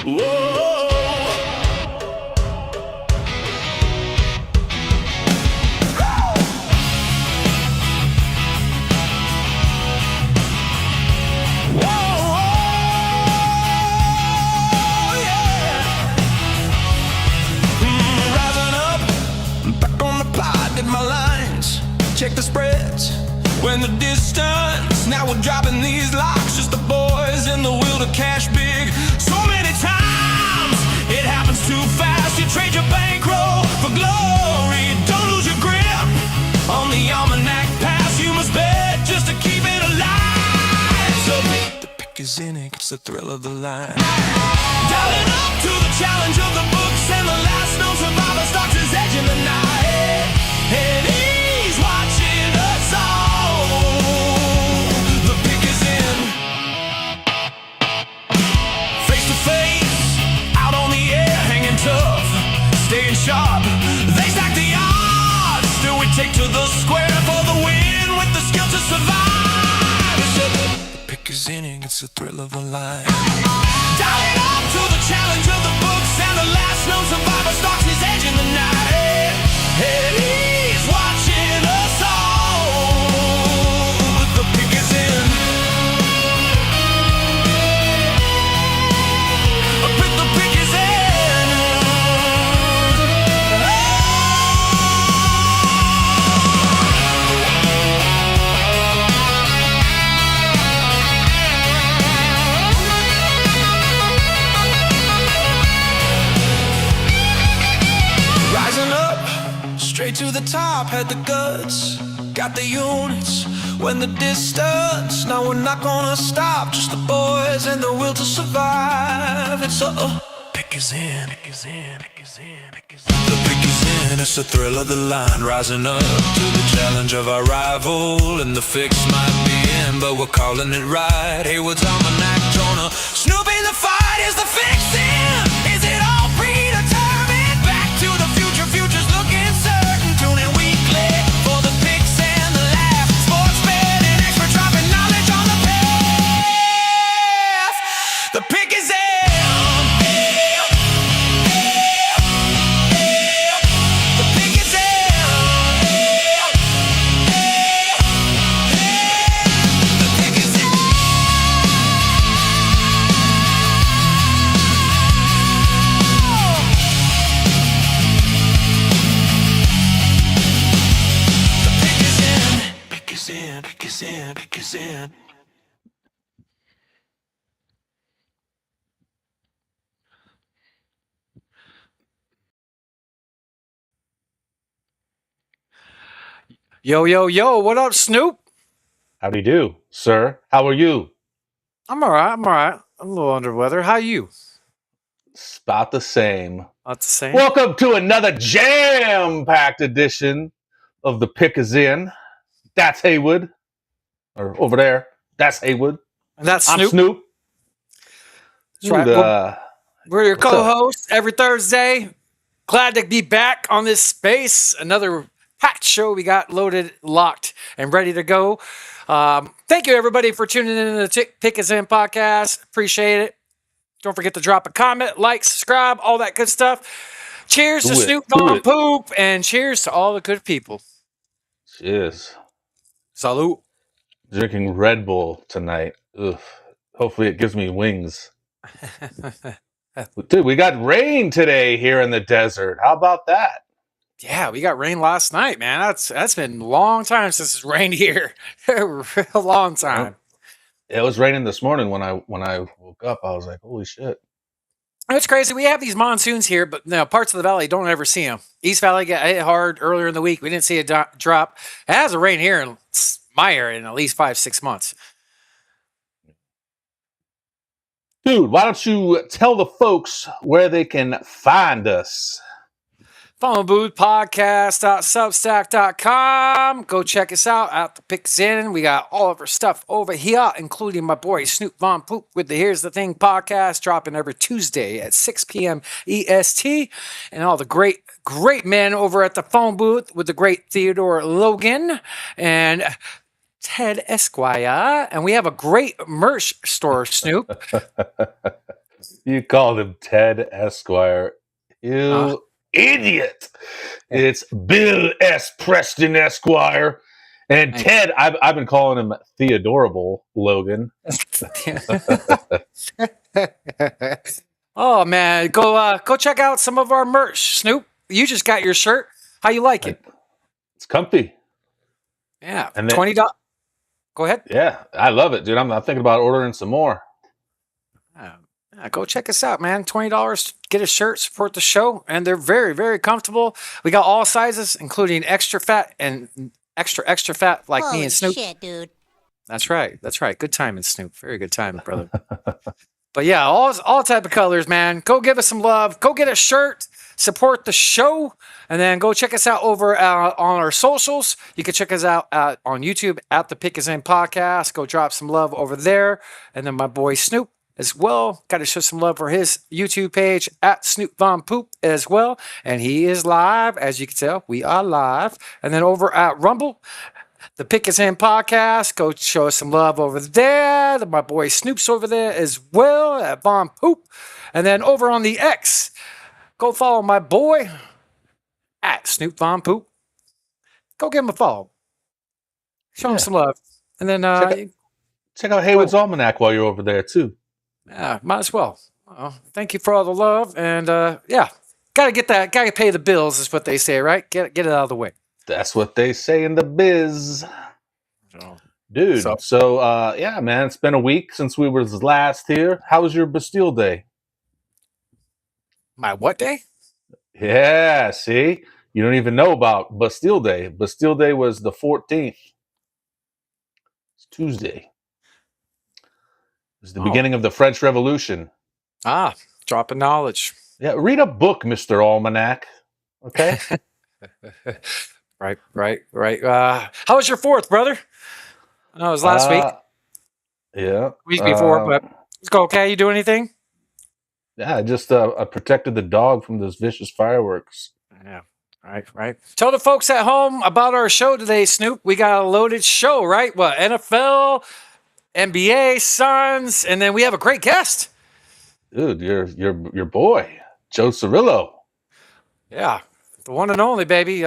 Whoa. My lines, check the spreads. When the distance, now we're dropping these locks. Just the boys in the will to cash big. So many times it happens too fast. You trade your bankroll for glory. Don't lose your grip on the almanac pass. You must bet just to keep it alive. So the pick is in it, it's the thrill of the line. Dialing up to the challenge of the books, and the last known survivor starts his edge in the night. And he's watching us all. The pick is in. Face to face, out on the air, hanging tough, staying sharp. They stack the odds, still we take to the square for the win with the skill to survive. The pick is in, it's the thrill of the line. Dialing up to the challenge of the books, and the last known survivor stalks his edge in the night. And he's watching us all. The pick is in. The pick is in. Rising up, straight to the top, had the guts, got the units. When the distance, now we're not gonna stop. Just the boys and the will to survive. It's pick is in, pick is in, pick is in, pick is in. The pick is in, it's the thrill of the line. Rising up to the challenge of our rival, and the fix might be in, but we're calling it right. Hayward's almanac, Jonah, Snoop in the fight. Is the fix in? Is it all predetermined? Back to the future, future's looking certain. Tune in weekly for the picks and the laugh. Sports betting expert dropping knowledge on the path. The pick is in. The pick is in. The pick is in. Pick is in, pick is in, pick is in. Yo, yo, yo, what up, Snoop? Howdy do, sir. How are you? I'm all right. I'm a little under the weather. How you? It's about the same. Not the same. Welcome to another jam-packed edition of The Pick is In. That's Haywood. Or over there, that's Haywood. And that's I'm Snoop. Snoop. That's right. Dude, We're your what's up? co-hosts every Thursday. Glad to be back on this space. Another packed show we got loaded, locked, and ready to go. Thank you, everybody, for tuning in to the Pick is In podcast. Appreciate it. Don't forget to drop a comment, like, subscribe, all that good stuff. Cheers to Snoop Dogg Poop, and cheers to all the good people. Cheers. Salute. Drinking Red Bull tonight. Ugh. Hopefully it gives me wings. Dude, we got rain today here in the desert. How about that? Yeah, we got rain last night, man. That's been a long time since it's rained here. A real long time. It was raining this morning when I woke up. I was like, holy shit. It's crazy. We have these monsoons here, but parts of the valley don't ever see them. East Valley got hit hard earlier in the week. We didn't see a drop. It hasn't rained here in my area in at least 5-6 months. Dude, why don't you tell the folks where they can find us? Phone Booth Podcast.substack.com. Go check us out at the Picks In. We got all of our stuff over here, including my boy Snoop Von Poop with the Here's the Thing podcast, dropping every Tuesday at 6 p.m. EST. And all the great men over at the Phone Booth with the great Theodore Logan and Ted Esquire. And we have a great merch store, Snoop. You called him Ted Esquire. Uh, You idiot. It's Bill S. Preston Esquire. And thanks. Ted, I've been calling him Theodorable Logan. Oh man, go check out some of our merch. Snoop, you just got your shirt. How you like it? It's comfy. Yeah, And then, $20. Go ahead. yeah, I love it, dude. I'm thinking about ordering some more. Go check us out, man. $20, get a shirt, support the show, and they're very, very comfortable. We got all sizes, including extra fat and extra fat, like me and Snoop. Shit, dude. That's right. That's right. Good timing, Snoop. Very good timing, brother. But yeah, all type of colors, man. Go give us some love. Go get a shirt. Support the show, and then go check us out over on our socials. You can check us out on YouTube at the Pick Is In Podcast. Go drop some love over there, and then my boy Snoop as well. Got to show some love for his YouTube page at Snoop Von Poop as well, and he is live, as you can tell. We are live, and then over at Rumble. The Pick Is In Podcast. Go show us some love over there. My boy Snoop's over there as well at Von Poop. And then over on the X, go follow my boy at Snoop Von Poop. Go give him a follow. Show him some love. And then check out Haywood's Almanac while you're over there, too. Yeah, might as well. Thank you for all the love. And yeah, got to get that. Got to pay the bills is what they say, right? Get it out of the way. That's what they say in the biz. Dude, so yeah, man, it's been a week since we were last here. How was your Bastille Day? My what day? Yeah, see? You don't even know about Bastille Day. Bastille Day was the 14th. It's Tuesday. It was the beginning of the French Revolution. Dropping knowledge. Yeah, read a book, Mr. Almanac. Okay? Right. How was your 4th, brother? I know it was last week. Yeah. Week before, but let's go. Okay, you do anything? Yeah, I just I protected the dog from those vicious fireworks. Yeah. Right. Tell the folks at home about our show today, Snoop. We got a loaded show, right? What, NFL, NBA, Suns, and then we have a great guest. Dude, your boy, Joe Ceraulo. Yeah, the one and only, baby.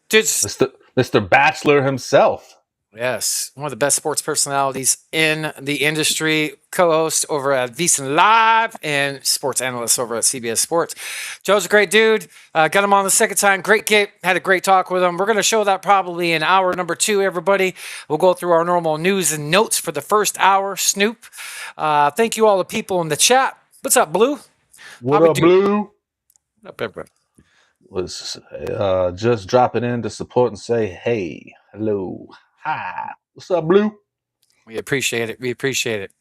Mr. Bachelor himself. Yes, one of the best sports personalities in the industry, co-host over at VSIN Live and sports analyst over at CBS Sports. Joe's a great dude. Got him on the second time. Great get. Had a great talk with him. We're going to show that probably in hour number 2, everybody. We'll go through our normal news and notes for the first hour. Snoop, thank you all the people in the chat. What's up, Blue? What up, Blue? What up, everybody? Was just dropping in to support and say, hey, hello, hi. What's up, Blue? We appreciate it.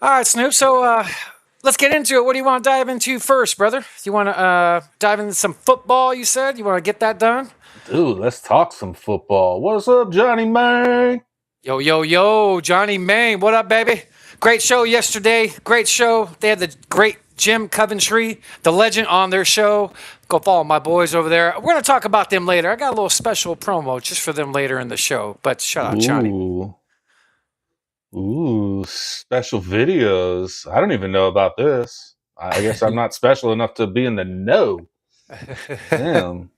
All right, Snoop. So let's get into it. What do you want to dive into first, brother? You want to dive into some football, you said? You want to get that done? Dude, let's talk some football. What's up, Johnny Mang? Yo, Johnny Main. What up, baby? Great show yesterday. Great show. They had the great Jim Coventry, the legend, on their show. Go follow my boys over there. We're going to talk about them later. I got a little special promo just for them later in the show. But shout out, Johnny. Ooh, special videos. I don't even know about this. I guess I'm not special enough to be in the know. Damn.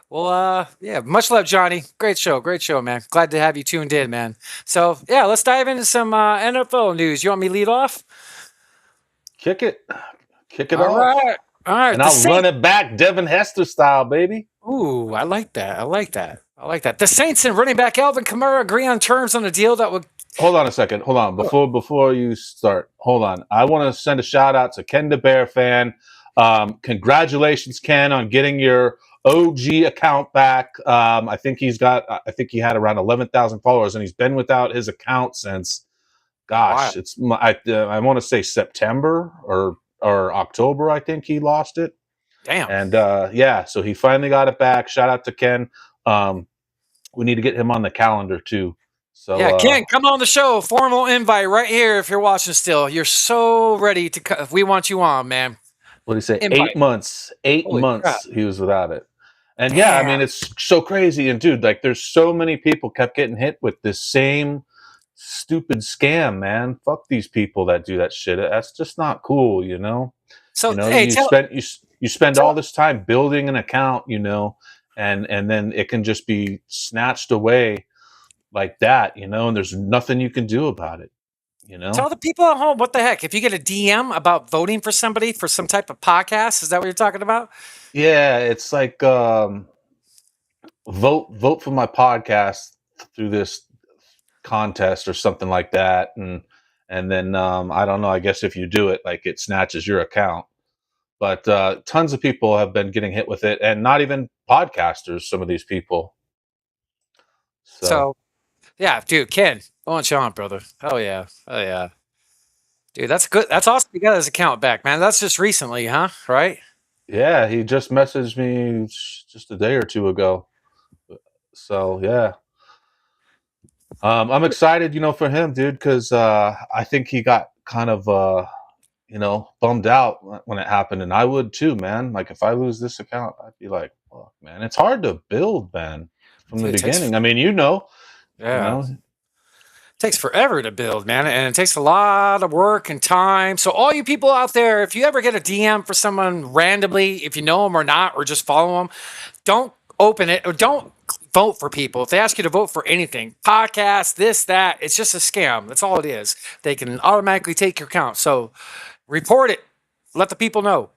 Well, yeah, much love, Johnny. Great show, man. Glad to have you tuned in, man. So, yeah, let's dive into some NFL news. You want me to lead off? Kick it off. All right. And I'll run it back Devin Hester style, baby. Ooh, I like that. The Saints and running back Alvin Kamara agree on terms on a deal that would... Hold on a second. Hold on. Before you start, hold on. I want to send a shout out to Ken the Bear fan. Congratulations, Ken, on getting your OG account back. I think he had around 11,000 followers, and he's been without his account since, gosh, I want to say September or October. I think he lost it. Damn. And yeah, so he finally got it back. Shout out to Ken. We need to get him on the calendar too. So yeah, Ken, come on the show. Formal invite right here if you're watching still. You're so ready to. We want you on, man. What did he say? Invite. 8 months. Holy months crap. He was without it. And yeah, I mean, it's so crazy. And dude, like, there's so many people kept getting hit with this same stupid scam, man. Fuck these people that do that shit. That's just not cool, you know. So, You know, hey, you spend tell all this time building an account, you know, and then it can just be snatched away like that, you know, and there's nothing you can do about it, you know. tell the people at home what the heck. If you get a DM about voting for somebody for some type of podcast, is that what you're talking about? Yeah, it's like vote for my podcast through this contest or something like that, and then I don't know, I guess if you do it, like, it snatches your account. But tons of people have been getting hit with it, and not even podcasters, some of these people. So So, yeah, dude, Ken, go on, Sean, brother. Oh yeah, oh yeah, dude, that's good. That's awesome. You got his account back, man. That's just recently, huh? Right? yeah, he just messaged me just a day or two ago. So yeah, I'm excited, you know, for him, dude, because I think he got kind of you know, bummed out when it happened, and I would too, man. Like, if I lose this account, I'd be like, "Fuck, man, it's hard to build, man, from the It takes, beginning." I mean, you yeah, know, takes forever to build, man, and it takes a lot of work and time. So, all you people out there, if you ever get a DM for someone randomly, if you know them or not, or just follow them, don't open it or don't vote for people. If they ask you to vote for anything, podcast, this, that, it's just a scam. That's all it is. They can automatically take your account. So, report it. Let the people know.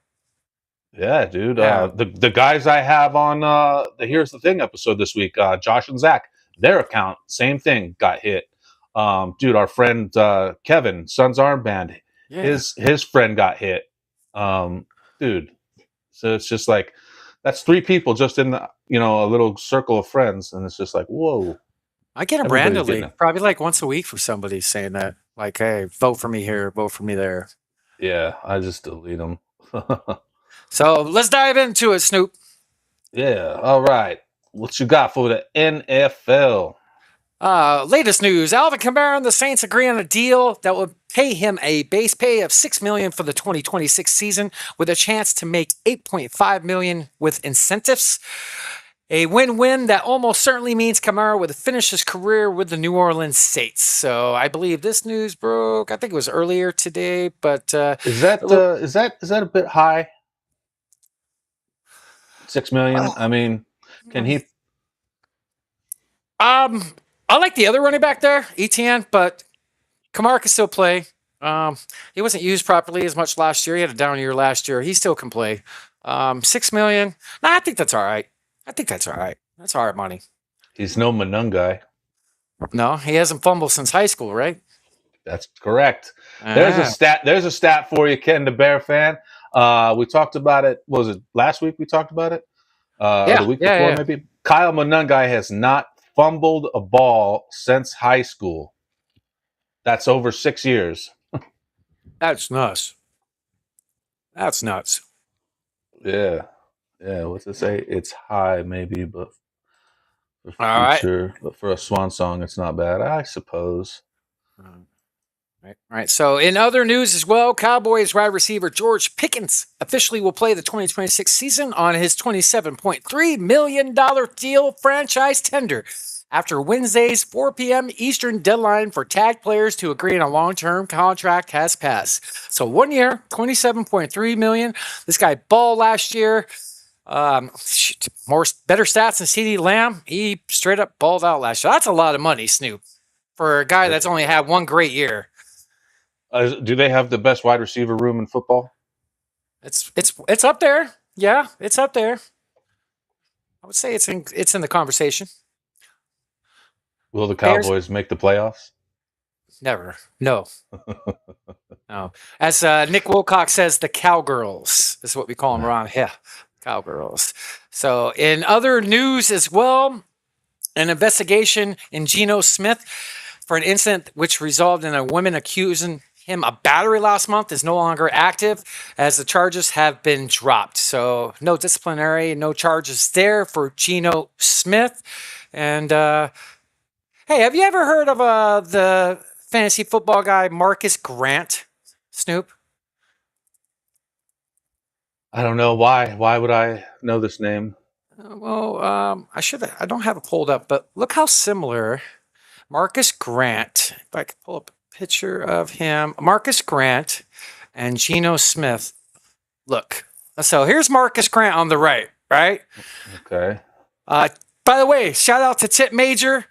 yeah, dude. Yeah. The guys I have on the Here's the Thing episode this week, Josh and Zach, their account, same thing, got hit. Dude, our friend Kevin, Sun's Armband, Yeah. his friend got hit. Dude, so it's just like that's three people just in the, you know, a little circle of friends, and it's just like, whoa, I get them everybody's getting randomly, it. probably like once a week for somebody saying that, like, hey, vote for me here, vote for me there. Yeah, I just delete them. So let's dive into it, Snoop. Yeah, all right. What you got for the NFL? Latest news: Alvin Kamara and the Saints agree on a deal that will pay him a base pay of $6 million for the 2026 season, with a chance to make $8.5 million with incentives. A win-win that almost certainly means Kamara would finish his career with the New Orleans Saints. So I believe this news broke. I think it was earlier today, but Is that a bit high? 6 million. I mean, can he? Um, I like the other running back there, ETN, but Kamara can still play. He wasn't used properly as much last year. He had a down year last year. He still can play. 6 million. Nah, I think that's all right. I think that's all right. That's all right money. He's no Manung guy. No, he hasn't fumbled since high school, right? That's correct. There's a Ah. stat. There's a stat for you, Ken, the Bear fan. We talked about it. Was it last week? We talked about it. Or the Yeah, week yeah, before, yeah. maybe. Kyle Manungai has not fumbled a ball since high school. That's over 6 years. That's nuts. That's nuts. Yeah, yeah. What's it say? It's high, maybe, but for All right. future, but for a swan song, it's not bad, I suppose. Right, right. So, in other news as well, Cowboys wide receiver George Pickens officially will play the 2026 season on his $27.3 million deal franchise tender after Wednesday's 4 p.m. Eastern deadline for tagged players to agree on a long-term contract has passed. So, 1 year, $27.3 million. This guy balled last year. Better stats than CeeDee Lamb. He straight up balled out last year. That's a lot of money, Snoop, for a guy that's only had one great year. Do they have the best wide receiver room in football? It's up there. Yeah, it's up there. I would say it's in the conversation. Will the Bears Cowboys make the playoffs? never. No. No. As Nick Wilcox says, the Cowgirls is what we call them around here. Cowgirls. So in other news as well, an investigation in Geno Smith for an incident which resulted in a woman accusing him of battery last month is no longer active, as the charges have been dropped. So no disciplinary, no charges there for Geno Smith. And hey, have you ever heard of the fantasy football guy Marcus Grant, Snoop? I don't know why. Why would I know this name? I don't have it pulled up, but look how similar. Marcus Grant. If I could pull up a picture of him. Marcus Grant and Geno Smith. Look. So here's Marcus Grant on the right, right? Okay. By the way, shout out to Tip Major.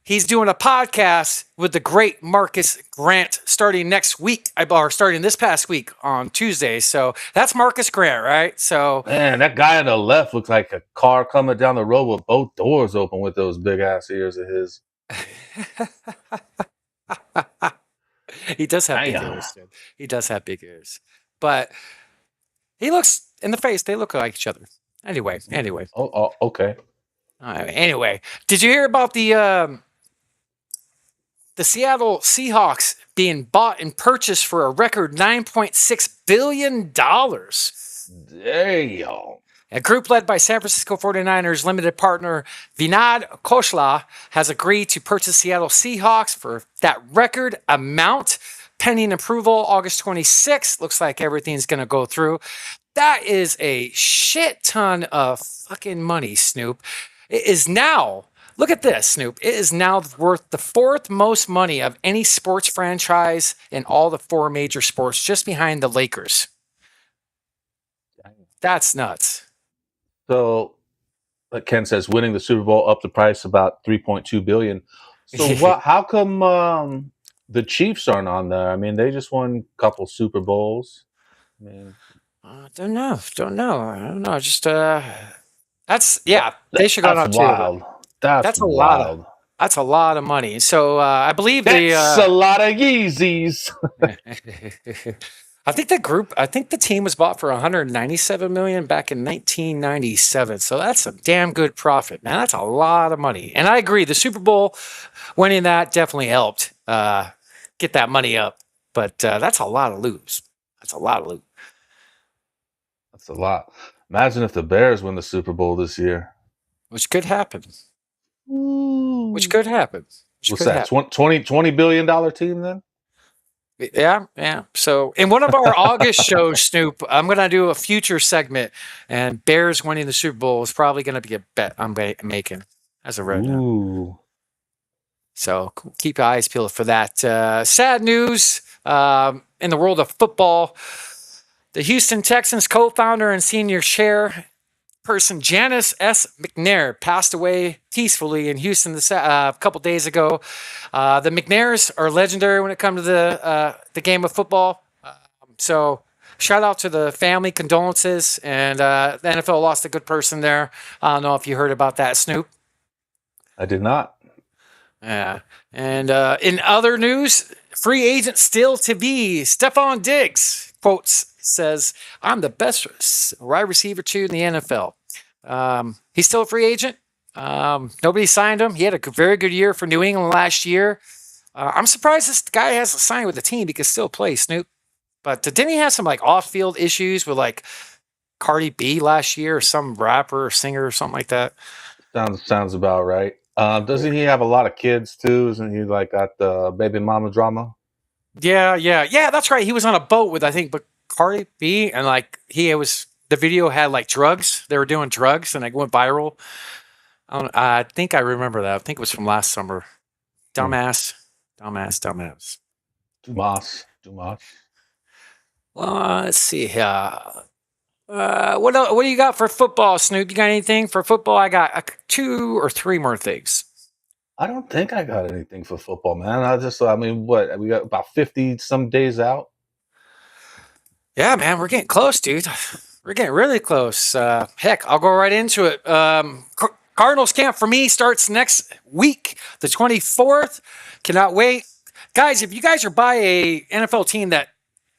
He's doing a podcast with the great Marcus Grant starting next week, or starting this past week on Tuesday. So that's Marcus Grant, right? So Man, that guy on the left looks like a car coming down the road with both doors open with those big ass ears of his. he does have big ears, dude. He does have big ears. But he looks in the face, they look like each other. Anyway. Oh, okay. Anyway, did you hear about the Seattle Seahawks being bought and purchased for a record $9.6 billion? Damn. A group led by San Francisco 49ers limited partner Vinod Khosla has agreed to purchase Seattle Seahawks for that record amount. Pending approval August 26th. Looks like everything's going to go through. That is a shit ton of fucking money, Snoop. It is now, look at this, Snoop. It is now worth the fourth most money of any sports franchise in all the four major sports, just behind the Lakers. That's nuts. So, like Ken says, winning the Super Bowl up the price about $3.2 billion. So, how come the Chiefs aren't on there? I mean, they just won a couple Super Bowls. I mean, I don't know. Just they should go that's on wild. too. That's wild. That's a lot of money. So I believe That's a lot of Yeezys. I think the team was bought for $197 million back in 1997. So that's a damn good profit, man. That's a lot of money. And I agree, the Super Bowl winning that definitely helped get that money up. But that's a lot of loot. That's a lot of loot. That's a lot. Imagine if the Bears win the Super Bowl this year. Which could happen. Ooh. Which could happen. What's that? $20 billion team then? Yeah. So in one of our August shows, Snoop, I'm going to do a future segment, and Bears winning the Super Bowl is probably going to be a bet I'm making as a red. So keep your eyes peeled for that. Sad news in the world of football. The Houston Texans co-founder and senior chairperson Janice S. McNair passed away peacefully in Houston a couple days ago. The McNairs are legendary when it comes to the game of football. So shout out to the family, condolences, and the NFL lost a good person there. I don't know if you heard about that, Snoop. I did not. Yeah. And in other news, free agent still to be Stephon Diggs, quotes, says, I'm the best wide receiver in the NFL. He's still a free agent. Nobody signed him. He had a very good year for New England last year. I'm surprised this guy hasn't signed with the team. He could still play, Snoop. But didn't he have some like off-field issues with like Cardi B last year, or some rapper or singer or something like that? Sounds about right. Doesn't he have a lot of kids too? Isn't he like got the baby mama drama? Yeah. That's right. He was on a boat with, I think, but Cardi B, and like the video had like drugs. They were doing drugs, and it went viral. I think I remember that. I think it was from last summer. Dumbass. Dumas. Well, let's see here. What do you got for football, Snoop? You got anything for football? I got 2 or 3 more things. I don't think I got anything for football, man. What? We got about 50 some days out. Yeah, man, we're getting close, dude. We're getting really close. Heck, I'll go right into it. Cardinals camp for me starts next week, the 24th. Cannot wait. Guys, if you guys are by a NFL team that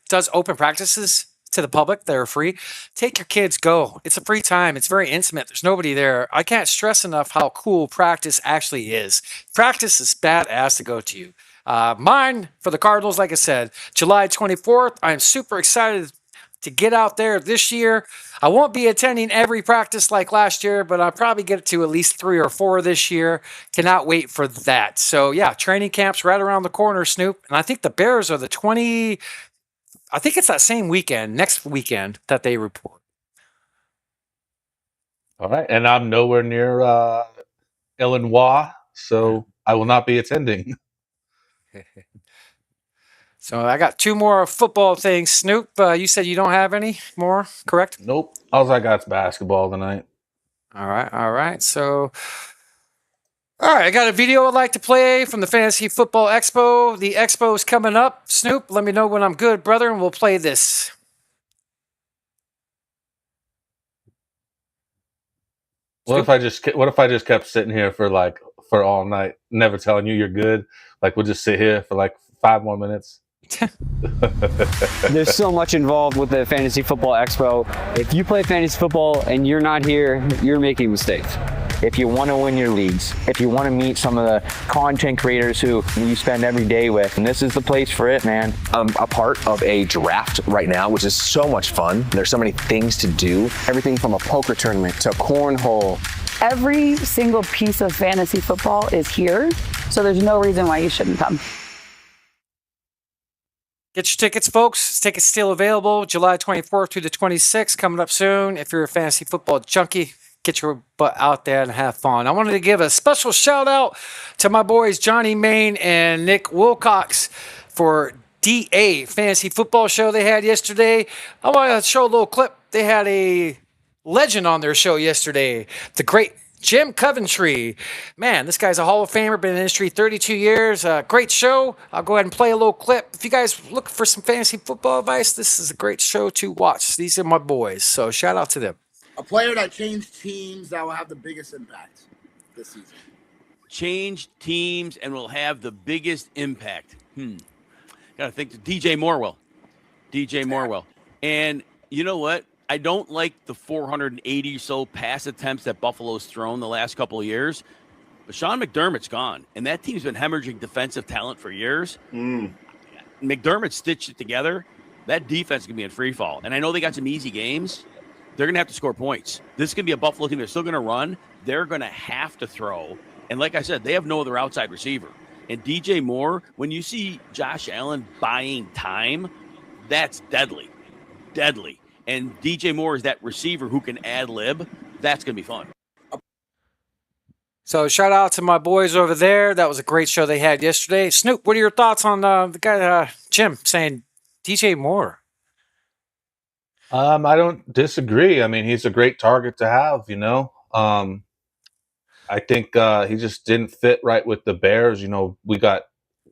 does open practices to the public that are free, take your kids, go. It's a free time. It's very intimate. There's nobody there. I can't stress enough how cool practice actually is. Practice is badass to go to. Mine for the Cardinals, like I said, July 24th. I'm super excited to get out there this year. I won't be attending every practice like last year, but I'll probably get to at least 3 or 4 this year. Cannot wait for that. So yeah, training camp's right around the corner, Snoop. And I think the Bears are I think it's that same weekend, next weekend, that they report. All right. And I'm nowhere near Illinois. So I will not be attending. So I got 2 more football things. Snoop, you said you don't have any more, correct? Nope. All I got is basketball tonight. All right, all right. So, all right, I got a video I'd like to play from the Fantasy Football Expo. The Expo is coming up. Snoop, let me know when I'm good, brother, and we'll play this. What if I just kept sitting here for all night, never telling you you're good? Like we'll just sit here for like 5 more minutes. There's so much involved with the Fantasy Football Expo. If you play fantasy football and you're not here, you're making mistakes. If you want to win your leagues, if you want to meet some of the content creators who you spend every day with, and this is the place for it, man. I'm a part of a draft right now, which is so much fun. There's so many things to do. Everything from a poker tournament to cornhole. Every single piece of fantasy football is here, so there's no reason why you shouldn't come. Get your tickets, folks. Tickets still available. July 24th through the 26th, coming up soon. If you're a fantasy football junkie, get your butt out there and have fun. I wanted to give a special shout out to my boys Johnny Main and Nick Wilcox for DA Fantasy Football Show they had yesterday. I want to show a little clip. They had a legend on their show yesterday, the great Jim Coventry. Man, this guy's a Hall of Famer, been in the industry 32 years. Great show. I'll go ahead and play a little clip. If you guys look for some fantasy football advice, this is a great show to watch. These are my boys, so shout out to them. A player that changed teams that will have the biggest impact this season. Change teams and will have the biggest impact. Got to think to DJ Morwell. DJ Morwell. And you know what? I don't like the 480 or so pass attempts that Buffalo's thrown the last couple of years. But Sean McDermott's gone. And that team's been hemorrhaging defensive talent for years. McDermott stitched it together. That defense is going to be in free fall. And I know they got some easy games. They're going to have to score points. This is going to be a Buffalo team. They're still going to run. They're going to have to throw. And like I said, they have no other outside receiver. And DJ Moore, when you see Josh Allen buying time, that's deadly. Deadly. And DJ Moore is that receiver who can ad-lib. That's going to be fun. So shout out to my boys over there. That was a great show they had yesterday. Snoop, what are your thoughts on the guy, Jim, saying DJ Moore? I don't disagree. I mean, he's a great target to have, you know. I think he just didn't fit right with the Bears. You know, we got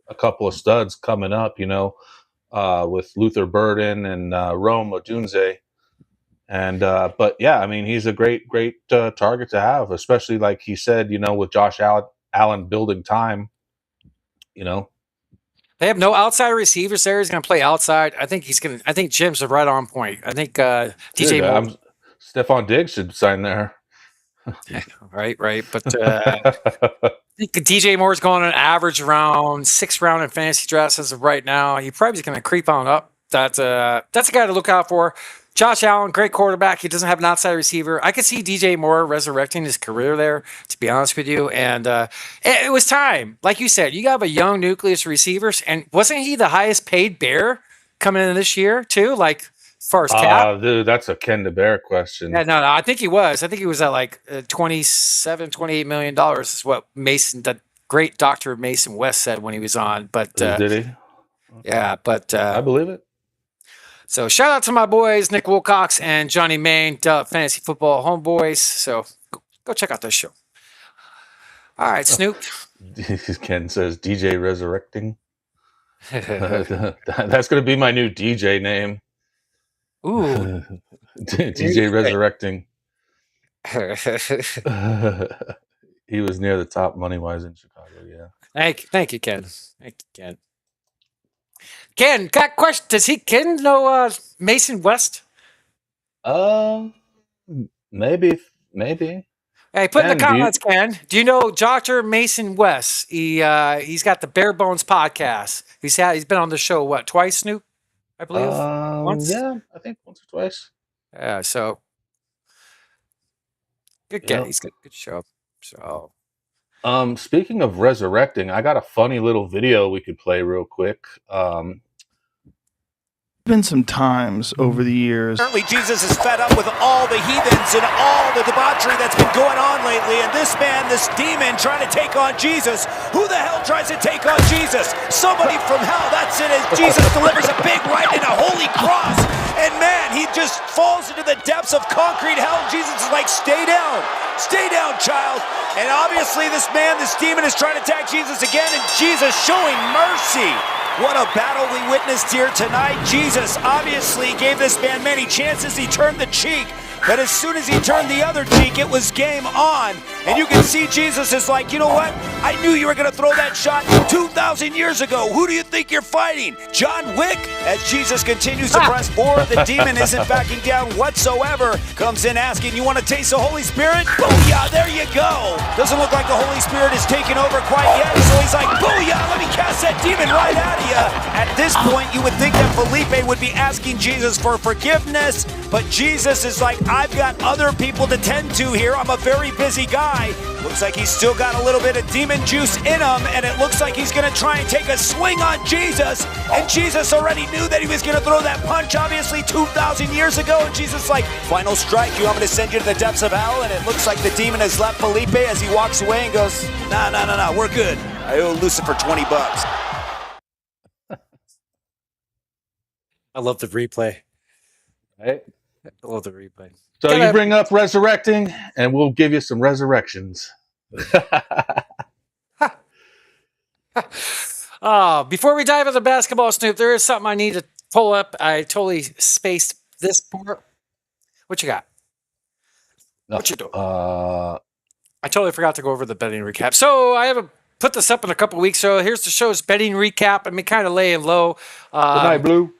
a couple of studs coming up, you know, with Luther Burden and Rome Odunze. And but yeah, I mean, he's a great target to have, especially like he said, you know, with Josh Allen building time, you know. They have no outside receivers there. He's going to play outside. I think I think Jim's right on point. I think DJ Moore. Stephon Diggs should sign there. Right. But I think DJ Moore's going on average round, 6th round in fantasy drafts as of right now. He probably is going to creep on up. That's a guy to look out for. Josh Allen, great quarterback. He doesn't have an outside receiver. I could see DJ Moore resurrecting his career there, to be honest with you. And it was time. Like you said, you have a young nucleus of receivers. And wasn't he the highest paid Bear coming in this year, too? Like, as far as cap? Dude, that's a Ken the Bear question. Yeah, no, I think he was. I think he was at like $28 million is what Mason, the great Dr. Mason West said when he was on. But did he? Yeah, but I believe it. So shout out to my boys, Nick Wilcox and Johnny Main, Fantasy Football Homeboys. So go check out this show. All right, Snoop. Ken says DJ Resurrecting. That's going to be my new DJ name. Ooh. DJ Resurrecting. He was near the top money-wise in Chicago, yeah. Thank you, Ken. Thank you, Ken. Ken, got a question. Does Ken know Mason West? Maybe. Hey, put in the comments, Ken. Do you know Dr. Mason West? He's got the Bare Bones podcast. He's been on the show twice, Snoop? I believe. Once. Yeah, I think once or twice. Yeah, so good guy. He's got a good show. So speaking of resurrecting, I got a funny little video we could play real quick. been some times over the years. Apparently Jesus is fed up with all the heathens and all the debauchery that's been going on lately, and this man, this demon, trying to take on Jesus. Who the hell tries to take on Jesus? Somebody from hell. That's it, as Jesus delivers a big right and a holy cross, and man, he just falls into the depths of concrete hell. Jesus is like, stay down, child. And obviously this man, this demon, is trying to attack Jesus again, and Jesus showing mercy. What a battle we witnessed here tonight. Jesus obviously gave this man many chances. He turned the cheek, but as soon as he turned the other cheek, it was game on. And you can see Jesus is like, you know what? I knew you were going to throw that shot 2,000 years ago. Who do you think you're fighting? John Wick? As Jesus continues to press forward, the demon isn't backing down whatsoever. Comes in asking, you want to taste the Holy Spirit? Booyah, there you go. Doesn't look like the Holy Spirit is taking over quite yet. So he's like, booyah, let me cast that demon right out of you. At this point, you would think that Felipe would be asking Jesus for forgiveness, but Jesus is like, I've got other people to tend to here. I'm a very busy guy. Looks like he's still got a little bit of demon juice in him, and it looks like he's going to try and take a swing on Jesus. And Jesus already knew that he was going to throw that punch, obviously, 2,000 years ago. And Jesus is like, final strike, you want me to send you to the depths of hell? And it looks like the demon has left Felipe as he walks away and goes, nah, we're good. I owe Lucifer $20. I love the replay. Right? I love the replay. So you bring up resurrecting, and we'll give you some resurrections. Before we dive into basketball, Snoop, there is something I need to pull up. I totally spaced this part. What you got? What you doing? I totally forgot to go over the betting recap. So I haven't put this up in a couple weeks. So here's the show's betting recap. I'm kind of laying low. Good night, Blue.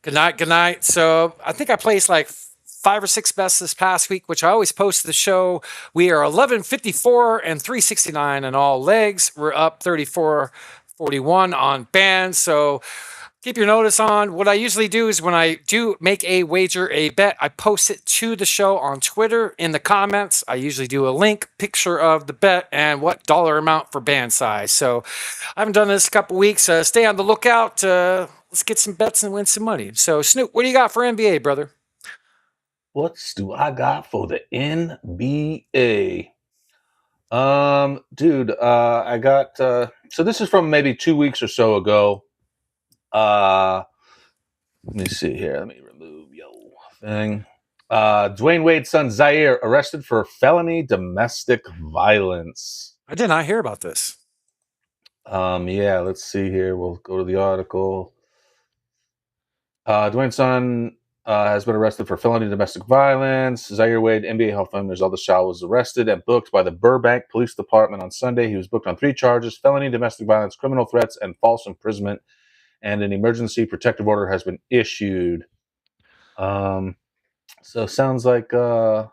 Good night. So I think I placed like 5 or 6 bets this past week, which I always post to the show. We are 11-54 and 369 on all legs. We're up 34-41 on bands. So keep your notice on. What I usually do is when I do make a wager, a bet, I post it to the show on Twitter in the comments. I usually do a link, picture of the bet, and what dollar amount for band size. So I haven't done this a couple weeks. Stay on the lookout. Let's get some bets and win some money. So Snoop, what do you got for NBA, brother? What do I got for the NBA? Dude, I got so this is from maybe 2 weeks or so ago. Let me see here. Let me remove your thing. Dwayne Wade's son Zaire arrested for felony domestic violence. I did not hear about this. Yeah, let's see here. We'll go to the article. Dwayne's son has been arrested for felony domestic violence. Zaire Wade, NBA Hall of Famer's eldest child, was arrested and booked by the Burbank Police Department on Sunday. He was booked on 3 charges: felony domestic violence, criminal threats, and false imprisonment. And an emergency protective order has been issued. So sounds like a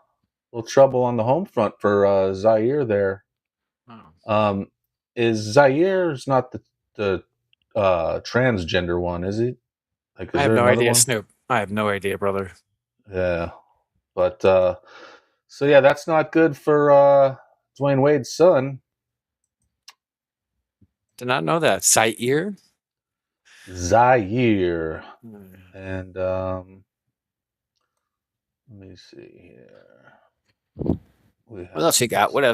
little trouble on the home front for Zaire there. Is Zaire's not the transgender one, is he? Like, I have no idea, Snoop. I have no idea, brother. Yeah. But so yeah, that's not good for Dwayne Wade's son. Did not know that. Zaire. And let me see here. What else you got? Well,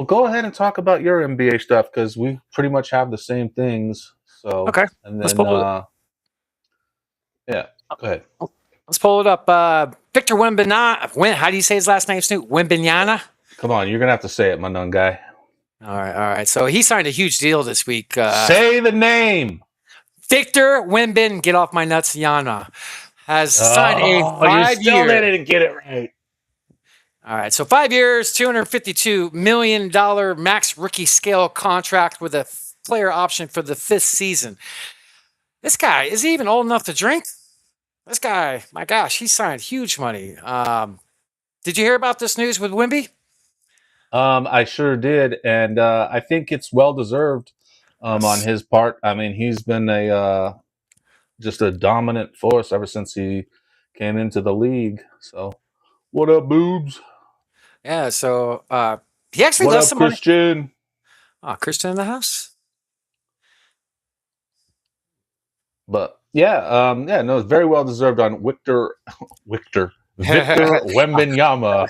go ahead and talk about your NBA stuff because we pretty much have the same things. So okay, and then let's pull it. Yeah, go ahead. Let's pull it up. Victor Wembanyama. How do you say his last name, Snoop? Wembanyama. Come on, you're gonna have to say it, my nun guy. All right. So he signed a huge deal this week. Say the name. Victor Wembanyama. Get off my nuts, Yana. Has signed a 5-year. You still didn't get it right. All right, so 5 years, $252 million max rookie scale contract with a player option for the 5th season. This guy, is he even old enough to drink? This guy, my gosh, he signed huge money. Did you hear about this news with Wemby? I sure did, and I think it's well-deserved on his part. I mean, he's been just a dominant force ever since he came into the league. So, what up, boobs? Yeah, so he actually what left up, some Christian? money. Oh, Christian in the house? But yeah, no, it's very well deserved on Victor Wembanyama.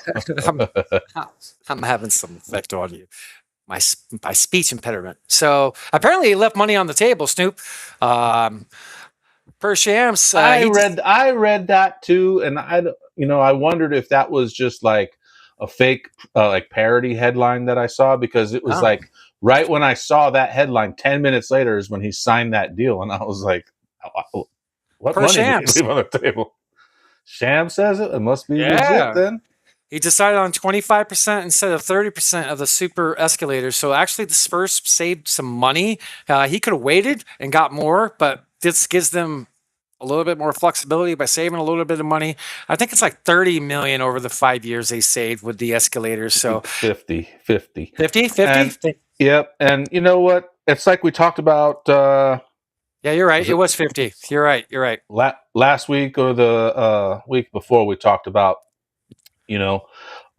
I'm having some effect on you. My speech impediment. So apparently he left money on the table, Snoop. Per Shams. I read that too, and I wondered if that was just like a fake like parody headline that I saw, because it was like right when I saw that headline, 10 minutes later is when he signed that deal, and I was like, what money did he leave on the table? Sham says it. It must be legit then. He decided on 25% instead of 30% of the super escalators. So actually the Spurs saved some money. He could have waited and got more, but this gives them a little bit more flexibility by saving a little bit of money. I think it's like $30 million over the 5 years they saved with the escalators. So 50. Yep. And you know what? It's like we talked about. Yeah, you're right. It was 50. You're right. Last week or the week before, we talked about,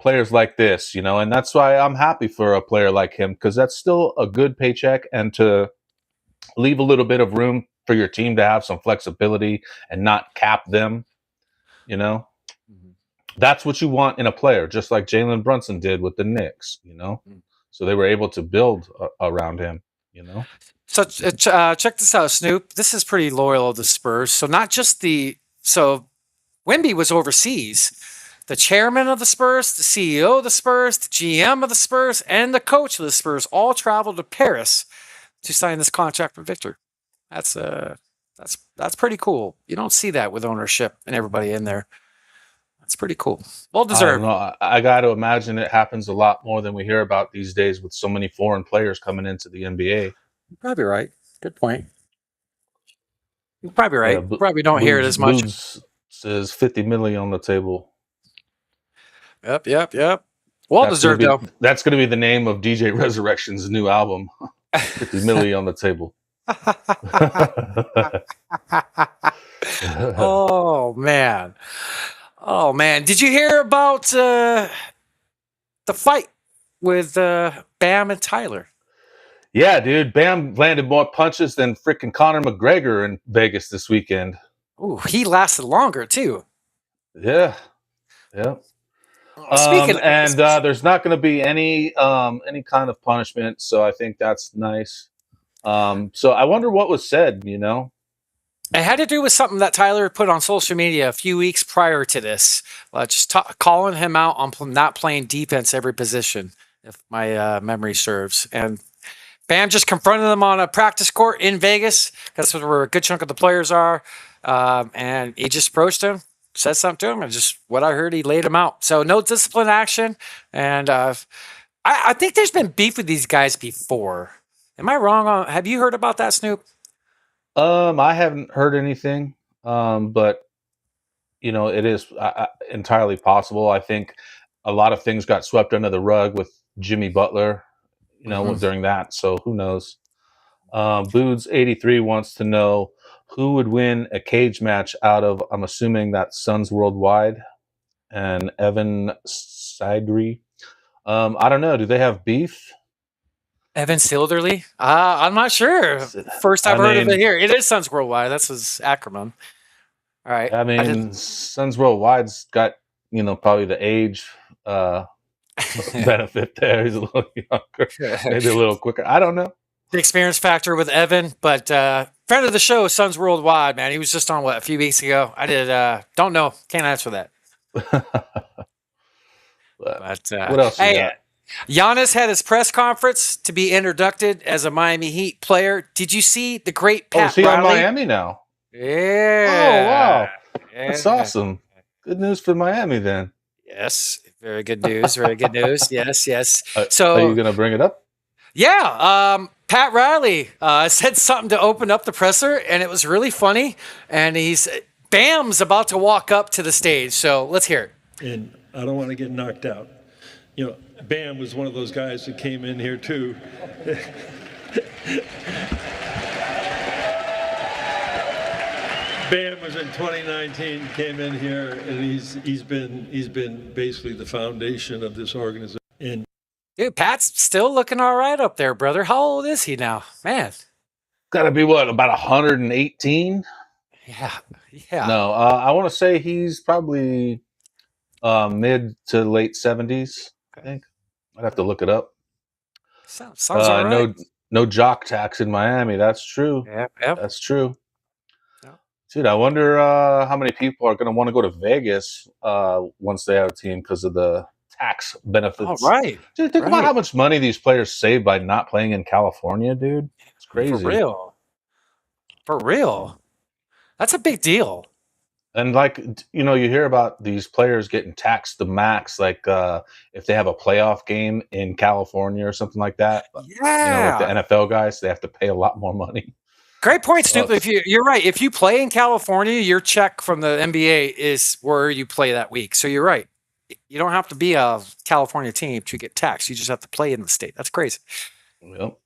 players like this, and that's why I'm happy for a player like him, because that's still a good paycheck, and to leave a little bit of room for your team to have some flexibility and not cap them, that's what you want in a player, just like Jalen Brunson did with the Knicks, so they were able to build around him, So check this out, Snoop. This is pretty loyal of the Spurs. So not just Wemby was overseas. The chairman of the Spurs, the CEO of the Spurs, the GM of the Spurs, and the coach of the Spurs all traveled to Paris to sign this contract with Victor. That's pretty cool. You don't see that with ownership and everybody in there. That's pretty cool. Well deserved. I got to imagine it happens a lot more than we hear about these days, with so many foreign players coming into the NBA. You're probably right. Good point. You're probably right. You probably don't hear it as much. Boots says 50 million on the table. Yep. Well deserved, though. That's going to be the name of DJ Resurrection's new album. 50 million on the table. Oh man. Did you hear about the fight with Bam and Tyler? Yeah, dude. Bam landed more punches than freaking Conor McGregor in Vegas this weekend. Ooh, he lasted longer too. Yeah. Speaking there's not going to be any kind of punishment, so I think that's nice. So I wonder what was said. It had to do with something that Tyler put on social media a few weeks prior to this, just calling him out on not playing defense every position, if my memory serves. And Bam just confronted him on a practice court in Vegas. That's where a good chunk of the players are. And he just approached him, said something to him, and just what I heard, he laid him out. So no discipline action. And I think there's been beef with these guys before. Am I wrong? Have you heard about that, Snoop? I haven't heard anything, but it is entirely possible. I think a lot of things got swept under the rug with Jimmy Butler, during that. So who knows? Boods 83 wants to know who would win a cage match out of, I'm assuming that's Suns Worldwide and Evan Sidri. I don't know. Do they have beef? Evan Silderly? I'm not sure. First I've heard of it here. It is Suns Worldwide. That's his acronym. All right. I mean, Suns Worldwide's got, probably the age benefit there. He's a little younger, maybe a little quicker. I don't know. The experience factor with Evan, but friend of the show, Suns Worldwide, man. He was just on, a few weeks ago? Don't know. Can't answer that. But what else you got? Giannis had his press conference to be inducted as a Miami Heat player. Did you see the great Pat is he Riley? on Miami now? Yeah. Oh, wow. That's awesome. Good news for Miami then. Yes. Very good news. Very good news. Yes. So, are you going to bring it up? Yeah. Pat Riley said something to open up the presser, and it was really funny. And Bam's about to walk up to the stage. So let's hear it. And I don't want to get knocked out. Bam was one of those guys that came in here too. Bam was in 2019, came in here, and he's been basically the foundation of this organization. And dude, Pat's still looking all right up there, brother. How old is he now, man? got to be what, about 118? Yeah. Yeah. No, I want to say he's probably mid to late 70s. I think I'd have to look it up. Sounds all right. No jock tax in Miami. That's true. Yeah. Yeah. That's true. Yeah. Dude, I wonder how many people are going to want to go to Vegas once they have a team because of the tax benefits. All right. Dude, think about how much money these players save by not playing in California, dude. It's crazy. For real. For real. That's a big deal. And like, you hear about these players getting taxed the max, like if they have a playoff game in California or something like that. Yeah. Like the NFL guys, they have to pay a lot more money. Great point, Snoop. You're right. If you play in California, your check from the NBA is where you play that week. So you're right. You don't have to be a California team to get taxed. You just have to play in the state. That's crazy. Yep.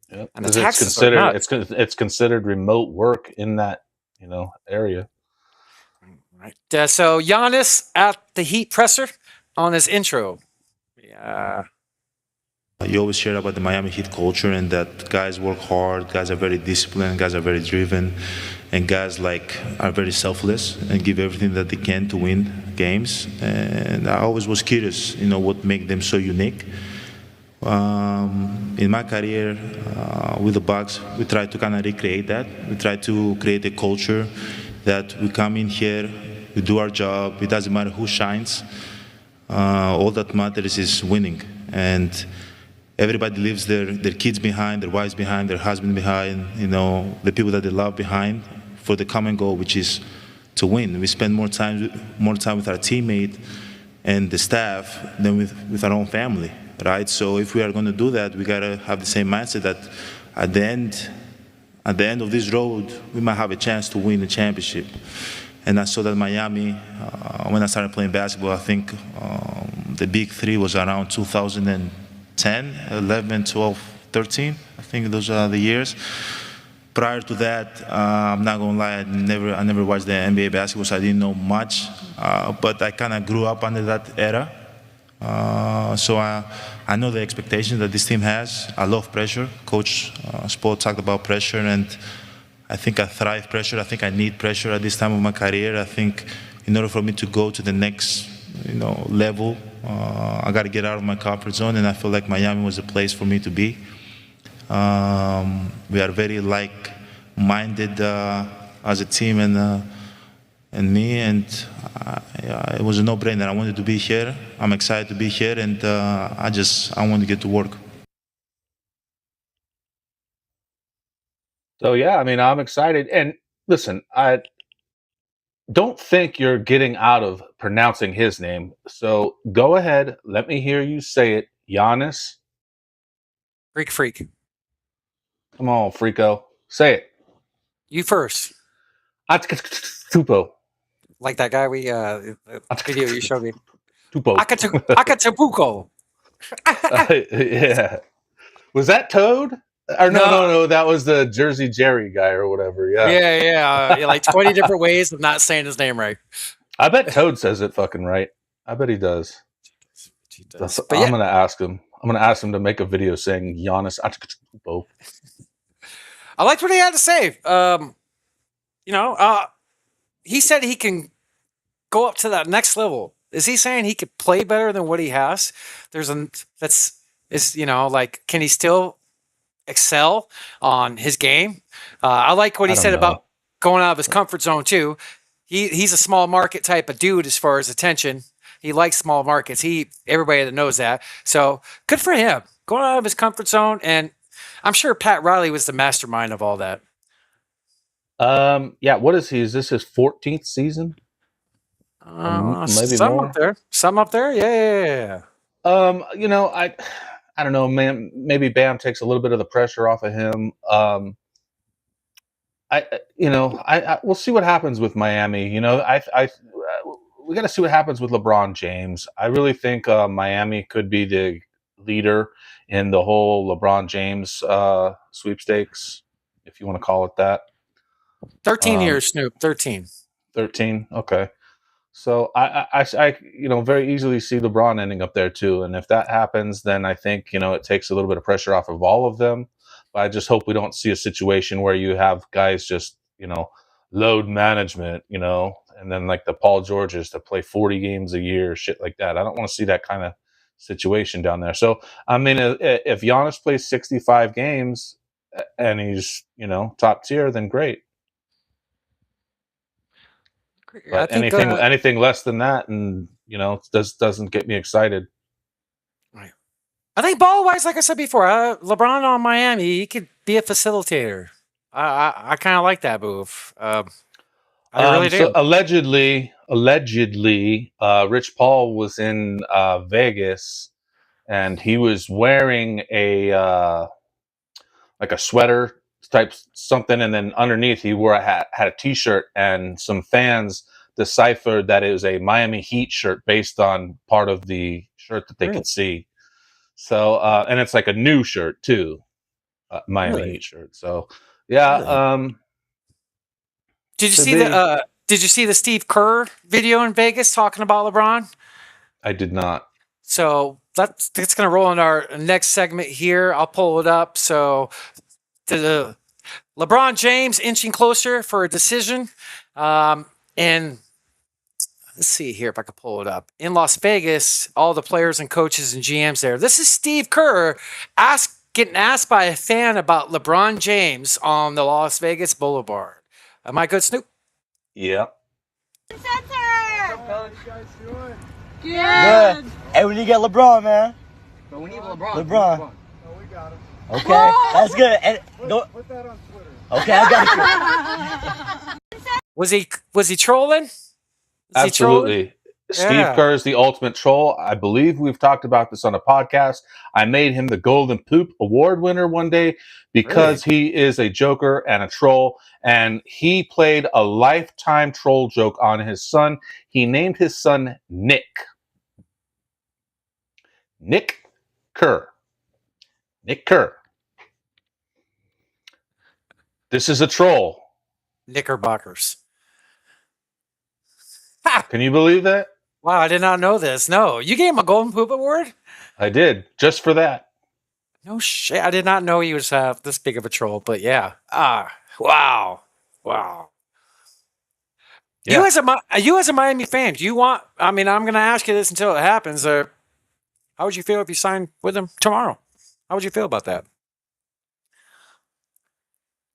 And the taxes are nuts. it's considered remote work in that area. Right. So Giannis at the Heat presser on his intro. Yeah. You always share about the Miami Heat culture and that guys work hard, guys are very disciplined, guys are very driven, and guys are very selfless and give everything that they can to win games. And I always was curious, what makes them so unique. In my career with the Bucks, we try to kind of recreate that. We try to create a culture that we come in here, we do our job. It doesn't matter who shines. All that matters is winning. And everybody leaves their kids behind, their wives behind, their husband behind, the people that they love behind for the common goal, which is to win. We spend more time with our teammate and the staff than with our own family, right? So if we are going to do that, we got to have the same mindset that at the end of this road, we might have a chance to win the championship. And I saw that Miami, when I started playing basketball, I think the big three was around 2010, 11, 12, 13. I think those are the years. Prior to that, I'm not gonna lie, I never watched the NBA basketball, so I didn't know much. But I kind of grew up under that era. So I know the expectations that this team has. I love pressure. Coach Spo talked about pressure, and I think I thrive pressure. I think I need pressure at this time of my career. I think in order for me to go to the next level, I got to get out of my comfort zone, and I feel like Miami was the place for me to be. We are very like-minded as a team, and me, and it was a no-brainer. I wanted to be here. I'm excited to be here, and I want to get to work. So yeah, I mean, I'm excited. And listen, I don't think you're getting out of pronouncing his name. So go ahead, let me hear you say it. Giannis. Freak. Come on, Freako. Say it. You first. Tupo. Like that guy video you showed me. Tupo. Acapulco. Yeah. Was that Toad? Or no, that was the Jersey Jerry guy or whatever. Yeah. Yeah, like 20 different ways of not saying his name right. I bet Toad says it fucking right. I bet he does. I'm gonna ask him. I'm gonna ask him to make a video saying Giannis Antetokounmpo. I liked what he had to say. He said he can go up to that next level. Is he saying he could play better than what he has? Can he still excel on his game? I like what he said about going out of his comfort zone too. He's a small market type of dude as far as attention. He likes small markets. Everybody that knows that. So good for him. Going out of his comfort zone, and I'm sure Pat Riley was the mastermind of all that. Yeah, what is he? Is this his 14th season? Maybe some more. up there. Some up there. Yeah. I don't know, man. Maybe Bam takes a little bit of the pressure off of him. We'll see what happens with Miami. We got to see what happens with LeBron James. I really think Miami could be the leader in the whole LeBron James sweepstakes, if you want to call it that. 13 years, Snoop. 13. 13. Okay. So I very easily see LeBron ending up there too. And if that happens, then I think, it takes a little bit of pressure off of all of them. I just hope we don't see a situation where you have guys just, load management, and then like the Paul Georges to play 40 games a year, shit like that. I don't want to see that kind of situation down there. So, I mean, if Giannis plays 65 games and he's, top tier, then great. But anything less than that, and doesn't get me excited. Right. I think ball-wise, like I said before, LeBron on Miami, he could be a facilitator. I kind of like that move. I really do. So allegedly, Rich Paul was in Vegas, and he was wearing a sweater type something, and then underneath he wore had a T-shirt, and some fans deciphered that it was a Miami Heat shirt based on part of the shirt that they could see. So, and it's like a new shirt too, Miami Heat shirt. So, yeah. Did you see the Steve Kerr video in Vegas talking about LeBron? I did not. So that's going to roll in our next segment here. I'll pull it up. So the LeBron James inching closer for a decision. And let's see here if I can pull it up. In Las Vegas, all the players and coaches and GMs there. This is Steve Kerr getting asked by a fan about LeBron James on the Las Vegas Boulevard. Am I good, Snoop? Yeah. Good. Hey, we need to get LeBron, man. But we need LeBron. LeBron. Oh, we got him. Okay, that's good. And put that on Twitter. Okay, I got you. Was he trolling? Absolutely. Steve Kerr is the ultimate troll. I believe we've talked about this on a podcast. I made him the Golden Poop Award winner one day because he is a joker and a troll, and he played a lifetime troll joke on his son. He named his son Nick. Nick Kerr. Nick Kerr. This is a troll. Knickerbockers. Can you believe that? Wow, I did not know this. No, you gave him a Golden Poop Award? I did, just for that. No shit. I did not know he was this big of a troll, but yeah. Wow. Yeah. You as a Miami fan, do you want, I'm going to ask you this until it happens. How would you feel if you signed with him tomorrow? How would you feel about that?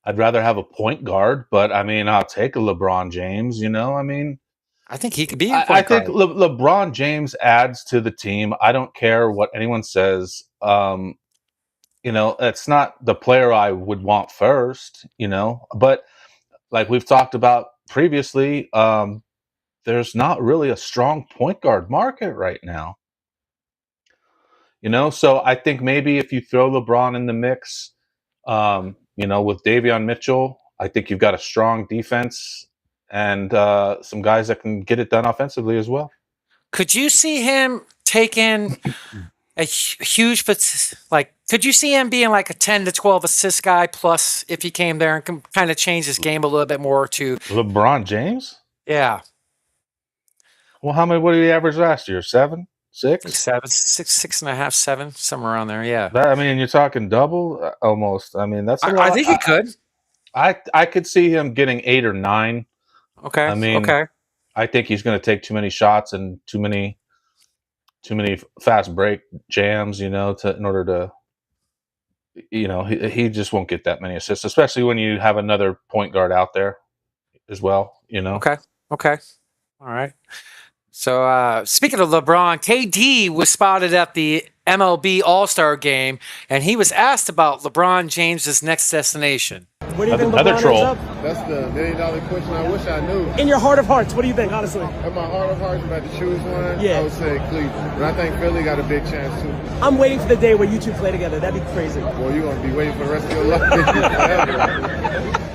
I'd rather have a point guard, but I'll take a LeBron James, I think he could be. I think LeBron James adds to the team. I don't care what anyone says. It's not the player I would want first, but like we've talked about previously, there's not really a strong point guard market right now. So I think maybe if you throw LeBron in the mix, with Davion Mitchell, I think you've got a strong defense and some guys that can get it done offensively as well. Could you see him taking a huge, could you see him being like a 10 to 12 assist guy plus if he came there and can kind of change his game a little bit more to LeBron James? Yeah. Well, what did he average last year? 7, 6? 7, 6.5, 7, somewhere around there. Yeah. You're talking double almost. That's a lot. I think he could. I could see him getting 8 or 9. Okay. Okay. I think he's going to take too many shots and too many fast break jams, in order to, he just won't get that many assists, especially when you have another point guard out there as well, Okay. All right. So speaking of LeBron, KD was spotted at the MLB All-Star Game, and he was asked about LeBron James's next destination. What do you think Another LeBron troll. ends up? That's the $1 million question I wish I knew. In your heart of hearts, what do you think, honestly? In my heart of hearts, if I had to choose one, Yeah. I would say Cleveland. But I think Philly got a big chance too. I'm waiting for the day where you two play together. That'd be crazy. Well, you're going to be waiting for the rest of your life. Forever.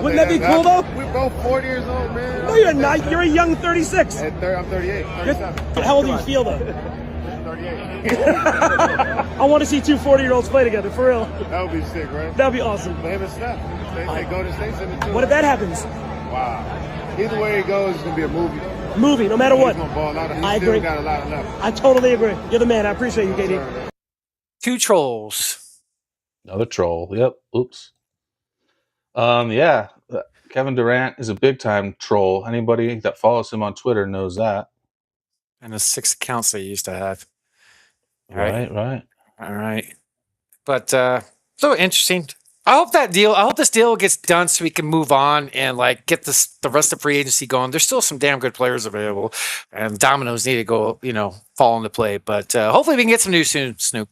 Wouldn't that be cool, though? We're both 40 years old, man. No, you're not. You're a young 36. I'm 38, 37. How old do you feel, though? 38. I want to see two 40-year-olds play together, for real. That would be sick, right? That would be awesome. But him and Steph. They say Golden State's in the two. What if that happens? Wow. Either way it goes, it's going to be a movie. Movie, no matter what. He's going to ball out. He's I still agree. got a lot left. I totally agree. You're the man. I appreciate you, KD. Two trolls. Another troll. Yep. Oops. Yeah. Kevin Durant is a big time troll. Anybody that follows him on Twitter knows that. And the 6 accounts they used to have. Right. All right. But so interesting. I hope this deal gets done so we can move on and like get the rest of free agency going. There's still some damn good players available, and dominoes need to go, fall into play. But hopefully we can get some news soon, Snoop.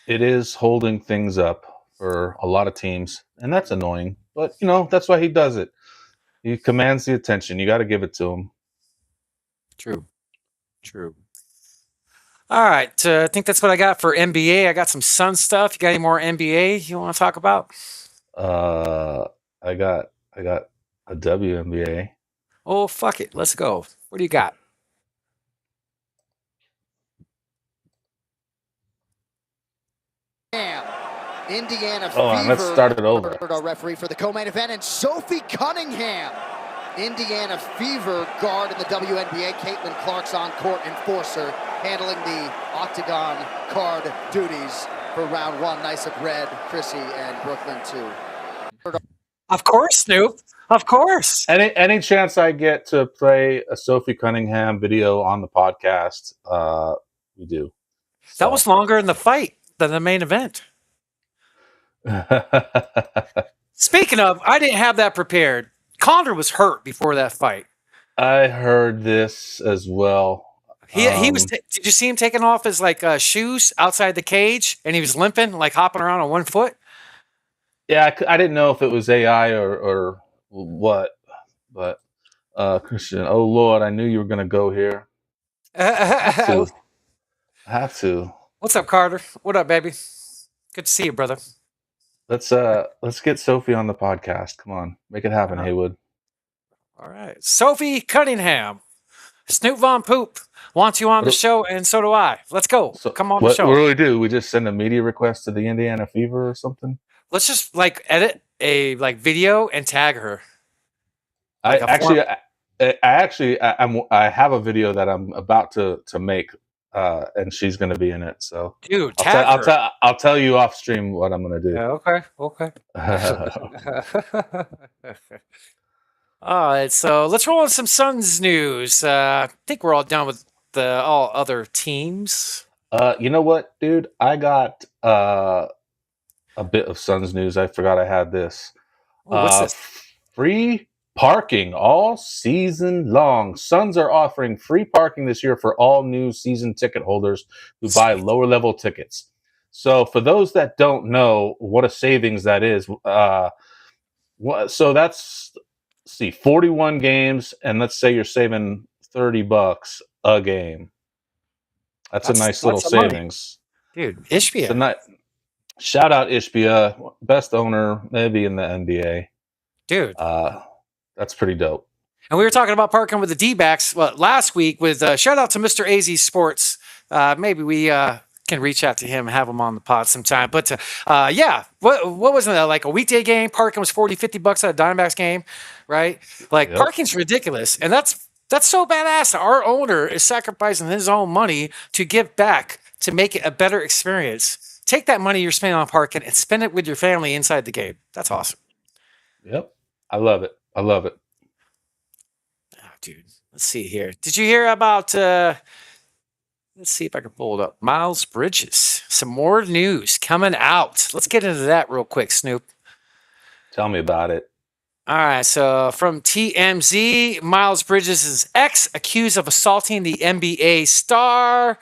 It is holding things up for a lot of teams, and that's annoying. But that's why he does it. He commands the attention. You got to give it to him. True. All right, I think that's what I got for NBA. I got some Sun stuff. You got any more NBA you want to talk about? I got a WNBA. Oh, fuck it. Let's go. What do you got? Indiana Fever. Let's start it over. Our referee for the co-main event, and Sophie Cunningham. Indiana Fever guard in the WNBA. Caitlin Clark's on-court enforcer, handling the octagon card duties for round one. Nice of Red, Chrissy, and Brooklyn too. Of course, Snoop. Of course. Any chance I get to play a Sophie Cunningham video on the podcast, we do. That was longer in the fight than the main event. Speaking of, I didn't have that prepared. Condor was hurt before that fight. I heard this as well. He was. Did you see him taking off his shoes outside the cage, and he was limping, like hopping around on one foot? Yeah, I didn't know if it was AI or what, but Christian, oh Lord, I knew you were gonna go here. I have to. What's up, Carter? What up, baby? Good to see you, brother. Let's get Sophie on the podcast. Come on, make it happen, Haywood. All right, Sophie Cunningham, Snoop Von Poop wants you on the show, and so do I. Let's go. So come on the show. What do we do? We just send a media request to the Indiana Fever or something? Let's just edit a video and tag her. I have a video that I'm about to make, and she's going to be in it. So, dude, I'll tell you off stream what I'm going to do. Yeah, okay. All right, so let's roll on some Suns news. I think we're all done with all other teams. You know what, dude? I got a bit of Suns news. I forgot I had this. What's this? Free parking all season long. Suns are offering free parking this year for all new season ticket holders who buy lower level tickets. So for those that don't know what a savings that is, so that's 41 games, and let's say you're saving $30 a game. That's a nice little savings. Dude, Ishbia. Shout out Ishbia, best owner maybe in the NBA. Dude. That's pretty dope. And we were talking about parking with the D-backs last week with shout out to Mr. AZ Sports. Maybe we can reach out to him and have him on the pod sometime. But yeah, what was it, like a weekday game? Parking was $40-$50 at a Diamondbacks game, right? Parking's ridiculous. And that's so badass. Our owner is sacrificing his own money to give back to make it a better experience. Take that money you're spending on parking and spend it with your family inside the game. That's awesome. Yep. I love it. Oh, dude. Let's see here. Did you hear about, let's see if I can pull it up. Miles Bridges. Some more news coming out. Let's get into that real quick, Snoop. Tell me about it. All right. So from TMZ, Miles Bridges' ex accused of assaulting the NBA star.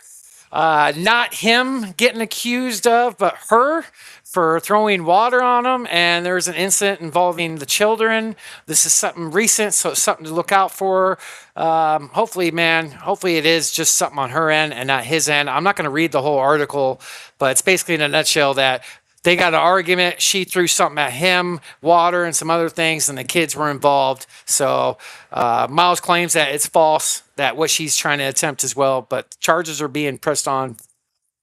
Not him getting accused of, but her for throwing water on him. And there's an incident involving the children. This is something recent, so it's something to look out for. Hopefully it is just something on her end and not his end. I'm not going to read the whole article, but it's basically in a nutshell that they got an argument. She threw something at him, water and some other things, and the kids were involved. So Miles claims that it's false, that what she's trying to attempt as well, but charges are being pressed on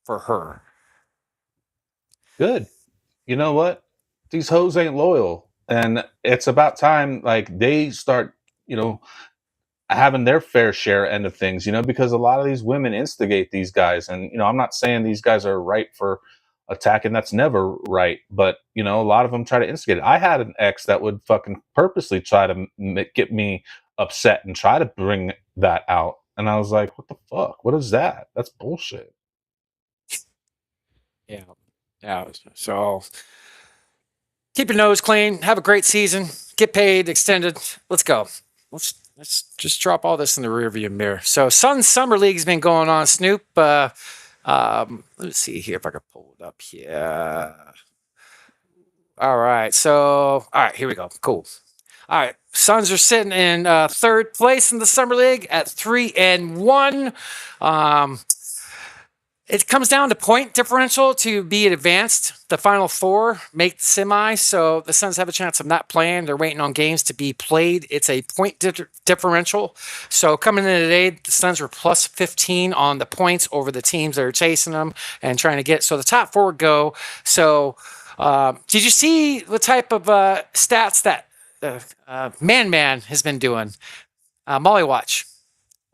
for her. Good. You know what? These hoes ain't loyal. And it's about time they start, having their fair share end of things, because a lot of these women instigate these guys. And, I'm not saying these guys are right for attacking. That's never right. But, you know, a lot of them try to instigate it. I had an ex that would fucking purposely try to get me upset and try to bring that out. And I was like, what the fuck? What is that? That's bullshit. Yeah. Yeah. So keep your nose clean. Have a great season. Get paid, extended. Let's go. Let's just drop all this in the rearview mirror. So Sun Summer League's been going on, Snoop. Let's see here if I can pull it up here. All right. So, all right, here we go. Cool. All right. Suns are sitting in third place in the Summer League at 3-1. It comes down to point differential to be advanced. The final four make the semi, so the Suns have a chance of not playing. They're waiting on games to be played. It's a point differential. So coming in today, the Suns were plus 15 on the points over the teams that are chasing them and trying to get. So the top four go. So did you see the type of stats that Man has been doing? Molly Watch.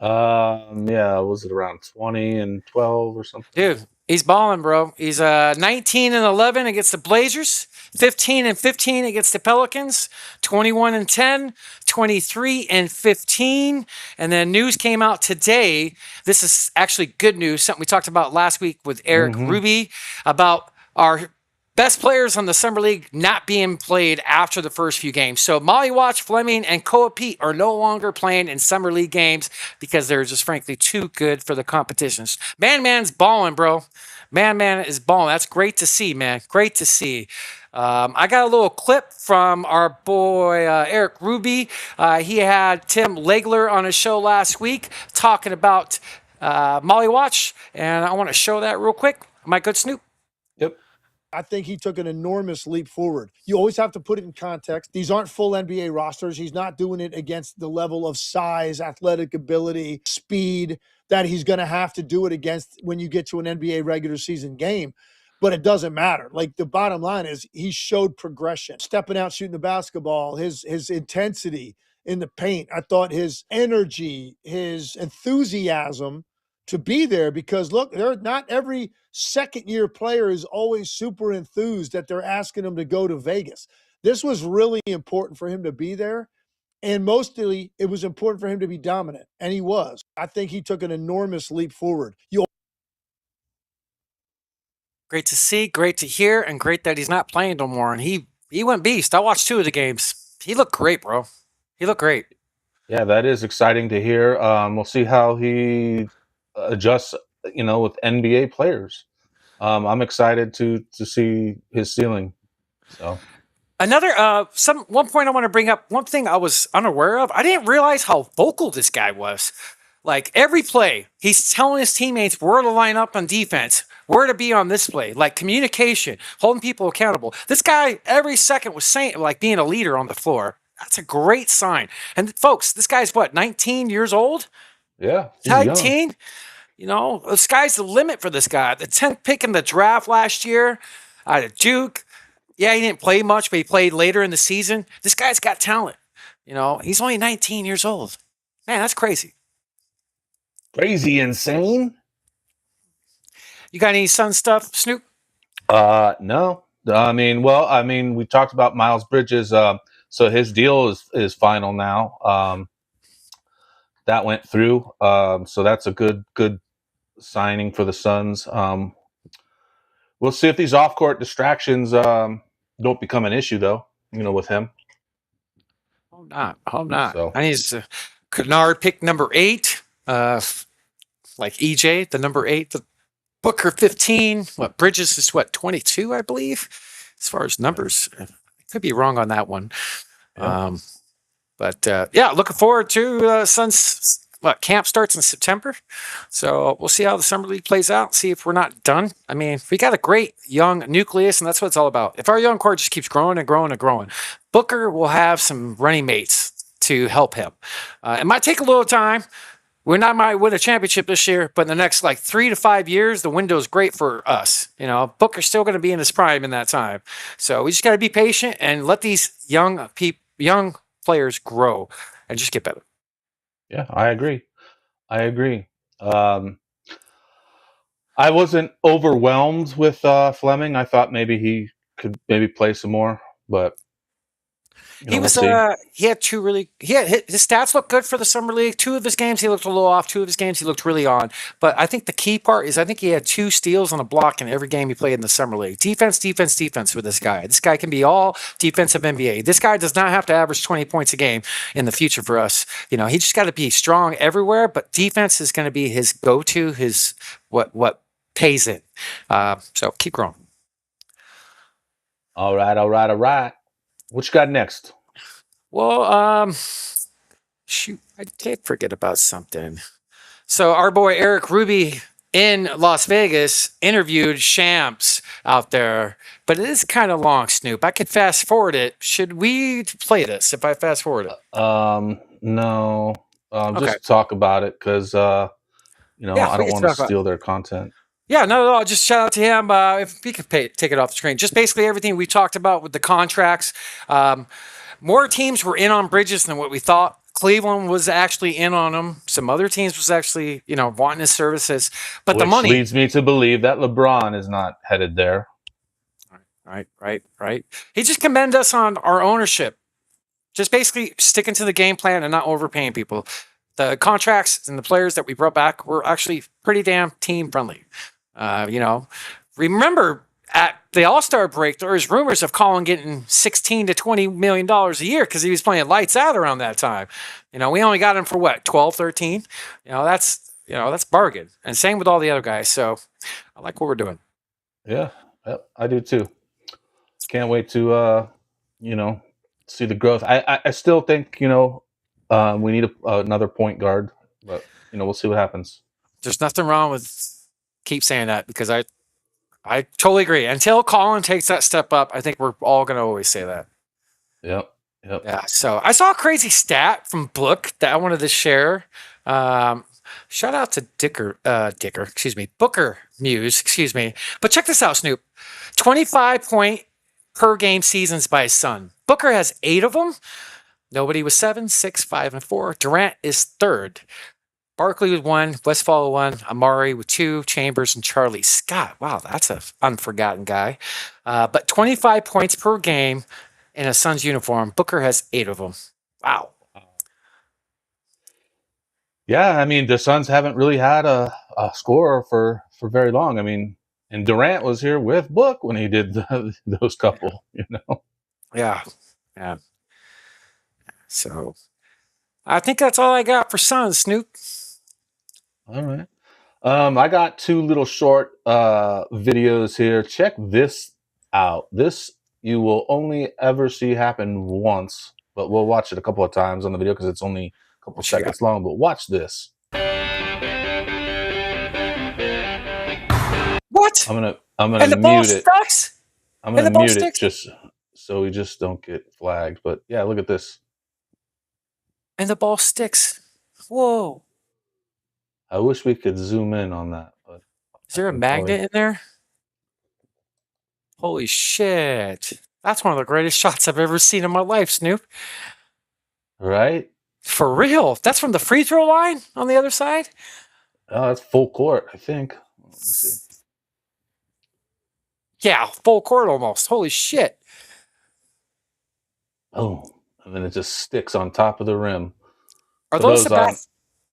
Yeah, was it around 20 and 12 or something? Dude, he's balling, bro. He's 19 and 11 against the Blazers, 15 and 15 against the Pelicans, 21 and 10, 23 and 15. And then news came out today. This is actually good news, something we talked about last week with Eric Ruby about our best players on the Summer League not being played after the first few games. So Molly Watch, Fleming, and Koa Pete are no longer playing in Summer League games because they're just frankly too good for the competitions. Man's balling, bro. Man is balling. That's great to see, man. Great to see. I got a little clip from our boy Eric Ruby. He had Tim Legler on his show last week talking about Molly Watch, and I want to show that real quick. Am I good, Snoop? Yep. I think he took an enormous leap forward. You always have to put it in context. These aren't full NBA rosters. He's not doing it against the level of size, athletic ability, speed that he's going to have to do it against when you get to an NBA regular season game. But it doesn't matter. Like, the bottom line is he showed progression, stepping out, shooting the basketball, his intensity in the paint. I thought his energy, his enthusiasm to be there, because look, not every second-year player is always super enthused that they're asking him to go to Vegas. This was really important for him to be there, and mostly it was important for him to be dominant, and he was. I think he took an enormous leap forward. Great to see, great to hear, and great that he's not playing no more. And he went beast. I watched 2 of the games. He looked great, bro. He looked great. Yeah, that is exciting to hear. We'll see how he adjusts, you know, with NBA players. I'm excited to see his ceiling. So another one point I want to bring up. One thing I was unaware of. I didn't realize how vocal this guy was. Like, every play, he's telling his teammates where to line up on defense, where to be on this play, like communication, holding people accountable. This guy every second was saying, like, being a leader on the floor. That's a great sign. And folks, this guy's what, 19 years old? Yeah, 19. You know, the sky's the limit for this guy. The 10th pick in the draft last year out of Duke. Yeah, he didn't play much, but he played later in the season. This guy's got talent. You know, he's only 19 years old. Man, that's crazy. Crazy insane. You got any Sun stuff, Snoop? No. I mean, we talked about Miles Bridges. So his deal is final now. That went through. So that's a good signing for the Suns. We'll see if these off-court distractions don't become an issue, though, you know, with him. Hope not. So. And he's Kennard pick number 8. Like EJ, the number 8. The Booker 15. What, Bridges is what, 22, I believe, as far as numbers. I could be wrong on that one. Yeah. Yeah, looking forward to Suns. Camp starts in September, so we'll see how the Summer League plays out. See if we're not done. I mean, we got a great young nucleus, and that's what it's all about. If our young core just keeps growing and growing and growing, Booker will have some running mates to help him. It might take a little time. We might win a championship this year, but in the next 3 to 5 years, the window is great for us. You know, Booker's still going to be in his prime in that time, so we just got to be patient and let these young players grow and just get better. Yeah, I agree. I I wasn't overwhelmed with Fleming. I thought maybe he could maybe play some more, but He we'll was see. he had his stats looked good for the summer league. 2 of his games he looked a little off. 2 of his games he looked really on. But I think the key part is I think he had 2 steals and a block in every game he played in the summer league. Defense, defense, defense with this guy. This guy can be all defensive NBA. This guy does not have to average 20 points a game in the future for us. He just got to be strong everywhere. But defense is going to be his go-to. His what pays it. So keep growing. All right. What you got next? Well, shoot, I did forget about something. So our boy Eric Ruby in Las Vegas interviewed Shams out there, but it is kind of long, Snoop. I could fast forward it. Should we play this if I fast forward it? No. Okay. Just talk about it because I we don't can want to talk about it. steal their content. Yeah, no. Just shout out to him. If we could take it off the screen. Just basically everything we talked about with the contracts. More teams were in on Bridges than what we thought. Cleveland was actually in on him. Some other teams was actually, wanting his services. But the money leads me to believe that LeBron is not headed there. Right. He just commended us on our ownership. Just basically sticking to the game plan and not overpaying people. The contracts and the players that we brought back were actually pretty damn team friendly. Remember at the All-Star break, there was rumors of Colin getting $16 to $20 million a year because he was playing lights out around that time. We only got him for what, 12, 13? That's bargain. And same with all the other guys. So I like what we're doing. Yeah, I do too. Can't wait to, see the growth. I still think, we need another point guard, but, we'll see what happens. There's nothing wrong with keep saying that because I totally agree. Until Colin takes that step up, I think we're all going to always say that. Yep. Yeah. So I saw a crazy stat from Book that I wanted to share. Shout out to Booker Muse, But check this out, Snoop. 25 point per game seasons by his son. Booker has 8 of them. Nobody was 7, 6, 5, and 4. Durant is 3rd. Barkley with 1, Westfall with 1, Amari with 2, Chambers and Charlie Scott. Wow, that's an unforgotten guy. But 25 points per game in a Suns uniform. Booker has 8 of them. Wow. Yeah, the Suns haven't really had a scorer for very long. And Durant was here with Book when he did those couple, Yeah. So I think that's all I got for Suns, Snoop. All right. I got 2 little short videos here. Check this out. This you will only ever see happen once, but we'll watch it a couple of times on the video because it's only a couple seconds long. But watch this. What? I'm gonna and the ball mute it. Sucks? I'm gonna mute it just so we just don't get flagged. But yeah, look at this. And the ball sticks. Whoa. I wish we could zoom in on that. But is there a magnet in there? Holy shit. That's one of the greatest shots I've ever seen in my life, Snoop. Right? For real. That's from the free throw line on the other side? Oh, that's full court, I think. Let me see. Yeah, full court almost. Holy shit. Oh, and then it just sticks on top of the rim. Are those the back?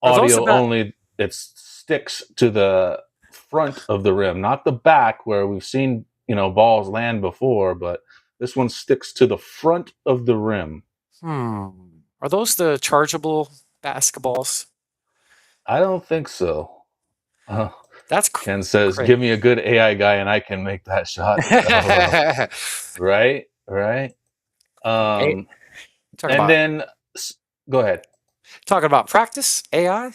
Audio only, it sticks to the front of the rim, not the back where we've seen, balls land before, but this one sticks to the front of the rim. Are those the chargeable basketballs? I don't think so. That's Ken says, great. give me a good AI guy and I can make that shot. Right. Then go ahead. Talking about practice, AI?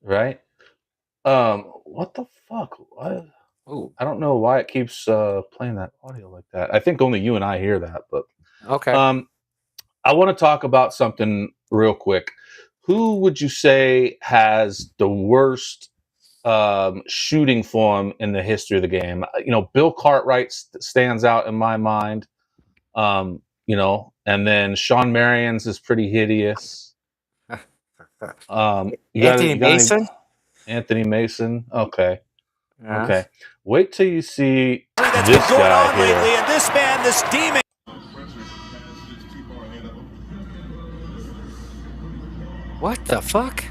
Right. What the fuck? What? Ooh. I don't know why it keeps playing that audio like that. I think only you and I hear that, but okay. I want to talk about something real quick. Who would you say has the worst shooting form in the history of the game? Bill Cartwright stands out in my mind. And then Sean Marion's is pretty hideous. Anthony Mason. Anthony Mason. Okay. Yeah. Okay. Wait till you see That's this been going guy on here. lately, and this man, this demon. What the fuck?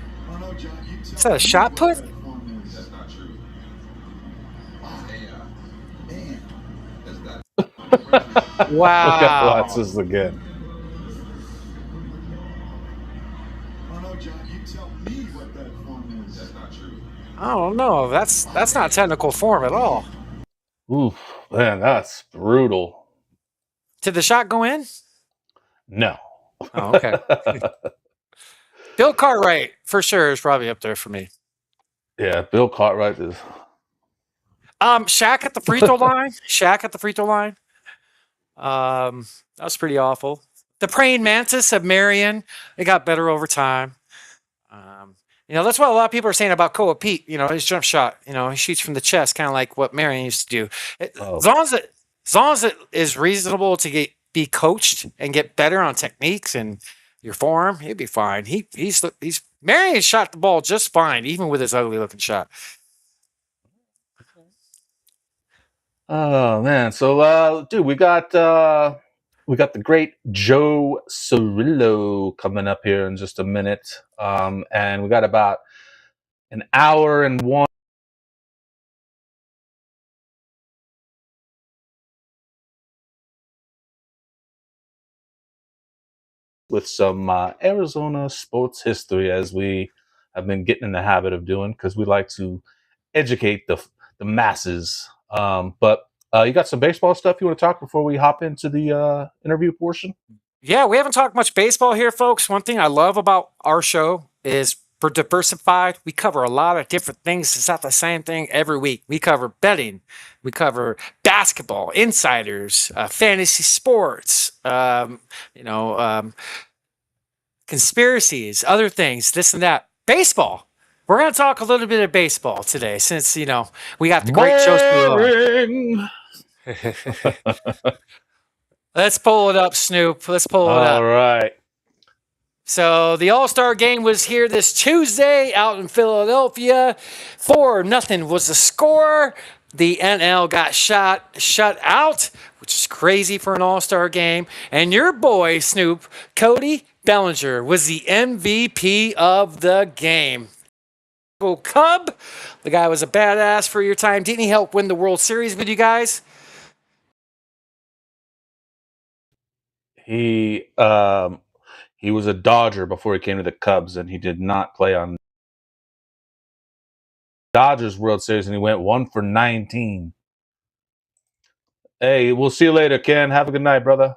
Is that a shot put? Wow. Watch this again. I don't know. That's not technical form at all. Oof, man, that's brutal. Did the shot go in? No. Oh, okay. Bill Cartwright for sure is probably up there for me. Yeah, Bill Cartwright is. Shaq at the free throw line. Shaq at the free throw line. That was pretty awful. The praying mantis of Marion. It got better over time. That's what a lot of people are saying about Koa Pete. His jump shot. He shoots from the chest, kind of like what Marion used to do. As long as it is reasonable to be coached and get better on techniques and your form, he'd be fine. He's Marion shot the ball just fine, even with his ugly looking shot. Oh man, so dude, we got the great Joe Ceraulo coming up here in just a minute, and we got about an hour and one. With some Arizona sports history, as we have been getting in the habit of doing, because we like to educate the masses. But you got some baseball stuff you want to talk before we hop into the interview portion? Yeah, we haven't talked much baseball here, folks. One thing I love about our show is we're diversified. We cover a lot of different things. It's not the same thing every week. We cover betting. We cover basketball, insiders, fantasy sports, conspiracies, other things, this and that. Baseball. We're going to talk a little bit of baseball today since, we got the great Joe Ceraulo. Let's pull it up, Snoop. Let's pull it up. All right. So the All-Star game was here this Tuesday out in Philadelphia. 4-0 was the score. The NL got shut out, which is crazy for an All-Star game. And your boy, Snoop, Cody Bellinger, was the MVP of the game. Cub, the guy was a badass for your time. Didn't he help win the World Series with you guys? He was a Dodger before he came to the Cubs, and he did not play on Dodgers World Series, and he went 1 for 19. Hey, we'll see you later, Ken. Have a good night, brother.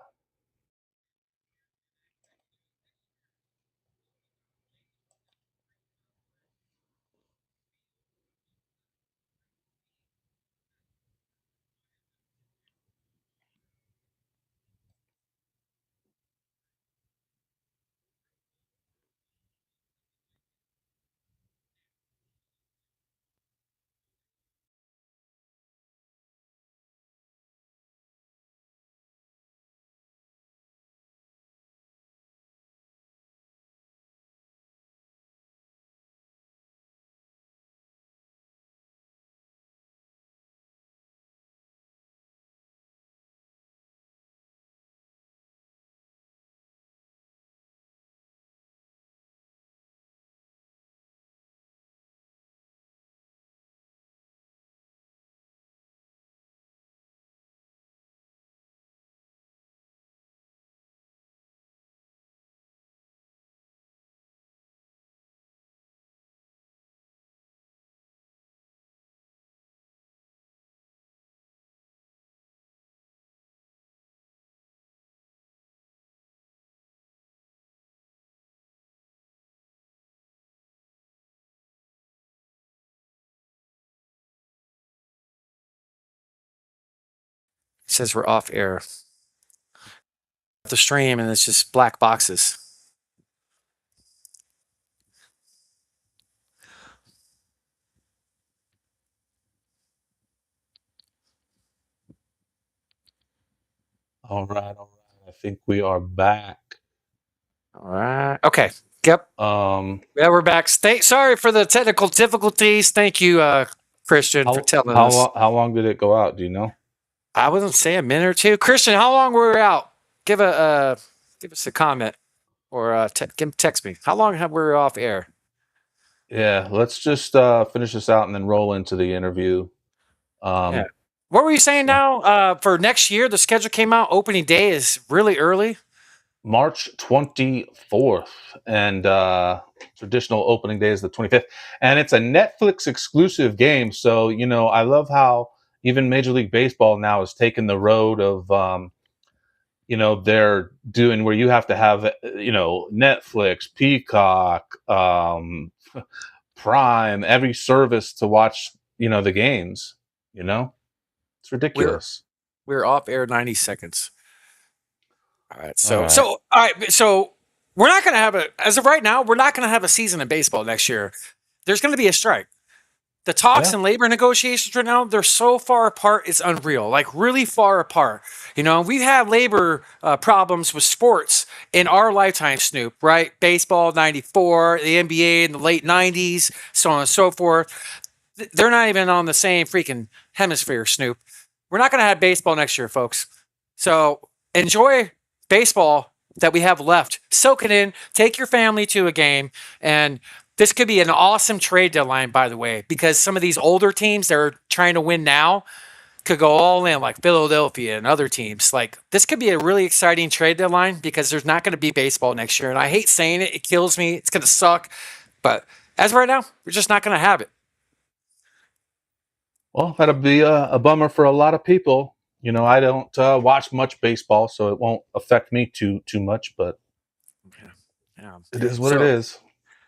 It says we're off air. The stream, and it's just black boxes. All right. I think we are back. All right. Okay. Yep. Yeah, we're back. Sorry for the technical difficulties. Thank you, Christian, for telling how, us. how long did it go out? Do you know? I wouldn't say a minute or two. Christian, how long were we out? Give us a comment or text me. How long have we off air? Yeah, let's just finish this out and then roll into the interview. Yeah. What were you saying now? For next year, the schedule came out. Opening day is really early. March 24th, and traditional opening day is the 25th. And it's a Netflix exclusive game. So, you know, I love how even Major League Baseball now has taken the road of, you know, they're doing where you have to have, you know, Netflix, Peacock, Prime, every service to watch, you know, the games, you know? It's ridiculous. We're off air 90 seconds. All right. So, All right. so, all right. So we're not going to have as of right now, we're not going to have a season in baseball next year. There's going to be a strike. The talks and labor negotiations right now, they're so far apart, it's unreal. Like really far apart. You know, we've had labor problems with sports in our lifetime, Snoop, right? Baseball, 94, the NBA in the late 90s, so on and so forth. They're not even on the same freaking hemisphere, Snoop. We're not going to have baseball next year, folks. So enjoy baseball that we have left. Soak it in. Take your family to a game. And this could be an awesome trade deadline, by the way, because some of these older teams that are trying to win now could go all in, like Philadelphia and other teams. Like, this could be a really exciting trade deadline because there's not going to be baseball next year. And I hate saying it. It kills me. It's going to suck. But as of right now, we're just not going to have it. Well, that'll be a bummer for a lot of people. You know, I don't watch much baseball, so it won't affect me too much, but it is what it is.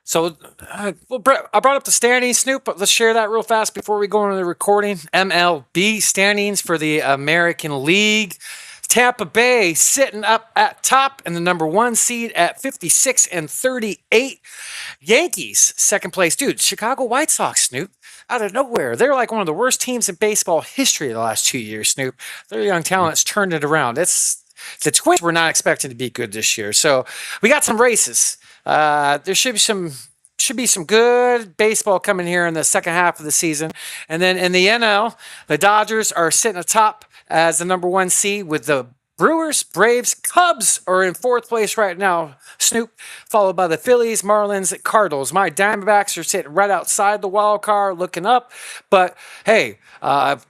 So, I brought up the standings, Snoop, but let's share that real fast before we go into the recording. MLB standings for the American League. Tampa Bay sitting up at top and the number 1 seed at 56 and 38. Yankees, second place. Dude, Chicago White Sox, Snoop, out of nowhere. They're like one of the worst teams in baseball history the last 2 years, Snoop. Their young talent's turned it around. The Twins were not expecting to be good this year. So we got some races. There should be some good baseball coming here in the second half of the season. And then in the NL, the Dodgers are sitting atop as the number 1 seed with the Brewers, Braves, Cubs are in 4th place right now, Snoop, followed by the Phillies, Marlins, Cardinals. My Diamondbacks are sitting right outside the wild card looking up. But hey,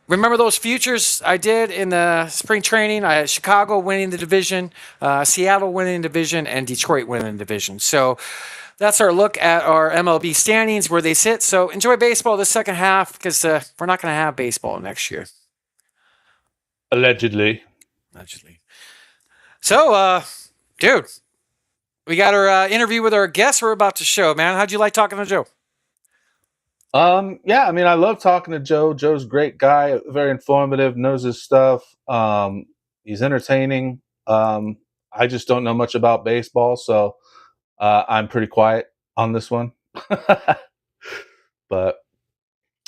remember those futures I did in the spring training? I had Chicago winning the division, Seattle winning the division, and Detroit winning the division. So that's our look at our MLB standings, where they sit. So enjoy baseball the second half because we're not going to have baseball next year. Allegedly. So, dude, we got our interview with our guest we're about to show, man. How'd you like talking to Joe? Yeah, I mean, I love talking to Joe. Joe's a great guy, very informative, knows his stuff. He's entertaining. I just don't know much about baseball, so I'm pretty quiet on this one. But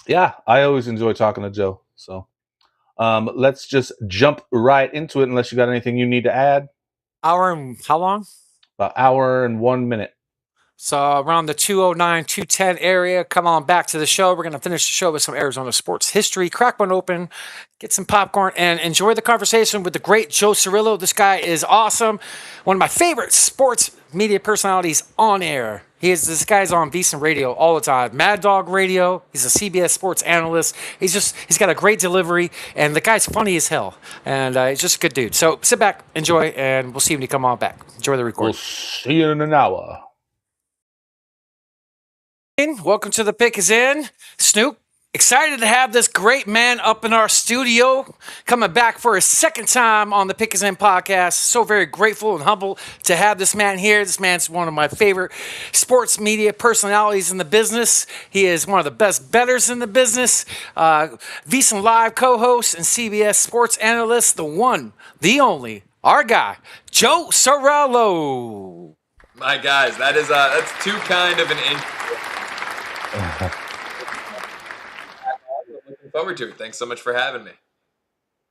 yeah, I always enjoy talking to Joe. So let's just jump right into it, unless you got anything you need to add. Hour and how long? About hour and 1 minute. So around the 209, 210 area, come on back to the show. We're going to finish the show with some Arizona sports history. Crack one open, get some popcorn, and enjoy the conversation with the great Joe Ceraulo. This guy is awesome. One of my favorite sports media personalities on air. This guy's on VSIN Radio all the time. Mad Dog Radio. He's a CBS Sports analyst. He's got a great delivery, and the guy's funny as hell. And he's just a good dude. So sit back, enjoy, and we'll see you when you come on back. Enjoy the recording. We'll see you in an hour. Welcome to the Pick is In. Snoop, excited to have this great man up in our studio, coming back for his second time on the Pick is In podcast. So very grateful and humble to have this man here. This man's one of my favorite sports media personalities in the business. He is one of the best bettors in the business. VSIN Live co-host and CBS Sports Analyst, the one, the only, our guy, Joe Ceraulo. My guys, that's too kind of an intro. Looking forward to it. Thanks so much for having me.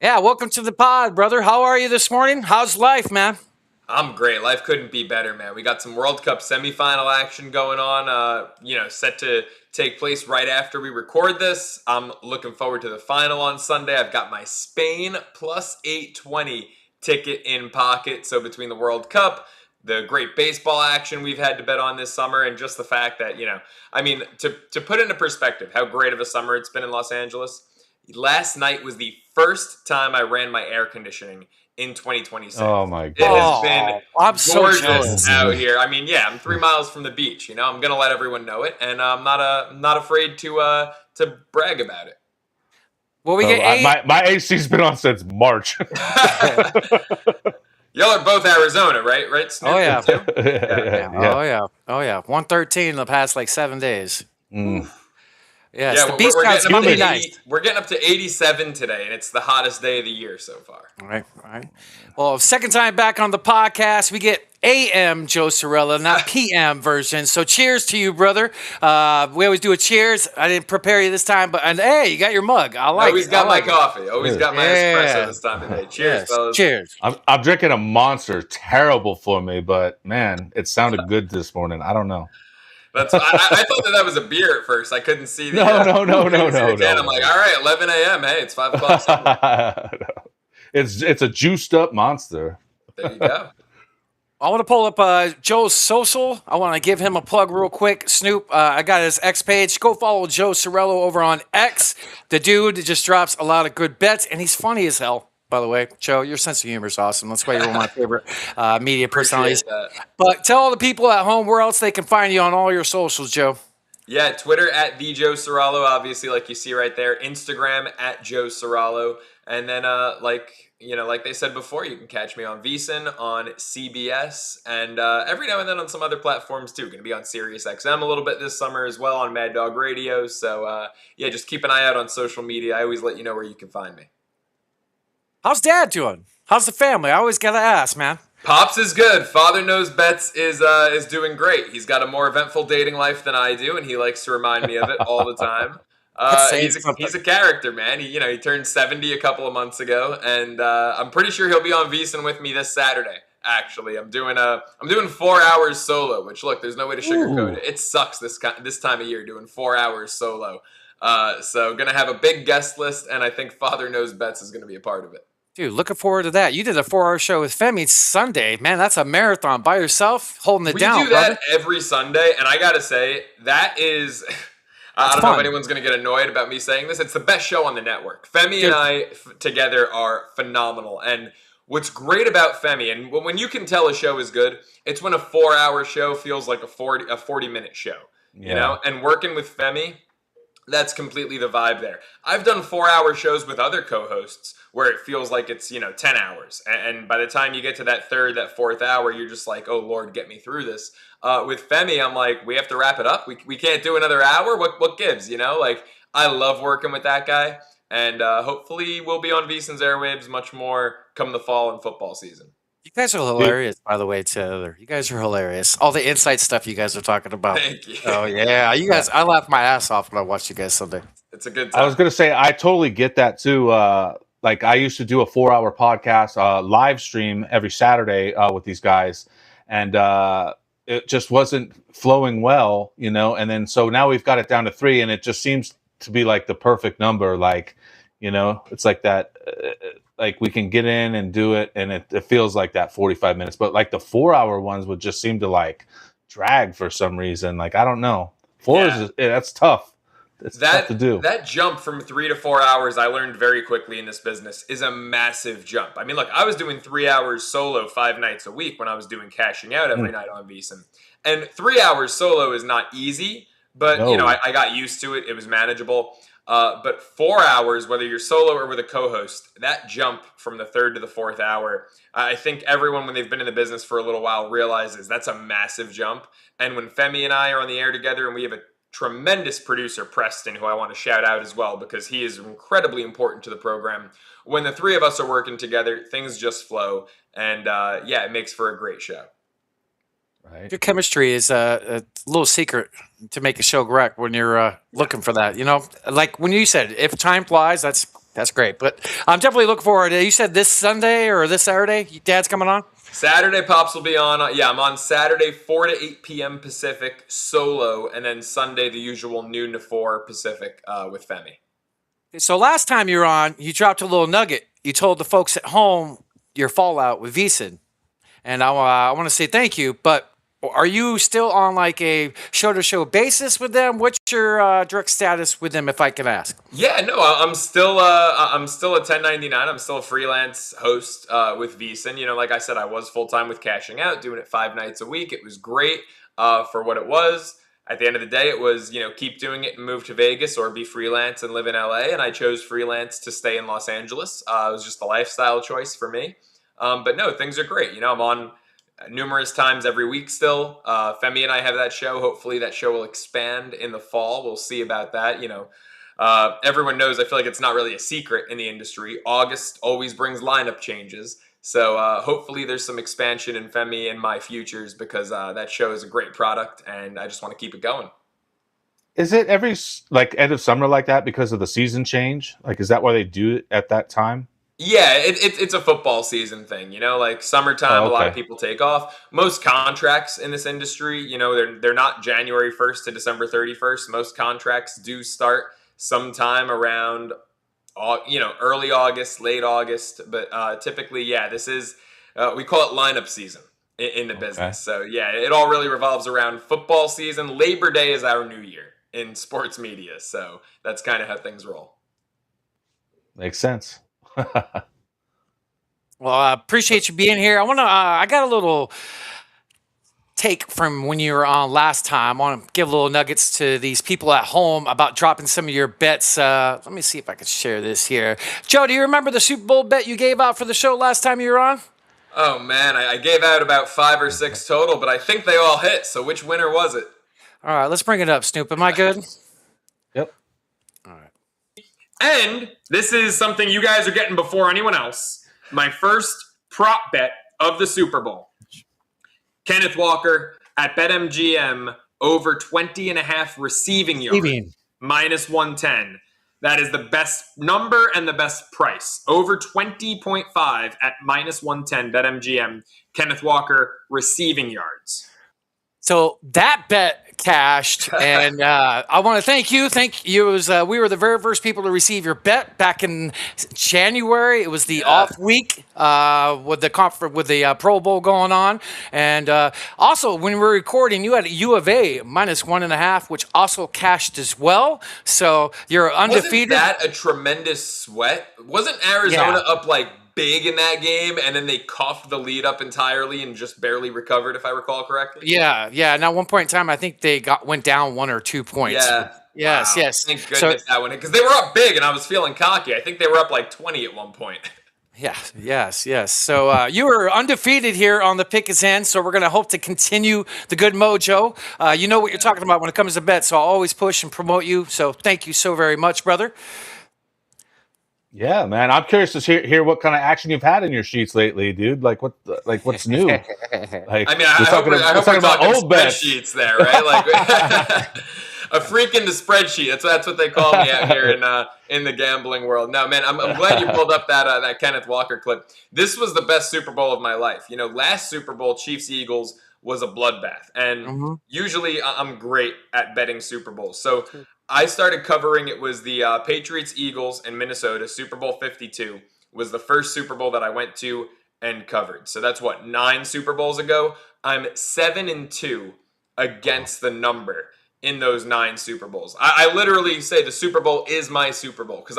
Yeah, welcome to the pod, brother. How are you this morning? How's life, man? I'm great. Life couldn't be better, man. We got some World Cup semifinal action going on, set to take place right after we record this. I'm looking forward to the final on Sunday. I've got my Spain plus 820 ticket in pocket. So between the World Cup, the great baseball action we've had to bet on this summer, and just the fact that, to put into perspective how great of a summer it's been in Los Angeles, last night was the first time I ran my air conditioning in 2026. Oh my God. It has been I'm so gorgeous jealous. out here. I'm 3 miles from the beach. I'm gonna let everyone know it, and I'm not afraid to brag about it. Well, we get my AC's been on since March. Y'all are both Arizona, right? Snoop? Oh yeah. Too? Oh yeah. 113 in the past like 7 days. Yes, the we're beach getting gonna be up to nice. We're getting up to 87 today, and it's the hottest day of the year so far. All right. Well, second time back on the podcast, we get AM Joe Ceraulo, not PM version. So cheers to you, brother. We always do a cheers. I didn't prepare you this time, but hey, you got your mug. I like it. Always got my coffee. Always got my espresso this time of day. Cheers, fellas. Cheers. I'm drinking a Monster. Terrible for me, but man, it sounded good this morning. I don't know. I thought that was a beer at first. I couldn't see the No. I'm like, all right, 11 a.m. Hey, it's 5 o'clock. It's a juiced up Monster. There you go. I want to pull up Joe's social. I want to give him a plug real quick. Snoop, I got his X page. Go follow Joe Ceraulo over on X. The dude just drops a lot of good bets, and he's funny as hell. By the way, Joe, your sense of humor is awesome. That's why you're one of my favorite media personalities. But tell all the people at home where else they can find you on all your socials, Joe. Yeah, Twitter at the Joe Ceraulo, obviously, like you see right there. Instagram at Joe Ceraulo. And then, like they said before, you can catch me on VSIN, on CBS, and every now and then on some other platforms too. Going to be on Sirius XM a little bit this summer as well, on Mad Dog Radio. So, just keep an eye out on social media. I always let you know where you can find me. How's Dad doing? How's the family? I always gotta ask, man. Pops is good. Father Knows Bets is doing great. He's got a more eventful dating life than I do, and he likes to remind me of it all the time. He's a character, man. He turned 70 a couple of months ago, and I'm pretty sure he'll be on VSiN with me this Saturday. Actually, I'm doing 4 hours solo. Which, look, there's no way to sugarcoat it. It sucks this time of year doing 4 hours solo. So gonna have a big guest list, and I think Father Knows Bets is gonna be a part of it. Dude, looking forward to that. You did a 4-hour show with Femi Sunday. Man, that's a marathon by yourself, holding it down, We do that every Sunday, and I gotta say, that is... I don't know if anyone's going to get annoyed about me saying this. It's the best show on the network. Femi and I together are phenomenal. And what's great about Femi, and when you can tell a show is good, it's when a 4-hour show feels like a 40-minute show. You know? And working with Femi, that's completely the vibe there. I've done 4-hour shows with other co-hosts where it feels like it's, 10 hours. And by the time you get to that third, that fourth hour, you're just like, oh, Lord, get me through this. With Femi, I'm like, we have to wrap it up. We can't do another hour. What gives, I love working with that guy. And hopefully we'll be on VSiN's airwaves much more come the fall and football season. You guys are hilarious, by the way, together. You guys are hilarious. All the inside stuff you guys are talking about. Thank you. Oh, yeah. You guys, I laugh my ass off when I watch you guys Sunday. It's a good time. I was going to say, I totally get that too. Like I used to do a 4-hour podcast live stream every Saturday with these guys. And it just wasn't flowing well, and then so now we've got it down to 3, and it just seems to be like the perfect number. Like, it's like that, like we can get in and do it, and it feels like that 45 minutes, but like the 4-hour ones would just seem to like drag for some reason. Like, I don't know. That's tough. It's tough to do. That jump from 3 to 4 hours, I learned very quickly in this business, is a massive jump. I mean, look, I was doing 3 hours solo 5 nights a week when I was doing Cashing Out every night on VSiN. And 3 hours solo is not easy, but, I got used to it. It was manageable. But 4 hours, whether you're solo or with a co-host, that jump from the third to the fourth hour, I think everyone, when they've been in the business for a little while, realizes that's a massive jump. And when Femi and I are on the air together, and we have a tremendous producer, Preston, who I want to shout out as well because he is incredibly important to the program. When the three of us are working together, things just flow, and it makes for a great show. Right. Your chemistry is a little secret to make a show correct when you're looking for that. Like when you said, if time flies, that's That's great. But I'm definitely looking forward. You said this Sunday or this Saturday, Dad's coming on? Saturday, Pops will be on. Yeah, I'm on Saturday, 4 to 8 p.m. Pacific, solo, and then Sunday, the usual noon to 4 Pacific with Femi. So last time you were on, you dropped a little nugget. You told the folks at home your fallout with VSIN. And I want to say thank you, but are you still on like a show-to-show basis with them? What's your direct status with them, if I can ask? Yeah, no, I'm still a 1099. I'm still a freelance host with VSiN. You know, like I said, I was full-time with Cashing Out, doing it 5 nights a week. It was great for what it was. At the end of the day, it was, you know, keep doing it and move to Vegas or be freelance and live in LA. And I chose freelance to stay in Los Angeles. It was just a lifestyle choice for me. But no, things are great. You know, I'm on numerous times every week still. Femi and I have that show. Hopefully that show will expand in the fall. We'll see about that. You know, everyone knows, I feel like it's not really a secret in the industry. August always brings lineup changes. So hopefully there's some expansion in Femi and my futures, because that show is a great product and I just want to keep it going. Is it every like end of summer like that because of the season change? Like, is that why they do it at that time? Yeah, it's a football season thing, you know, like summertime, Oh, okay. a lot of people take off. Most contracts in this industry, you know, they're not January 1st to December 31st. Most contracts do start sometime around, you know, early August, late August. But typically, yeah, this is, we call it lineup season in the business. So, yeah, it all really revolves around football season. Labor Day is our new year in sports media. So that's kind of how things roll. Makes sense. Well, I appreciate you being here. I got a little take from when you were on last time. I want to give little nuggets to these people at home about dropping some of your bets. Let me see if I can share this here. Joe, do you remember the Super Bowl bet you gave out for the show last time you were on? Oh, man, I gave out about 5 or 6 total, but I think they all hit. So which winner was it? All right, let's bring it up, Snoop. Am I good? Yep. And this is something you guys are getting before anyone else. My first prop bet of the Super Bowl. Kenneth Walker at BetMGM over 20.5 receiving yards, minus 110. That is the best number and the best price. Over 20.5 at minus 110, BetMGM. Kenneth Walker receiving yards. So that bet cashed, and I want to thank you. It was we were the very first people to receive your bet back in January. It was the off week with the Pro Bowl going on, and also when we were recording, you had U of A minus 1.5, which also cashed as well. So you're undefeated. Wasn't that a tremendous sweat? Wasn't Arizona up like big in that game, and then they coughed the lead up entirely and just barely recovered, if I recall correctly? Yeah. And at one point in time, I think they went down 1 or 2 points. Yeah. Yes. Wow. Thank goodness that one, because they were up big, and I was feeling cocky. I think they were up like 20 at one point. Yes. So you were undefeated here on the Pick Is In, so we're going to hope to continue the good mojo. You know what you're talking about when it comes to bets, so I'll always push and promote you. So thank you so very much, brother. Yeah, man. I'm curious to hear what kind of action you've had in your sheets lately, dude. Like what's new? Like, I mean, I hope we're talking about old spreadsheets there, right? Like a freak in the spreadsheet. That's what they call me out here in the gambling world. No, man, I'm glad you pulled up that Kenneth Walker clip. This was the best Super Bowl of my life. You know, last Super Bowl, Chiefs-Eagles was a bloodbath, and usually I'm great at betting Super Bowls. So I started covering, it was the Patriots-Eagles in Minnesota. Super Bowl 52 was the first Super Bowl that I went to and covered. So that's 9 Super Bowls ago. I'm 7-2 against the number in those 9 Super Bowls. I literally say the Super Bowl is my Super Bowl, because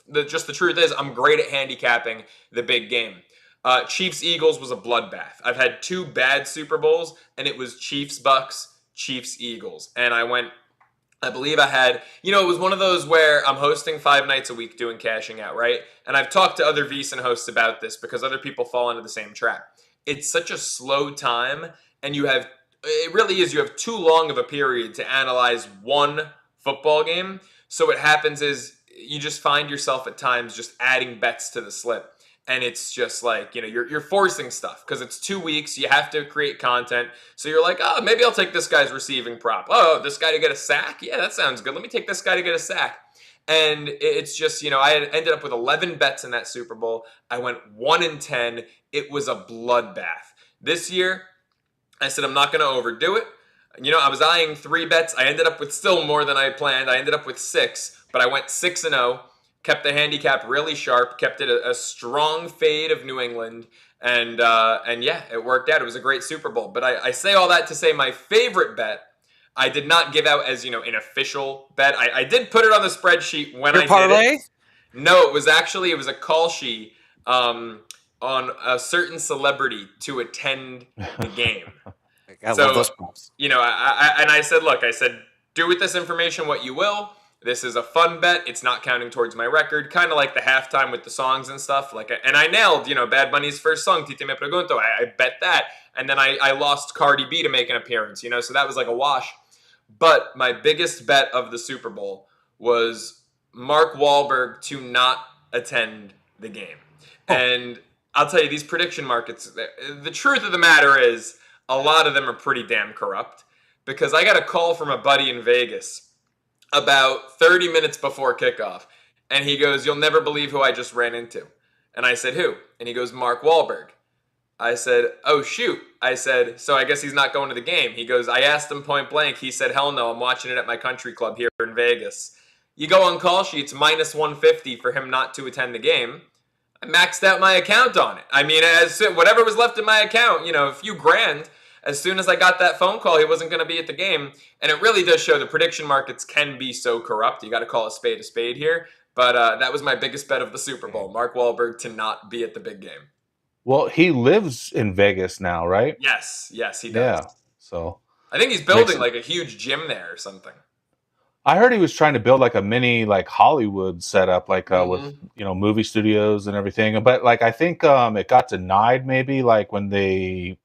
the truth is I'm great at handicapping the big game. Chiefs-Eagles was a bloodbath. I've had 2 bad Super Bowls, and it was Chiefs-Bucks, Chiefs-Eagles. And I believe I had, you know, it was one of those where I'm hosting 5 nights a week doing Cashing Out, right? And I've talked to other VSiN hosts about this because other people fall into the same trap. It's such a slow time, and you have too long of a period to analyze one football game. So what happens is you just find yourself at times just adding bets to the slip. And it's just like, you know, you're forcing stuff because it's 2 weeks. You have to create content. So you're like, oh, maybe I'll take this guy's receiving prop. Oh, this guy to get a sack? Yeah, that sounds good. Let me take this guy to get a sack. And it's just, I had ended up with 11 bets in that Super Bowl. I went 1-10. It was a bloodbath. This year, I said, I'm not going to overdo it. I was eyeing 3 bets. I ended up with still more than I planned. I ended up with 6, but I went 6-0, kept the handicap really sharp, kept it a strong fade of New England, and yeah, it worked out. It was a great Super Bowl. But I say all that to say my favorite bet, I did not give out as, an official bet. I did put it on the spreadsheet when I parlay? did it. No, it was a call sheet on a certain celebrity to attend the game. I love those props. I said, look, do with this information what you will. This is a fun bet. It's not counting towards my record. Kind of like the halftime with the songs and stuff. And I nailed, Bad Bunny's first song, Tite Me Pregunto. I bet that. And then I lost Cardi B to make an appearance, so that was like a wash. But my biggest bet of the Super Bowl was Mark Wahlberg to not attend the game. Oh. And I'll tell you, these prediction markets, the truth of the matter is a lot of them are pretty damn corrupt, because I got a call from a buddy in Vegas about 30 minutes before kickoff. And he goes, "You'll never believe who I just ran into." And I said, "Who?" And he goes, "Mark Wahlberg." I said, "Oh, shoot." I said, "So I guess he's not going to the game." He goes, "I asked him point blank." He said, "Hell no, I'm watching it at my country club here in Vegas." You go on call sheets, minus 150 for him not to attend the game. I maxed out my account on it. I mean, whatever was left in my account, a few grand. As soon as I got that phone call, he wasn't going to be at the game. And it really does show the prediction markets can be so corrupt. You got to call a spade here. But that was my biggest bet of the Super Bowl, Mark Wahlberg to not be at the big game. Well, he lives in Vegas now, right? Yes, he does. Yeah, so I think he's building like a huge gym there or something. I heard he was trying to build like a mini Hollywood setup, with movie studios and everything. But I think it got denied maybe when they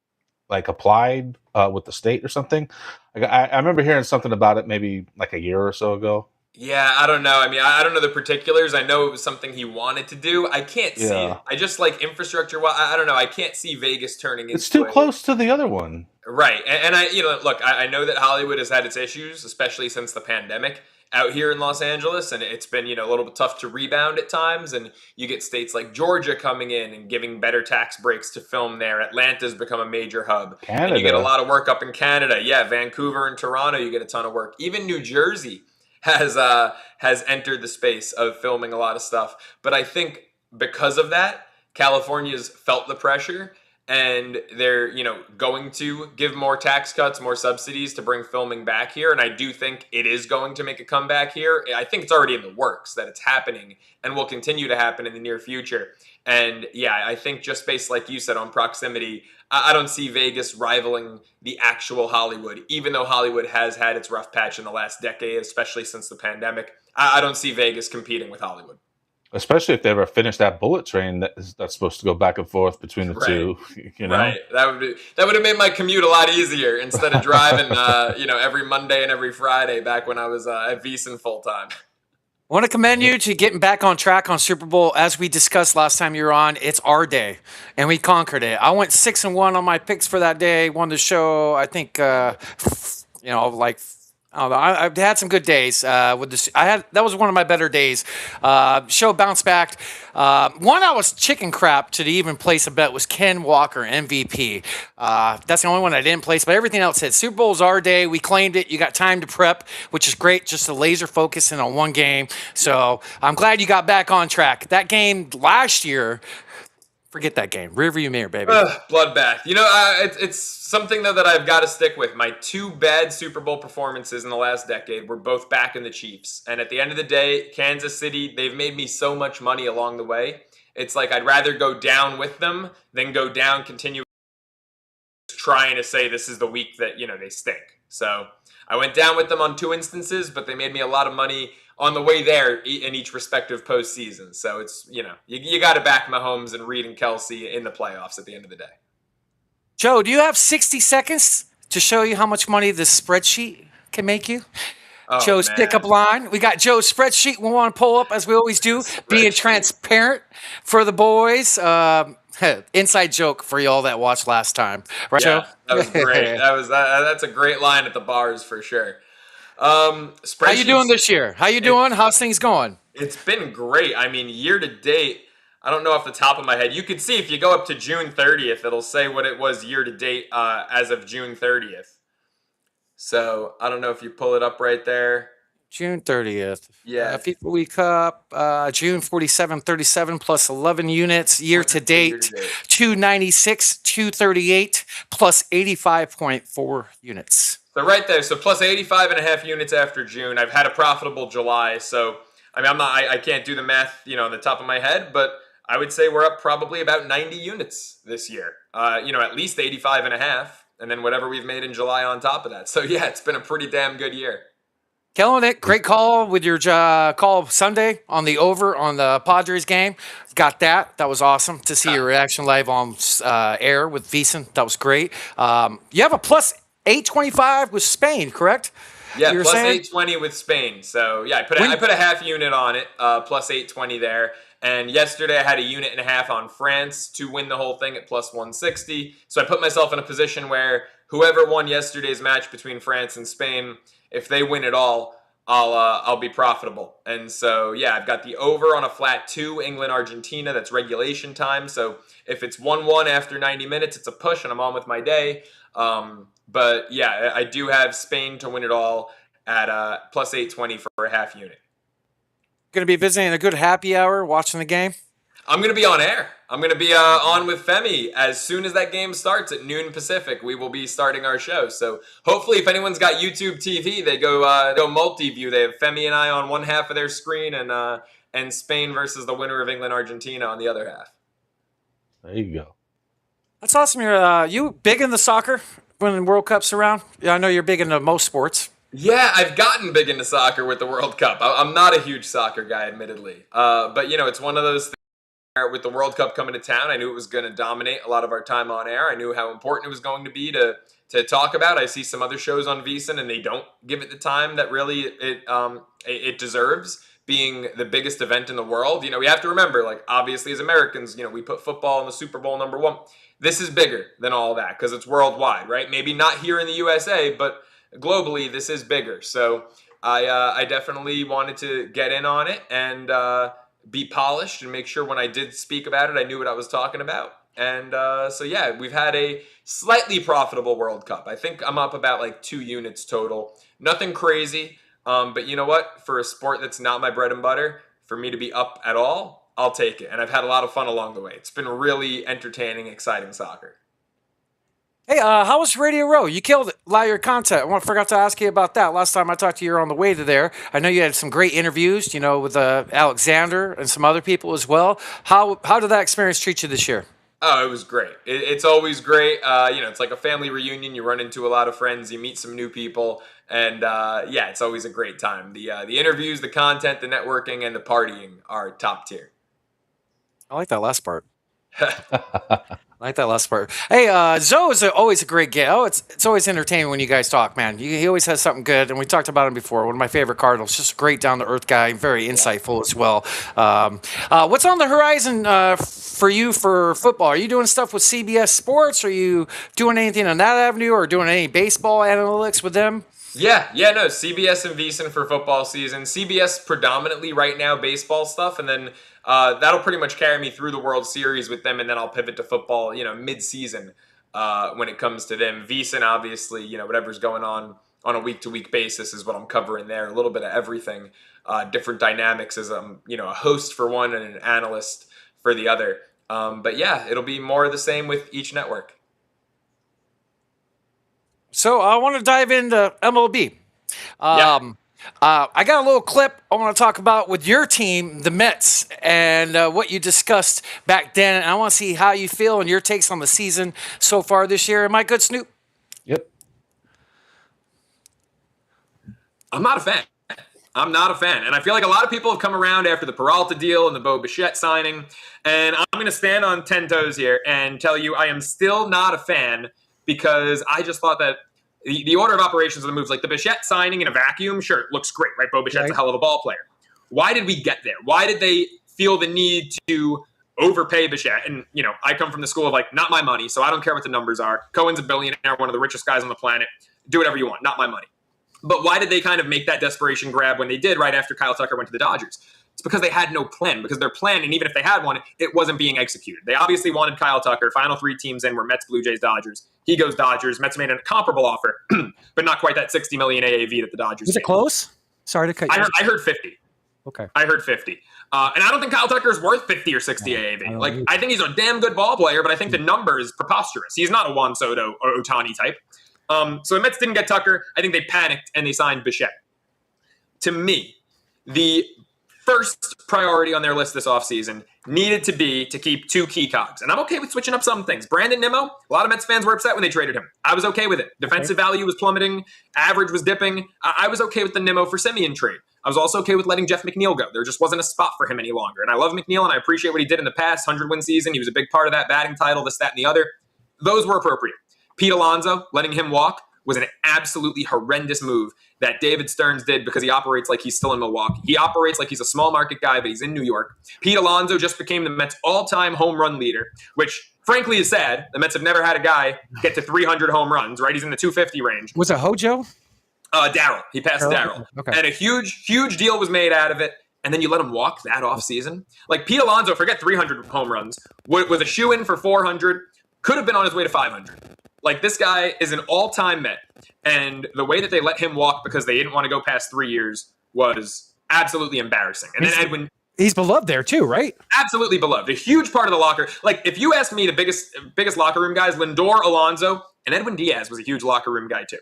applied with the state or something. I remember hearing something about it maybe a year or so ago. Yeah, I don't know. I mean, I don't know the particulars. I know it was something he wanted to do. I can't see it. I just infrastructure. Well, I don't know. I can't see Vegas turning into. It's too close to the other one. Right. And I, look, I know that Hollywood has had its issues, especially since the pandemic out here in Los Angeles. And it's been, a little bit tough to rebound at times. And you get states like Georgia coming in and giving better tax breaks to film there. Atlanta's become a major hub. Canada. And you get a lot of work up in Canada. Yeah, Vancouver and Toronto, you get a ton of work. Even New Jersey has entered the space of filming a lot of stuff. But I think because of that, California's felt the pressure, and they're, going to give more tax cuts, more subsidies to bring filming back here. And I do think it is going to make a comeback here. I think it's already in the works, that it's happening and will continue to happen in the near future. And yeah, I think just based, like you said, on proximity, I don't see Vegas rivaling the actual Hollywood, even though Hollywood has had its rough patch in the last decade, especially since the pandemic. I don't see Vegas competing with Hollywood. Especially if they ever finish that bullet train that's supposed to go back and forth between the two. Right. That would have made my commute a lot easier instead of driving, every Monday and every Friday back when I was at VSIN full time. I want to commend you to getting back on track on Super Bowl. As we discussed last time you were on, it's our day, and we conquered it. I went 6-1 on my picks for that day. Won the show. I think, I've had some good days with this. That was one of my better days. Show bounced back. One I was chicken crap to even place a bet was Ken Walker MVP. That's the only one I didn't place, but everything else said Super Bowl's our day. We claimed it. You got time to prep, which is great. Just a laser focusing on one game. So I'm glad you got back on track. That game last year. Forget that game. Rearview mirror, baby. Bloodbath. It's something, though, that I've got to stick with. My 2 bad Super Bowl performances in the last decade were both back in the Chiefs. And at the end of the day, Kansas City, they've made me so much money along the way. It's like I'd rather go down with them than go down, continue trying to say this is the week that, they stink. So I went down with them on 2 instances, but they made me a lot of money on the way there in each respective postseason. So it's, you got to back Mahomes and Reed and Kelsey in the playoffs at the end of the day. Joe, do you have 60 seconds to show you how much money this spreadsheet can make you? Joe's pickup line. We got Joe's spreadsheet we want to pull up, as we always do, being transparent for the boys. Inside joke for y'all that watched last time. Right, Joe? That was great. That's a great line at the bars for sure. How you doing this year? How you doing? How's things going? It's been great. I mean, year to date, I don't know off the top of my head. You could see if you go up to June 30th, it'll say what it was year to date as of June 30th. So I don't know if you pull it up right there. June 30th. Yeah. FIFA Week Cup, June 47.37 plus 11 units. Year to date, 296, 238 plus 85.4 units. So right there, so plus 85.5 units after June. I've had a profitable July, so I mean, I can't do the math, on the top of my head, but I would say we're up probably about 90 units this year. At least 85.5, and then whatever we've made in July on top of that. So yeah, it's been a pretty damn good year. Killing it. Great call with your call Sunday on the over on the Padres game. Got that. That was awesome to see your reaction live on air with VSIN. That was great. You have a plus 825 with Spain, correct? Yeah, plus 820 with Spain. So yeah, I put a half unit on it, plus 820 there. And yesterday I had a unit and a half on France to win the whole thing at plus 160. So I put myself in a position where whoever won yesterday's match between France and Spain, if they win it all, I'll be profitable. And so yeah, I've got the over on a flat 2, England Argentina. That's regulation time. So if it's 1-1 after 90 minutes, it's a push, and I'm on with my day. But yeah, I do have Spain to win it all at plus 820 for a half unit. Going to be visiting a good happy hour, watching the game? I'm going to be on air. I'm going to be on with Femi as soon as that game starts at noon Pacific. We will be starting our show. So hopefully if anyone's got YouTube TV, they go multi-view. They have Femi and I on one half of their screen and Spain versus the winner of England Argentina on the other half. There you go. That's awesome. You big into soccer when the World Cup's around? Yeah, I know you're big into most sports. Yeah, I've gotten big into soccer with the World Cup. I'm not a huge soccer guy, admittedly. But, it's one of those things where with the World Cup coming to town, I knew it was going to dominate a lot of our time on air. I knew how important it was going to be to talk about. I see some other shows on VSiN, and they don't give it the time that really it deserves, being the biggest event in the world. We have to remember, obviously as Americans, we put football in the Super Bowl #1. This is bigger than all that because it's worldwide, right? Maybe not here in the USA, but globally, this is bigger. So I definitely wanted to get in on it and be polished and make sure when I did speak about it, I knew what I was talking about. And so yeah, we've had a slightly profitable World Cup. I think I'm up about 2 units total. Nothing crazy. But you know what? For a sport that's not my bread and butter, for me to be up at all, I'll take it. And I've had a lot of fun along the way. It's been really entertaining, exciting soccer. Hey, how was Radio Row? You killed it. A lot of your content. I forgot to ask you about that. Last time I talked to you, you were on the way to there. I know you had some great interviews, with Alexander and some other people as well. How did that experience treat you this year? Oh, it was great. It's always great. It's like a family reunion. You run into a lot of friends. You meet some new people. And yeah, it's always a great time. The interviews, the content, the networking, and the partying are top tier. I like that last part. I like that last part. Hey, Zoe is always a great guest. Oh, it's always entertaining when you guys talk, man. He always has something good, and we talked about him before. One of my favorite Cardinals. Just a great down-to-earth guy, very insightful as well. What's on the horizon for you for football? Are you doing stuff with CBS Sports? Are you doing anything on that avenue or doing any baseball analytics with them? Yeah, no, CBS and VSiN for football season. CBS predominantly right now baseball stuff, and then that'll pretty much carry me through the World Series with them, and then I'll pivot to football, mid-season when it comes to them. VSiN, obviously, whatever's going on a week-to-week basis is what I'm covering there. A little bit of everything, different dynamics as I'm, a host for one and an analyst for the other. But yeah, it'll be more of the same with each network. So I want to dive into MLB. I got a little clip I want to talk about with your team, the Mets, and what you discussed back then. And I want to see how you feel and your takes on the season so far this year. Am I good, Snoop? Yep. I'm not a fan. And I feel like a lot of people have come around after the Peralta deal and the Bo Bichette signing. And I'm going to stand on 10 toes here and tell you I am still not a fan, because I just thought that the order of operations of the moves, like the Bichette signing in a vacuum, sure, it looks great, right? Bo Bichette's a hell of a ball player. Why did we get there? Why did they feel the need to overpay Bichette? And, I come from the school of not my money, so I don't care what the numbers are. Cohen's a billionaire, one of the richest guys on the planet. Do whatever you want, not my money. But why did they kind of make that desperation grab when they did right after Kyle Tucker went to the Dodgers? It's because they had no plan, because their plan, and even if they had one, it wasn't being executed. They obviously wanted Kyle Tucker. Final 3 teams in were Mets, Blue Jays, Dodgers. He goes Dodgers. Mets made a comparable offer, but not quite that $60 million AAV that the Dodgers Was it made. close? Sorry to cut you. I heard 50. Okay. I heard 50. And I don't think Kyle Tucker is worth 50 or 60 AAV. Like, I think he's a damn good ball player, but I think the number is preposterous. He's not a Juan Soto or Ohtani type. So the Mets didn't get Tucker. I think they panicked and they signed Bichette. To me, the first priority on their list this offseason needed to be to keep 2 key cogs. And I'm okay with switching up some things. Brandon Nimmo, a lot of Mets fans were upset when they traded him. I was okay with it. Defensive value was plummeting. Average was dipping. I was okay with the Nimmo for Semien trade. I was also okay with letting Jeff McNeil go. There just wasn't a spot for him any longer. And I love McNeil, and I appreciate what he did in the past, 100-win season. He was a big part of that batting title, this, that, and the other. Those were appropriate. Pete Alonso, letting him walk, was an absolutely horrendous move that David Stearns did because he operates like he's still in Milwaukee. He operates like he's a small market guy, but he's in New York. Pete Alonso just became the Mets' all-time home run leader, which frankly is sad. The Mets have never had a guy get to 300 home runs, right? He's in the 250 range. Was it Hojo? Darryl. He passed Darryl. Okay. And a huge deal was made out of it. And then you let him walk that offseason. Like Pete Alonso, forget 300 home runs, was a shoe-in for 400, could have been on his way to 500. Like, this guy is an all-time Met. And the way that they let him walk because they didn't want to go past 3 years was absolutely embarrassing. And then Edwin... He's beloved there too, right? Absolutely beloved. A huge part of the locker. Like, if you ask me, the biggest locker room guys, Lindor, Alonso, and Edwin Diaz was a huge locker room guy too.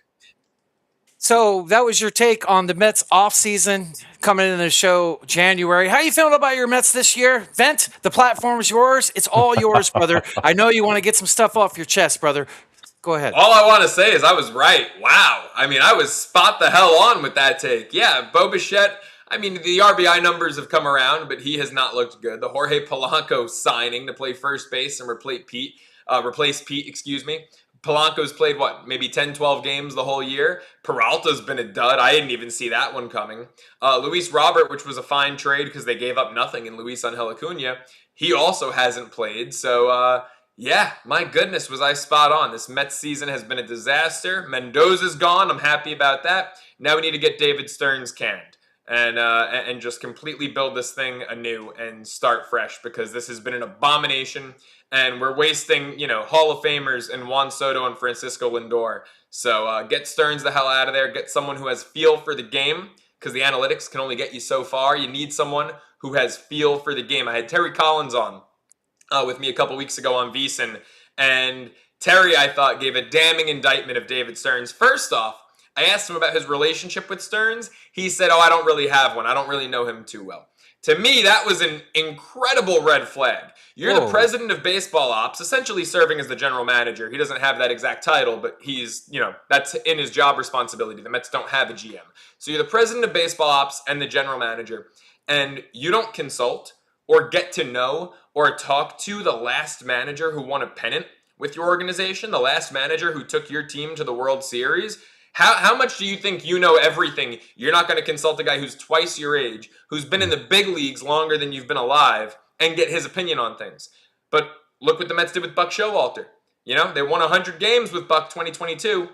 So that was your take on the Mets offseason coming into the show January. How you feeling about your Mets this year? Vent, the platform's yours. It's all yours, brother. I know you want to get some stuff off your chest, brother. Go ahead. All I want to say is I was right. Wow. I mean, I was spot the hell on with that take. Yeah, Bo Bichette, I mean, the RBI numbers have come around, but he has not looked good. The Jorge Polanco signing to play first base and replace Pete, Polanco's played, maybe 10, 12 games the whole year. Peralta's been a dud. I didn't even see that one coming. Luis Robert, which was a fine trade because they gave up nothing in Luis Angel Acuna, he also hasn't played. So, yeah, my goodness, was I spot on. This Mets season has been a disaster. Mendoza's gone. I'm happy about that. Now we need to get David Stearns canned and just completely build this thing anew and start fresh, because this has been an abomination. And we're wasting, Hall of Famers in Juan Soto and Francisco Lindor. So get Stearns the hell out of there. Get someone who has feel for the game, because the analytics can only get you so far. You need someone who has feel for the game. I had Terry Collins on with me a couple weeks ago on VSIN. And Terry, I thought, gave a damning indictment of David Stearns. First off, I asked him about his relationship with Stearns. He said, I don't really have one. I don't really know him too well. To me, that was an incredible red flag. You're the president of baseball ops, essentially serving as the general manager. He doesn't have that exact title, but he's, that's in his job responsibility. The Mets don't have a GM. So you're the president of baseball ops and the general manager, and you don't consult or get to know or talk to the last manager who won a pennant with your organization, the last manager who took your team to the World Series. How much do you think you know everything? You're not going to consult a guy who's twice your age, who's been in the big leagues longer than you've been alive, and get his opinion on things. But look what the Mets did with Buck Showalter. They won 100 games with Buck 2022.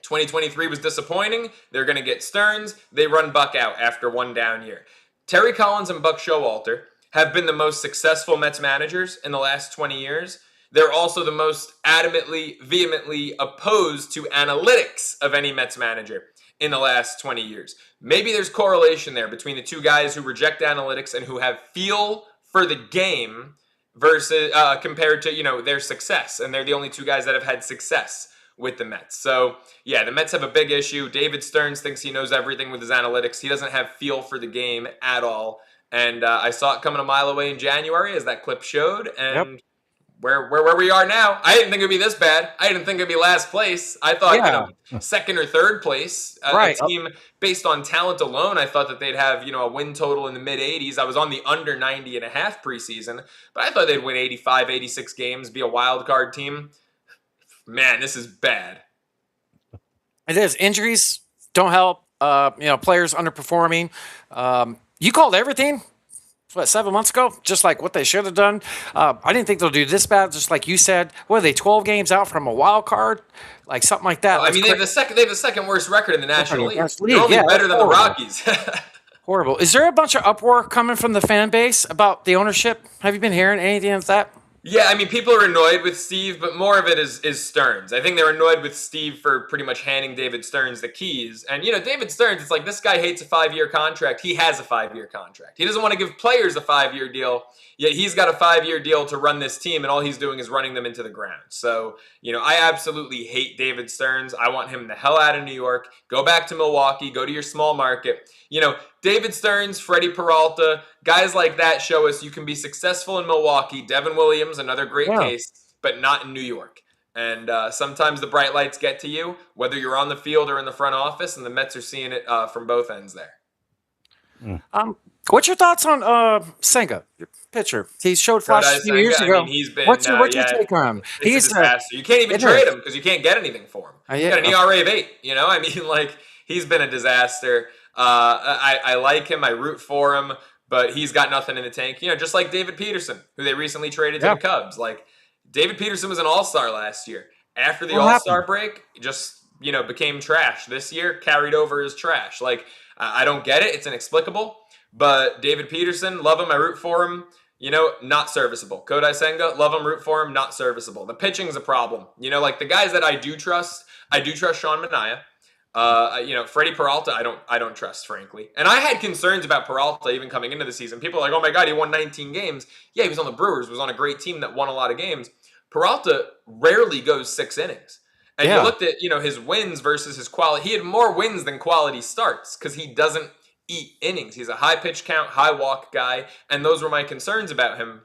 2023 was disappointing. They're going to get Stearns. They run Buck out after one down year. Terry Collins and Buck Showalter have been the most successful Mets managers in the last 20 years. They're also the most adamantly, vehemently opposed to analytics of any Mets manager in the last 20 years. Maybe there's correlation there between the two guys who reject analytics and who have feel for the game versus compared to, their success. And they're the only two guys that have had success with the Mets. So, yeah, the Mets have a big issue. David Stearns thinks he knows everything with his analytics. He doesn't have feel for the game at all. And I saw it coming a mile away in January, as that clip showed. And where we are now, I didn't think it would be this bad. I didn't think it would be last place. I thought, second or third place. A team based on talent alone, I thought that they'd have, a win total in the mid-80s. I was on the under 90.5 preseason, but I thought they'd win 85, 86 games, be a wild card team. Man, this is bad. It is. Injuries don't help. Players underperforming. You called everything 7 months ago, just like what they should have done. I didn't think they'll do this bad, just like you said. What are they, 12 games out from a wild card? Like something like that. I mean, they have the second worst record in the National League. They're only Yeah, better than the horrible. Rockies. Horrible. Is there a bunch of uproar coming from the fan base about the ownership? Have you been hearing anything of that? Yeah, I mean, people are annoyed with Steve, but more of it is Stearns. I think they're annoyed with Steve for pretty much handing David Stearns the keys. And, David Stearns, it's like this guy hates a 5-year contract. He has a 5-year contract. He doesn't want to give players a 5-year deal, yet he's got a 5-year deal to run this team, and all he's doing is running them into the ground. So, I absolutely hate David Stearns. I want him the hell out of New York. Go back to Milwaukee. Go to your small market. David Stearns, Freddie Peralta, guys like that show us you can be successful in Milwaukee. Devin Williams, another great case, but not in New York. And sometimes the bright lights get to you, whether you're on the field or in the front office, and the Mets are seeing it from both ends there. What's your thoughts on Senga, your pitcher? He showed flashes a few years ago. I mean, he's been, what's your take on him? He's a disaster. You can't even trade him because you can't get anything for him. He's got an ERA of 8. I mean, he's been a disaster. I like him. I root for him, but he's got nothing in the tank. Just like David Peterson, who they recently traded to the Cubs. David Peterson was an all-star last year. After the all-star break, just, became trash. This year, carried over as trash. I don't get it. It's inexplicable. But David Peterson, love him. I root for him. Not serviceable. Kodai Senga, love him, root for him, not serviceable. The pitching's a problem. The guys that I do trust Sean Manaea. Freddie Peralta, I don't trust, frankly. And I had concerns about Peralta even coming into the season. People are like, oh my God, he won 19 games. Yeah, he was on the Brewers, was on a great team that won a lot of games. Peralta rarely goes 6 innings. And you looked at, his wins versus his quality. He had more wins than quality starts because he doesn't eat innings. He's a high pitch count, high walk guy. And those were my concerns about him.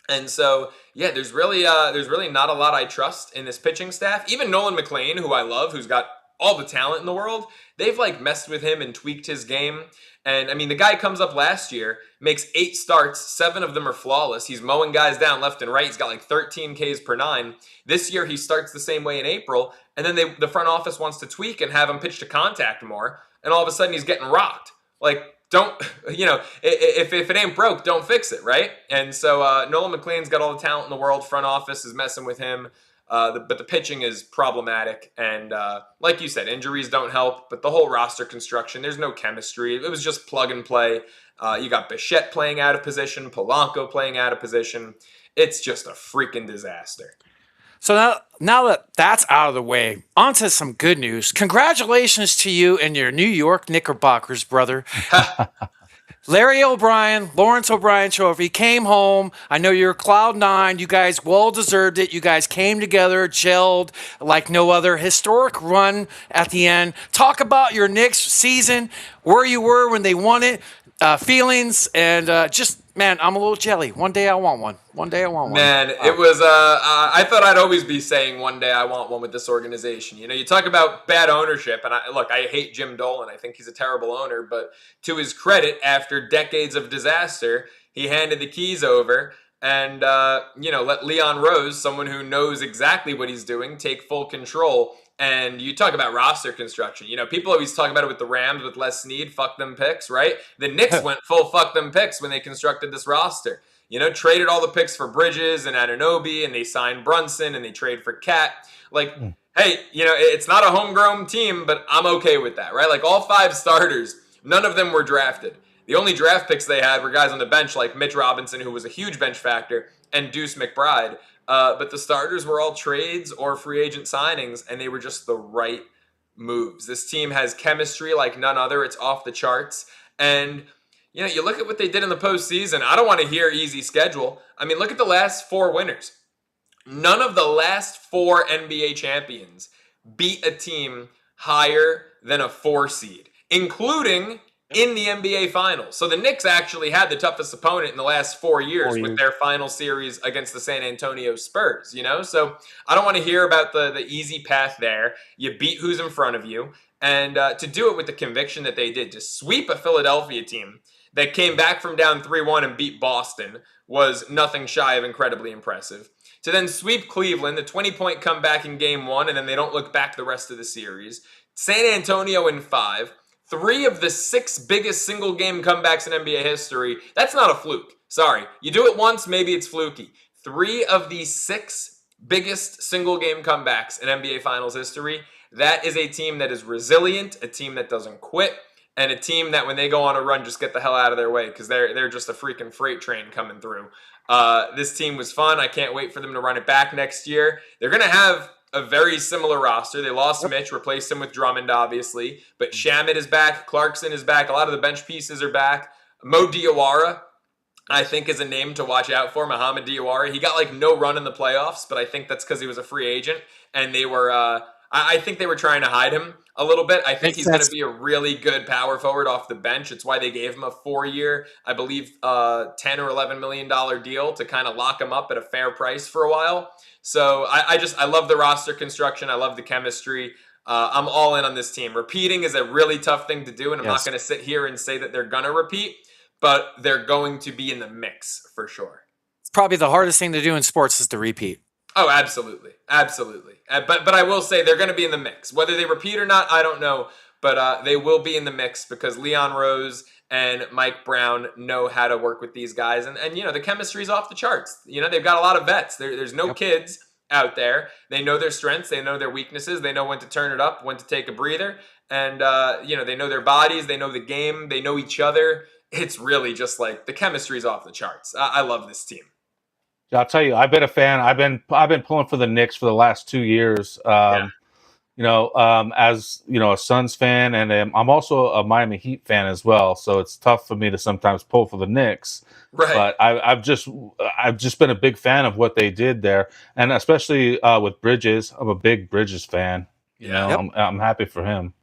And so, yeah, there's really not a lot I trust in this pitching staff. Even Nolan McLean, who I love, who's got all the talent in the world, they've messed with him and tweaked his game. And I mean, the guy comes up last year, makes 8 starts, 7 of them are flawless. He's mowing guys down left and right. He's got 13 Ks per 9. This year he starts the same way in April, and then the front office wants to tweak and have him pitch to contact more, and all of a sudden he's getting rocked. Don't, if it ain't broke, don't fix it, right? And so Nolan McLean's got all the talent in the world. Front office is messing with him. But the pitching is problematic. And like you said, injuries don't help. But the whole roster construction, there's no chemistry. It was just plug and play. You got Bichette playing out of position, Polanco playing out of position. It's just a freaking disaster. So now that that's out of the way, on to some good news. Congratulations to you and your New York Knickerbockers, brother. Larry O'Brien, Lawrence O'Brien Trophy came home. I know you're cloud 9. You guys well deserved it. You guys came together, gelled like no other. Historic run at the end. Talk about your Knicks season, where you were when they won it, feelings, and man, I'm a little jelly. One day I want one. One day I want one. Man, it was, I thought I'd always be saying one day I want one with this organization. You talk about bad ownership, and I hate Jim Dolan. I think he's a terrible owner, but to his credit, after decades of disaster, he handed the keys over and, let Leon Rose, someone who knows exactly what he's doing, take full control. And you talk about roster construction. People always talk about it with the Rams with Les Snead, fuck them picks, right? The Knicks went full fuck them picks when they constructed this roster. Traded all the picks for Bridges and Anunoby, and they signed Brunson, and they trade for Cat. Hey, it's not a homegrown team, but I'm okay with that, right? All 5 starters, none of them were drafted. The only draft picks they had were guys on the bench like Mitch Robinson, who was a huge bench factor, and Deuce McBride. But the starters were all trades or free agent signings, and they were just the right moves. This team has chemistry like none other. It's off the charts. And, you look at what they did in the postseason. I don't want to hear easy schedule. I mean, look at the last 4 winners. None of the last 4 NBA champions beat a team higher than a 4 seed, including in the NBA Finals. So the Knicks actually had the toughest opponent in the last 4 years with their final series against the San Antonio Spurs, So I don't want to hear about the easy path there. You beat who's in front of you. And to do it with the conviction that they did, to sweep a Philadelphia team that came back from down 3-1 and beat Boston was nothing shy of incredibly impressive. To then sweep Cleveland, the 20-point comeback in Game 1, and then they don't look back the rest of the series. San Antonio in 5. 3 of the 6 biggest single game comebacks in NBA history. That's not a fluke. Sorry. You do it once, maybe it's fluky. 3 of the 6 biggest single game comebacks in NBA Finals history. That is a team that is resilient, a team that doesn't quit, and a team that when they go on a run, just get the hell out of their way because they're just a freaking freight train coming through. This team was fun. I can't wait for them to run it back next year. They're going to have a very similar roster. They lost Mitch, replaced him with Drummond, obviously. But Shamet is back. Clarkson is back. A lot of the bench pieces are back. Mo Diawara, I think, is a name to watch out for. Mohamed Diawara. He got like no run in the playoffs, but I think that's because he was a free agent. And they were, I think they were trying to hide him a little bit. I think he's going to be a really good power forward off the bench. It's why they gave him a 4-year, I believe, $10 or $11 million deal to kind of lock him up at a fair price for a while. So I love the roster construction. I love the chemistry. I'm all in on this team. Repeating is a really tough thing to do, and I'm not going to sit here and say that they're going to repeat, but they're going to be in the mix for sure. It's probably the hardest thing to do in sports is to repeat. Oh, absolutely. Absolutely. But I will say they're going to be in the mix. Whether they repeat or not, I don't know. But they will be in the mix because Leon Rose and Mike Brown know how to work with these guys. And you know, the chemistry's off the charts. You know, they've got a lot of vets. There's no kids out there. They know their strengths. They know their weaknesses. They know when to turn it up, when to take a breather. And, you know, they know their bodies. They know the game. They know each other. It's really just like the chemistry's off the charts. I love this team. I'll tell you, I've been a fan. I've been pulling for the Knicks for the last 2 years. You know, as you know, a Suns fan, and I'm also a Miami Heat fan as well. So it's tough for me to sometimes pull for the Knicks. Right. But I've just been a big fan of what they did there, and especially with Bridges. I'm a big Bridges fan. You know, I'm happy for him.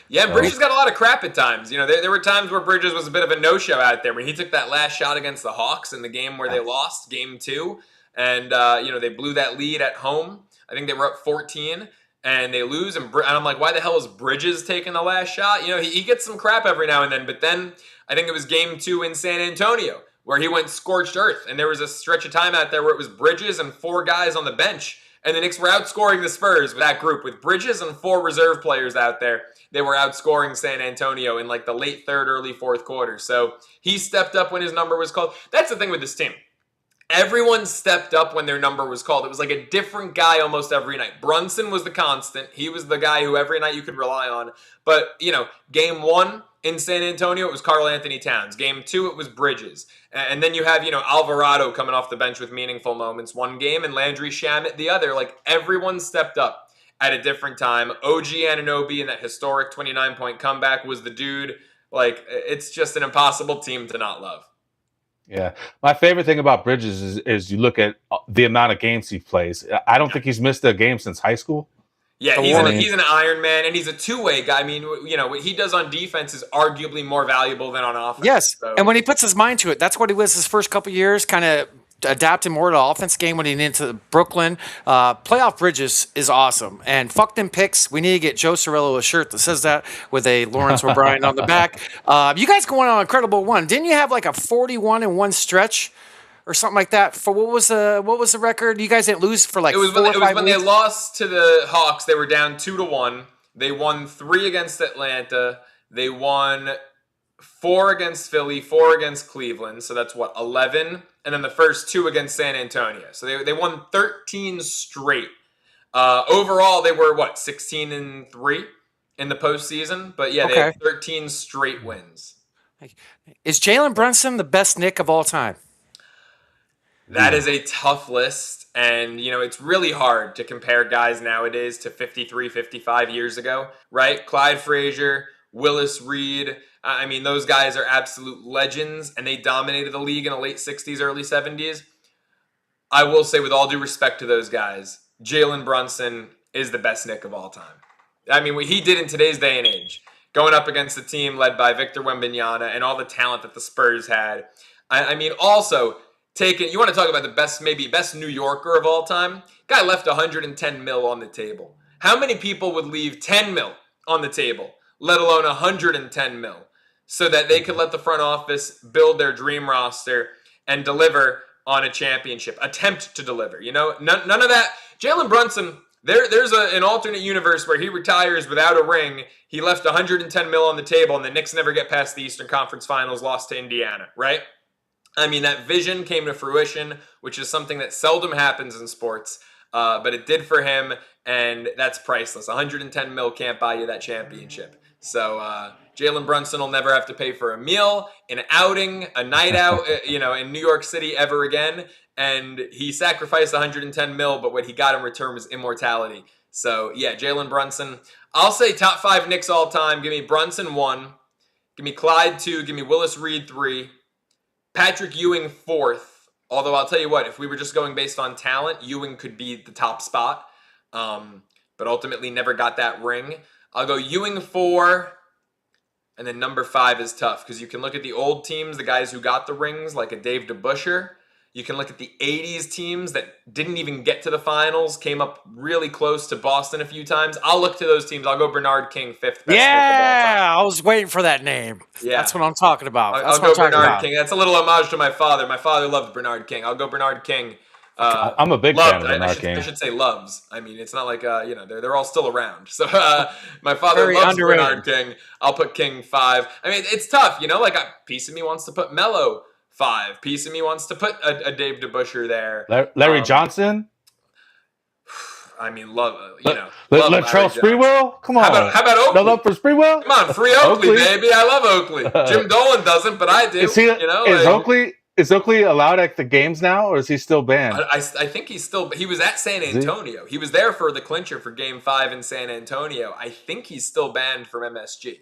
Yeah, Bridges got a lot of crap at times. You know, there were times where Bridges was a bit of a no-show out there when he took that last shot against the Hawks in the game where they lost, game 2. And, you know, they blew that lead at home. I think they were up 14, and they lose. And I'm like, why the hell is Bridges taking the last shot? You know, he gets some crap every now and then. But then I think it was game 2 in San Antonio where he went scorched earth. And there was a stretch of time out there where it was Bridges and 4 guys on the bench. And the Knicks were outscoring the Spurs with that group. With Bridges and 4 reserve players out there, they were outscoring San Antonio in like the late 3rd, early 4th quarter. So he stepped up when his number was called. That's the thing with this team. Everyone stepped up when their number was called. It was like a different guy almost every night. Brunson was the constant. He was the guy who every night you could rely on. But, you know, game 1 in San Antonio, it was Karl Anthony Towns. Game 2, it was Bridges. And then you have, you know, Alvarado coming off the bench with meaningful moments one game and Landry Shamet the other. Like, everyone stepped up at a different time. OG Anunoby in that historic 29-point comeback was the dude. Like, it's just an impossible team to not love. Yeah. My favorite thing about Bridges is you look at the amount of games he plays. I don't think he's missed a game since high school. Yeah, he's an Iron Man, and he's a two-way guy. I mean, you know, what he does on defense is arguably more valuable than on offense. Yes, so. And when he puts his mind to it, that's what he was his first couple of years, kind of adapting more to the offense game when he went into Brooklyn. Playoff Bridges is awesome. And fuck them picks. We need to get Joe Ceraulo a shirt that says that with a Lawrence O'Brien on the back. You guys going on an incredible one. Didn't you have like a 41-1 stretch? Or something like that. For what was the record? You guys didn't lose for like it was 4 or 5 when weeks? they lost to the Hawks. They were down 2-1. They won 3 against Atlanta. They won 4 against Philly, 4 against Cleveland. So that's what, 11, and then the first 2 against San Antonio. So they won 13 straight. Overall, they were what, 16-3 in the postseason. But yeah, they had 13 straight wins. Is Jalen Brunson the best Knick of all time? That is a tough list, and, you know, it's really hard to compare guys nowadays to 53, 55 years ago, right? Clyde Frazier, Willis Reed, I mean, those guys are absolute legends, and they dominated the league in the late 60s, early 70s. I will say, with all due respect to those guys, Jalen Brunson is the best Knick of all time. I mean, what he did in today's day and age, going up against a team led by Victor Wembanyama and all the talent that the Spurs had. I mean, also... you want to talk about the best New Yorker of all time? Guy left 110 mil on the table. How many people would leave 10 mil on the table, let alone 110 mil, so that they could let the front office build their dream roster and deliver on a championship, attempt to deliver? You know, none of that. Jalen Brunson, There's an alternate universe where he retires without a ring. He left 110 mil on the table, and the Knicks never get past the Eastern Conference Finals, lost to Indiana, right? I mean, that vision came to fruition, which is something that seldom happens in sports, but it did for him, and that's priceless. 110 mil can't buy you that championship. So Jalen Brunson will never have to pay for a meal, an outing, a night out, in New York City ever again. And he sacrificed 110 mil, but what he got in return was immortality. So yeah, Jalen Brunson. I'll say top 5 Knicks all time. Give me Brunson 1. Give me Clyde 2. Give me Willis Reed 3. Patrick Ewing 4th. Although I'll tell you what, if we were just going based on talent, Ewing could be the top spot. But ultimately never got that ring. I'll go Ewing 4. And then number 5 is tough because you can look at the old teams, the guys who got the rings, like a Dave DeBusschere. You can look at the 80s teams that didn't even get to the finals, came up really close to Boston a few times. I'll look to those teams. I'll go Bernard King, 5th best Knick of all time. I was waiting for that name. Yeah. That's what I'm talking about. I'll go Bernard King. That's a little homage to my father. My father loved Bernard King. I'll go Bernard King. I'm a big fan of Bernard King. I should say loves. I mean, it's not like, they're all still around. So my father Very loves underrated. Bernard King. I'll put King 5. I mean, it's tough, like a piece of me wants to put Melo 5. Piece of me wants to put a Dave DeBusschere there. Larry Johnson? I mean, love Latrell Larry Sprewell? Come on. How about Oakley? No love for Sprewell? Come on, free Oakley, baby. I love Oakley. Jim Dolan doesn't, but I do. Is Oakley allowed at the games now, or is he still banned? I think he was at San Antonio. He was there for the clincher for Game 5 in San Antonio. I think he's still banned from MSG.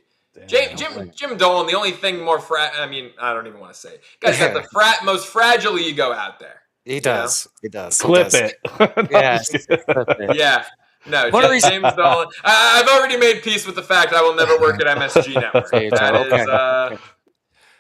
Jim Dolan, the only thing more I don't even want to say it. Guy's got the most fragile ego out there. He does. He does. Clip it. Yes. Yeah. No, James Dolan. I've already made peace with the fact I will never work at MSG Network.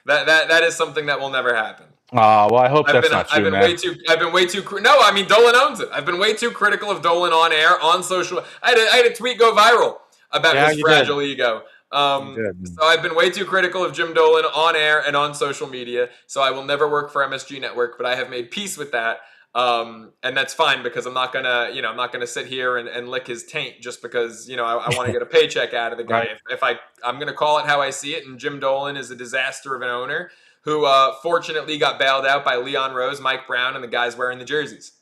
That is something that will never happen. Well, I hope that's not true, man. I've been way too. No, I mean Dolan owns it. I've been way too critical of Dolan on air, on social. I had a tweet go viral about his fragile ego. So I've been way too critical of Jim Dolan on air and on social media. So I will never work for MSG Network, but I have made peace with that. And that's fine because I'm not gonna sit here and lick his taint just because I want to get a paycheck out of the guy. Right. I'm gonna call it how I see it, and Jim Dolan is a disaster of an owner who fortunately got bailed out by Leon Rose, Mike Brown, and the guys wearing the jerseys.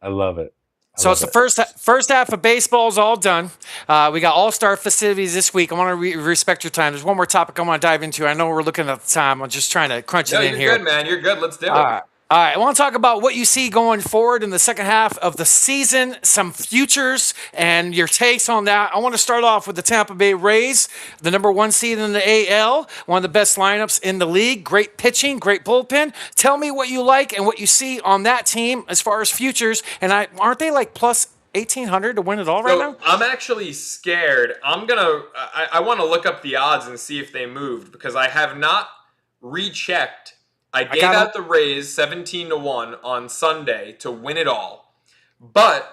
I love it. So it's the first half of baseball is all done. We got all-star festivities this week. I want to respect your time. There's one more topic I want to dive into. I know we're looking at the time. I'm just trying to crunch it in here. You're good, man. You're good. Let's do it. All right, I want to talk about what you see going forward in the second half of the season, some futures, and your takes on that. I want to start off with the Tampa Bay Rays, the number 1 seed in the AL, one of the best lineups in the league, great pitching, great bullpen. Tell me what you like and what you see on that team as far as futures, and aren't they like plus 1,800 to win it all right now? I'm actually scared. I want to look up the odds and see if they moved because I have not rechecked. I gave out the Rays 17-1 on Sunday to win it all. But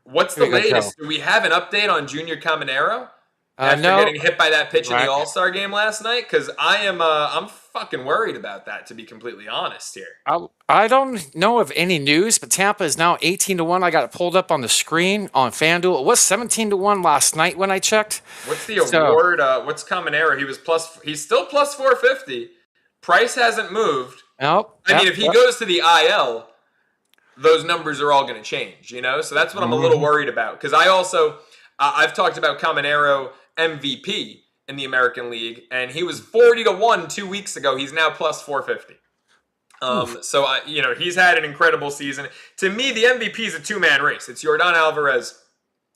what's the latest? Do we have an update on Junior Caminero after getting hit by that pitch in the All-Star game last night? Because I'm fucking worried about that, to be completely honest here. I don't know of any news, but Tampa is now 18-1. I got it pulled up on the screen on FanDuel. It was 17-1 last night when I checked. What's the award? What's Caminero? He's still plus 450. Price hasn't moved. Nope. I mean, if he goes to the IL, those numbers are all going to change, So that's what I'm a little worried about. Because I've talked about Caminero MVP in the American League, and he was 40-1 2 weeks ago. He's now plus 450. So, he's had an incredible season. To me, the MVP is a two-man race. It's Yordan Alvarez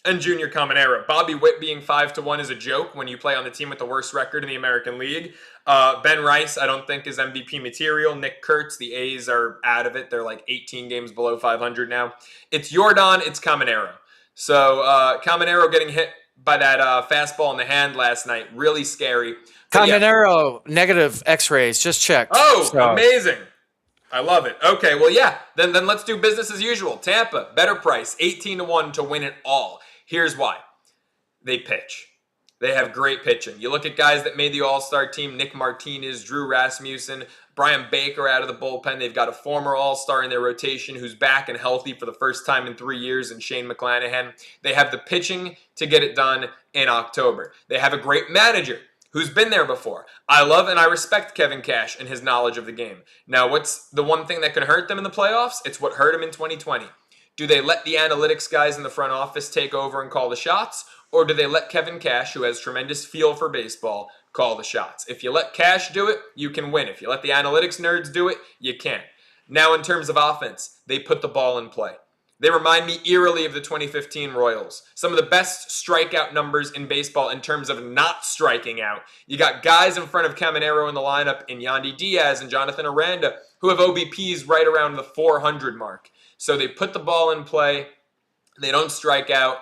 and Junior Caminero. Bobby Witt being 5-1 is a joke when you play on the team with the worst record in the American League. Ben Rice, I don't think is MVP material. Nick Kurtz, the A's are out of it. They're like 18 games below 500 now. It's Yordan, it's Caminero. So Caminero getting hit by that fastball in the hand last night, really scary. Caminero, negative X-rays, just checked. Amazing. I love it. Okay, well, yeah, then let's do business as usual. Tampa, better price, 18-1 to win it all. Here's why. They pitch. They have great pitching. You look at guys that made the All-Star team, Nick Martinez, Drew Rasmussen, Brian Baker out of the bullpen. They've got a former All-Star in their rotation who's back and healthy for the first time in 3 years in Shane McClanahan. They have the pitching to get it done in October. They have a great manager who's been there before. I love and I respect Kevin Cash and his knowledge of the game. Now, what's the one thing that can hurt them in the playoffs? It's what hurt them in 2020. Do they let the analytics guys in the front office take over and call the shots? Or do they let Kevin Cash, who has tremendous feel for baseball, call the shots? If you let Cash do it, you can win. If you let the analytics nerds do it, you can't. Now, in terms of offense, they put the ball in play. They remind me eerily of the 2015 Royals. Some of the best strikeout numbers in baseball in terms of not striking out. You got guys in front of Caminero in the lineup in Yandy Diaz and Jonathan Aranda who have OBPs right around the 400 mark. So they put the ball in play. They don't strike out.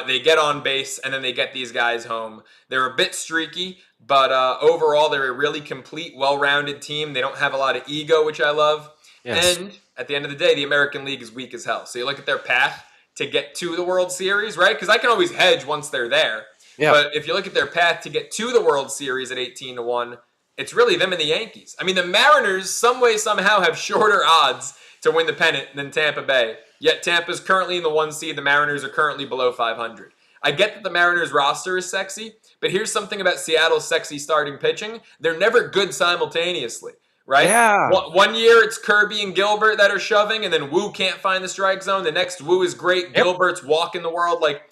They get on base, and then they get these guys home. They're a bit streaky, but overall, they're a really complete, well-rounded team. They don't have a lot of ego, which I love. Yes. And at the end of the day, the American League is weak as hell. So you look at their path to get to the World Series, right? Because I can always hedge once they're there. Yeah. But if you look at their path to get to the World Series at 18-1, it's really them and the Yankees. I mean, the Mariners, some way, somehow, have shorter odds to win the pennant than Tampa Bay. Yet Tampa's currently in the 1 seed. The Mariners are currently below 500. I get that the Mariners roster is sexy, but here's something about Seattle's sexy starting pitching. They're never good simultaneously, right? Yeah. One year it's Kirby and Gilbert that are shoving, and then Wu can't find the strike zone. The next Wu is great. Yep. Gilbert's walking the world. Like,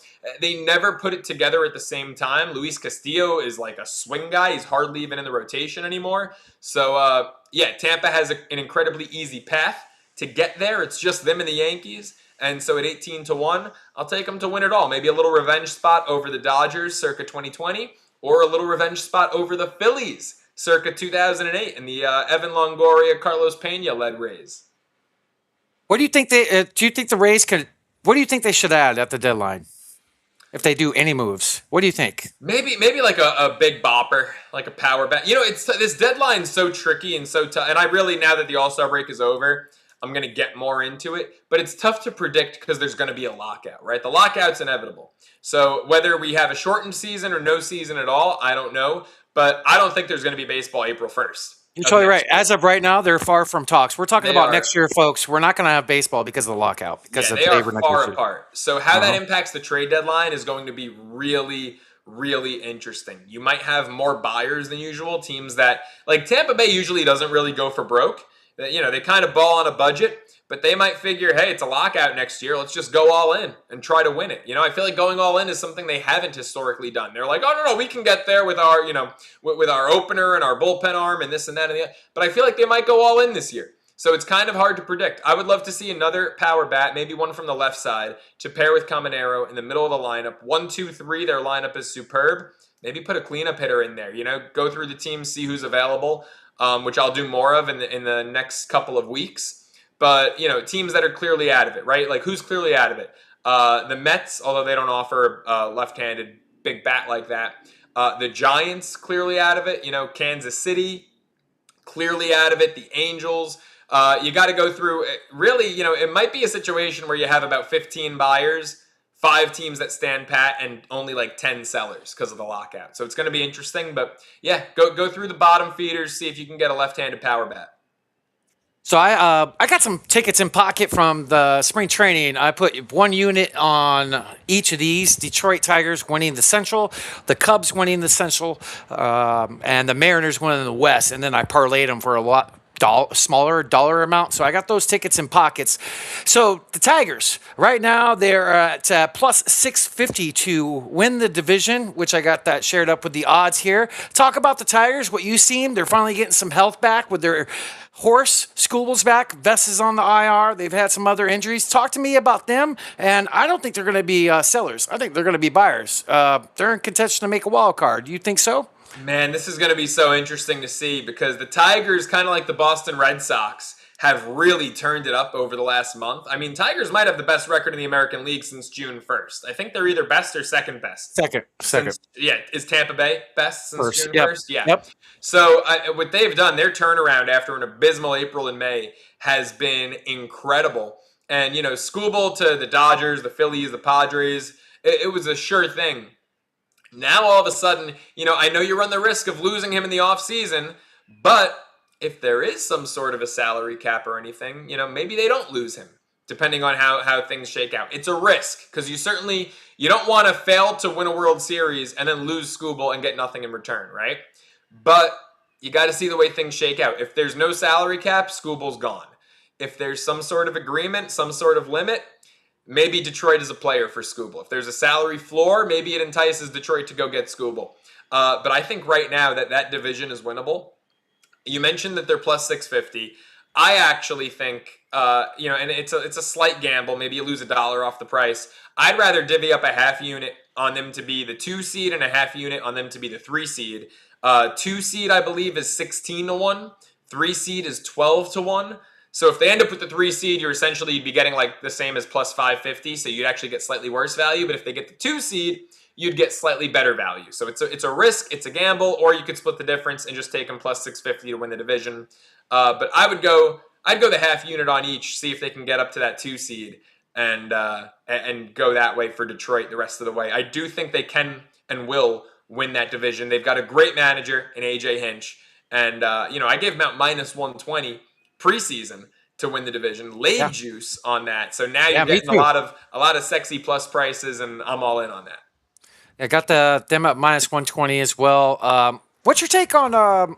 they never put it together at the same time. Luis Castillo is like a swing guy. He's hardly even in the rotation anymore. So, yeah, Tampa has an incredibly easy path to get there. It's just them and the Yankees. And so at 18-1, I'll take them to win it all. Maybe a little revenge spot over the Dodgers circa 2020, or a little revenge spot over the Phillies circa 2008 and the Evan Longoria, Carlos Pena led Rays. What do you think do you think the Rays could, what do you think they should add at the deadline? If they do any moves, what do you think? Maybe like a big bopper, like a power bat. You know, it's this deadline's so tricky and so tough. And I really, now that the All-Star break is over, I'm going to get more into it. But it's tough to predict because there's going to be a lockout, right? The lockout's inevitable. So whether we have a shortened season or no season at all, I don't know. But I don't think there's going to be baseball April 1st. You're totally right. As of right now, they're far from talks. We're talking about next year, folks. We're not going to have baseball because of the lockout. Because they are far apart. So how that impacts the trade deadline is going to be really, really interesting. You might have more buyers than usual. Teams that, like Tampa Bay usually doesn't really go for broke. You know, they kind of ball on a budget, but they might figure, hey, it's a lockout next year. Let's just go all in and try to win it. You know, I feel like going all in is something they haven't historically done. They're like, oh, no, we can get there with our, you know, with our opener and our bullpen arm and this and that and the other. But I feel like they might go all in this year. So it's kind of hard to predict. I would love to see another power bat, maybe one from the left side, to pair with Caminero in the middle of the lineup. 1, 2, 3, their lineup is superb. Maybe put a cleanup hitter in there. You know, go through the team, see who's available. Which I'll do more of in the next couple of weeks. But, you know, teams that are clearly out of it, right? Like, who's clearly out of it? The Mets, although they don't offer a left-handed big bat like that. The Giants, clearly out of it. You know, Kansas City, clearly out of it. The Angels. You got to go through, really, you know, it might be a situation where you have about 15 buyers, 5 teams that stand pat, and only like 10 sellers because of the lockout. So it's going to be interesting. But yeah, go through the bottom feeders, see if you can get a left-handed power bat. So I got some tickets in pocket from the spring training. I put 1 unit on each of these. Detroit Tigers winning the Central, the Cubs winning the Central, and the Mariners winning the West. And then I parlayed them for a lot smaller dollar amount. So I got those tickets in pockets. So the Tigers, right now, they're at plus 650 to win the division, which I got that shared up with the odds here. Talk about the Tigers, what you seen. They're finally getting some health back with their horse. School's back. Vest is on the IR. They've had some other injuries. Talk to me about them. And I don't think they're going to be sellers. I think they're going to be buyers. They're in contention to make a wild card. Do you think so? Man, this is going to be so interesting to see because the Tigers, kind of like the Boston Red Sox, have really turned it up over the last month. I mean, Tigers might have the best record in the American League since June 1st. I think they're either best or second best. Second. Yeah, is Tampa Bay best since June 1st? Yeah. Yep. So what they've done, their turnaround after an abysmal April and May has been incredible. And, you know, Skubal to the Dodgers, the Phillies, the Padres, it was a sure thing. Now, all of a sudden, you know, I know you run the risk of losing him in the offseason, but if there is some sort of a salary cap or anything, maybe they don't lose him, depending on how things shake out. It's a risk, because you don't want to fail to win a World Series and then lose Skubal and get nothing in return, right? But you got to see the way things shake out. If there's no salary cap, Skubal's gone. If there's some sort of agreement, some sort of limit, maybe Detroit is a player for Skubal. If there's a salary floor, maybe it entices Detroit to go get Skubal. But I think right now that division is winnable. You mentioned that they're plus 650. I actually think, and it's a slight gamble. Maybe you lose $1 off the price. I'd rather divvy up a half unit on them to be the 2 seed and a half unit on them to be the 3 seed. 2 seed, I believe, is 16-1. 3 seed is 12-1. So if they end up with the 3 seed, you'd be getting like the same as plus 550. So you'd actually get slightly worse value. But if they get the 2 seed, you'd get slightly better value. So it's a risk, it's a gamble, or you could split the difference and just take them plus 650 to win the division. But I'd go the half unit on each, see if they can get up to that 2 seed and go that way for Detroit the rest of the way. I do think they can and will win that division. They've got a great manager in AJ Hinch. And, I gave them out minus 120 preseason to win the division. Laid juice on that. So now you're getting a lot of sexy plus prices, and I'm all in on that. I got them at minus 120 as well. What's your take on the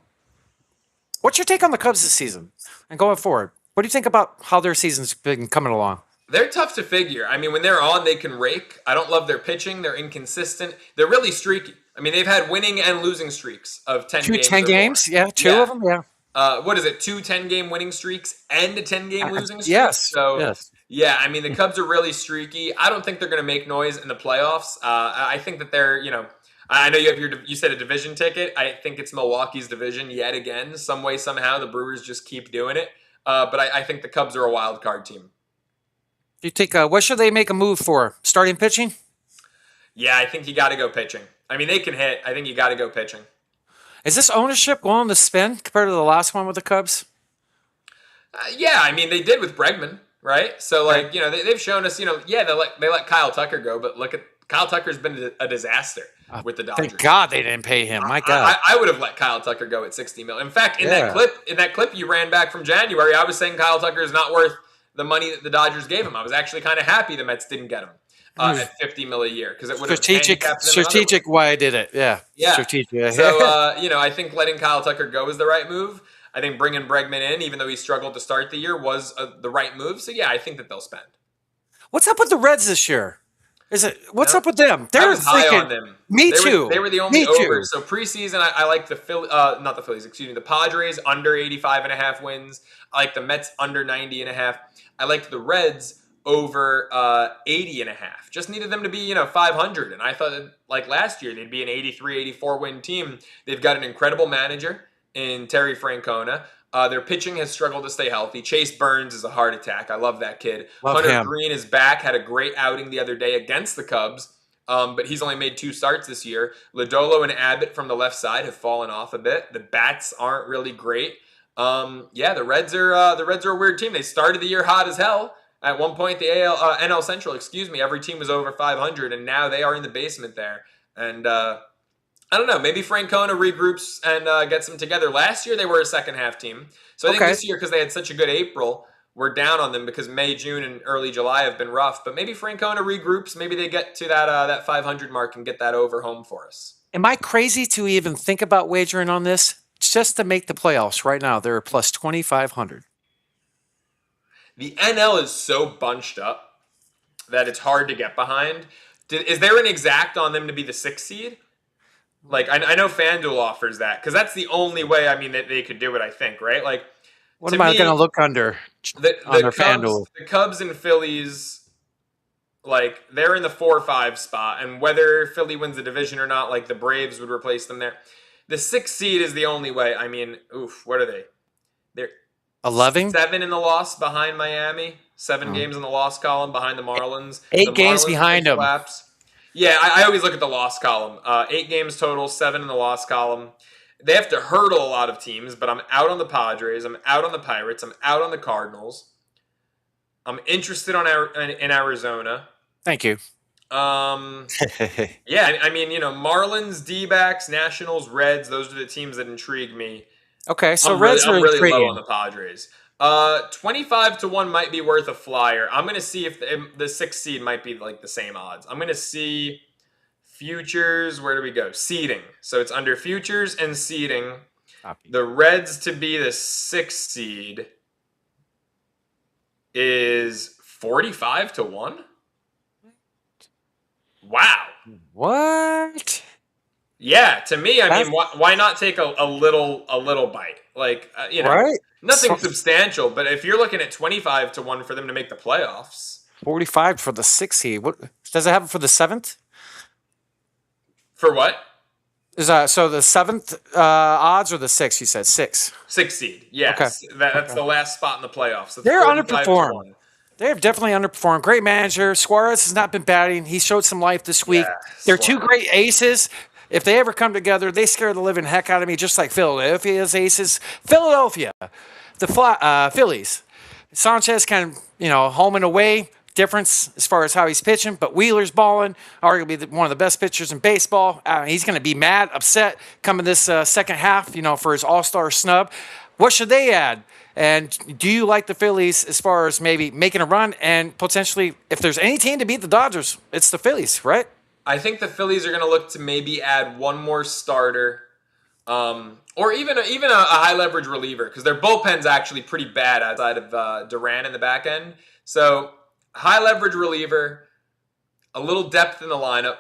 Cubs this season and going forward? What do you think about how their season's been coming along? They're tough to figure. I mean, when they're on, they can rake. I don't love their pitching. They're inconsistent. They're really streaky. I mean, they've had winning and losing streaks of 10 games. 10 games? Yeah, two of them, yeah. What is it? 2 10-game winning streaks and a 10-game losing streak? Yes. So, yes. Yeah, I mean, the Cubs are really streaky. I don't think they're going to make noise in the playoffs. I think that they're, I know you said a division ticket. I think it's Milwaukee's division yet again. Some way, somehow, the Brewers just keep doing it. But I think the Cubs are a wild card team. Do you think, what should they make a move for? Starting pitching? Yeah, I think you got to go pitching. I mean, they can hit. I think you got to go pitching. Is this ownership going to spin compared to the last one with the Cubs? Yeah, I mean, they did with Bregman, right? So, they've shown us, they let Kyle Tucker go, but look at Kyle Tucker's been a disaster with the Dodgers. Thank God they didn't pay him. My God. I would have let Kyle Tucker go at $60 million. In fact, in that clip you ran back from January, I was saying Kyle Tucker is not worth the money that the Dodgers gave him. I was actually kind of happy the Mets didn't get him at $50 million a year, because it would have strategic why I did it. Yeah. Strategic. So I think letting Kyle Tucker go is the right move. I think bringing Bregman in, even though he struggled to start the year, was the right move. So yeah, I think that they'll spend. What's up with the Reds this year? What's up with them? I was high on them. Me too. They were the only overs. So preseason, I like the not the Phillies, excuse me, the Padres under 85.5 wins. I like the Mets under 90.5. I liked the Reds over 80.5. Just needed them to be 500, and I thought that, like last year, they'd be an 83, 84 win team. They've got an incredible manager in Terry Francona. Their pitching has struggled to stay healthy. Chase Burns is a heart attack. I love that kid. Hunter Green is back. Had a great outing the other day against the Cubs, but he's only made 2 starts this year. Lodolo and Abbott from the left side have fallen off a bit. The bats aren't really great. The Reds are a weird team. They started the year hot as hell. At one point, the NL Central, every team was over 500, and now they are in the basement there. And I don't know, maybe Francona regroups and gets them together. Last year, they were a second-half team. So I think this year, because they had such a good April, we're down on them because May, June, and early July have been rough. But maybe Francona regroups. Maybe they get to that 500 mark and get that over home for us. Am I crazy to even think about wagering on this? Just to make the playoffs right now, they're plus 2,500. The NL is so bunched up that it's hard to get behind. Is there an exact on them to be the 6th seed? Like, I know FanDuel offers that, because that's the only way, that they could do it, I think, right? Like, what am I going to look under their FanDuel? The Cubs and Phillies, like, they're in the 4-5 spot, and whether Philly wins the division or not, like, the Braves would replace them there. The 6th seed is the only way. What are they? They're 11? 7 in the loss behind Miami. 7 games in the loss column behind the Marlins. 8 games behind them. Yeah, I always look at the loss column. 8 games total, 7 in the loss column. They have to hurdle a lot of teams, but I'm out on the Padres. I'm out on the Pirates. I'm out on the Cardinals. I'm interested in Arizona. Thank you. Marlins, D-backs, Nationals, Reds, those are the teams that intrigue me. Okay, so I'm Reds are really, I'm really low on intriguing. the Padres. 25-1 might be worth a flyer. I'm gonna see if the 6th seed might be like the same odds. I'm gonna see futures. Where do we go? Seeding. So it's under futures and seeding. The Reds to be the 6th seed is 45-1. Wow. What? Yeah, to me, I mean, why not take a little bite? Like, Right? nothing substantial. But if you're looking at 25-1 for them to make the playoffs, 45 for the 6th seed. What does it have for the 7th? for what? Is so the 7th odds or the 6th? You said 6. 6th seed, yes. Okay. That's the last spot in the playoffs. That's They're 45-1. underperformed. They have definitely underperformed. Great manager. Suarez has not been batting. He showed some life this week. They're two great aces. If they ever come together, they scare the living heck out of me, just like Philadelphia's aces. Philadelphia, the Phillies. Sanchez kind of, home and away difference as far as how he's pitching, but Wheeler's balling, arguably one of the best pitchers in baseball. He's going to be mad, upset coming this second half, for his all-star snub. What should they add? And do you like the Phillies as far as maybe making a run and potentially, if there's any team to beat the Dodgers, it's the Phillies, right? I think the Phillies are going to look to maybe add one more starter, or even a high leverage reliever, because their bullpen's actually pretty bad outside of Duran in the back end. So high leverage reliever, a little depth in the lineup.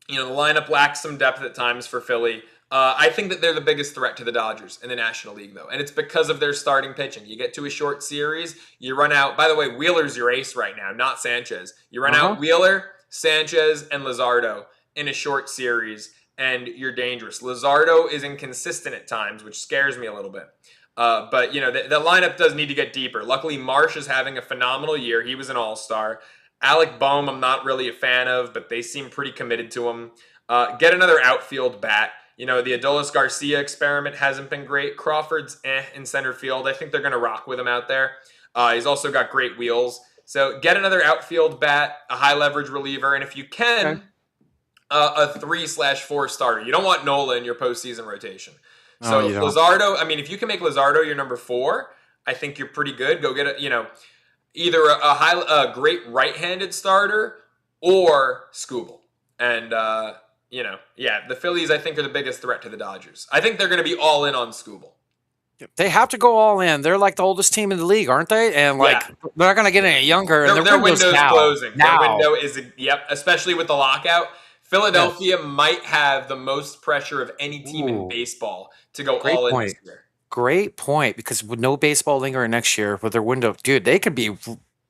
The lineup lacks some depth at times for Philly. I think that they're the biggest threat to the Dodgers in the National League, though, and it's because of their starting pitching. You get to a short series, you run out. By the way, Wheeler's your ace right now, not Sanchez. You run out Wheeler, Sanchez, and Luzardo in a short series, and you're dangerous. Luzardo is inconsistent at times, which scares me a little bit. But, the lineup does need to get deeper. Luckily, Marsh is having a phenomenal year. He was an all-star. Alec Boehm, I'm not really a fan of, but they seem pretty committed to him. Get another outfield bat. The Adolis Garcia experiment hasn't been great. Crawford's in center field. I think they're going to rock with him out there. He's also got great wheels. So get another outfield bat, a high leverage reliever, and if you can, a 3/4 starter. You don't want Nola in your postseason rotation. So Luzardo, if you can make Luzardo your number 4, I think you're pretty good. Go get either a great right-handed starter or Skubal. And the Phillies I think are the biggest threat to the Dodgers. I think they're going to be all in on Skubal. They have to go all in. They're like the oldest team in the league, aren't they? And they're not going to get any younger. And their window's closing. Now. Their window is especially with the lockout. Philadelphia might have the most pressure of any team in baseball to go all in this year. Great point, because with no baseball lingering next year with their window, dude, they could be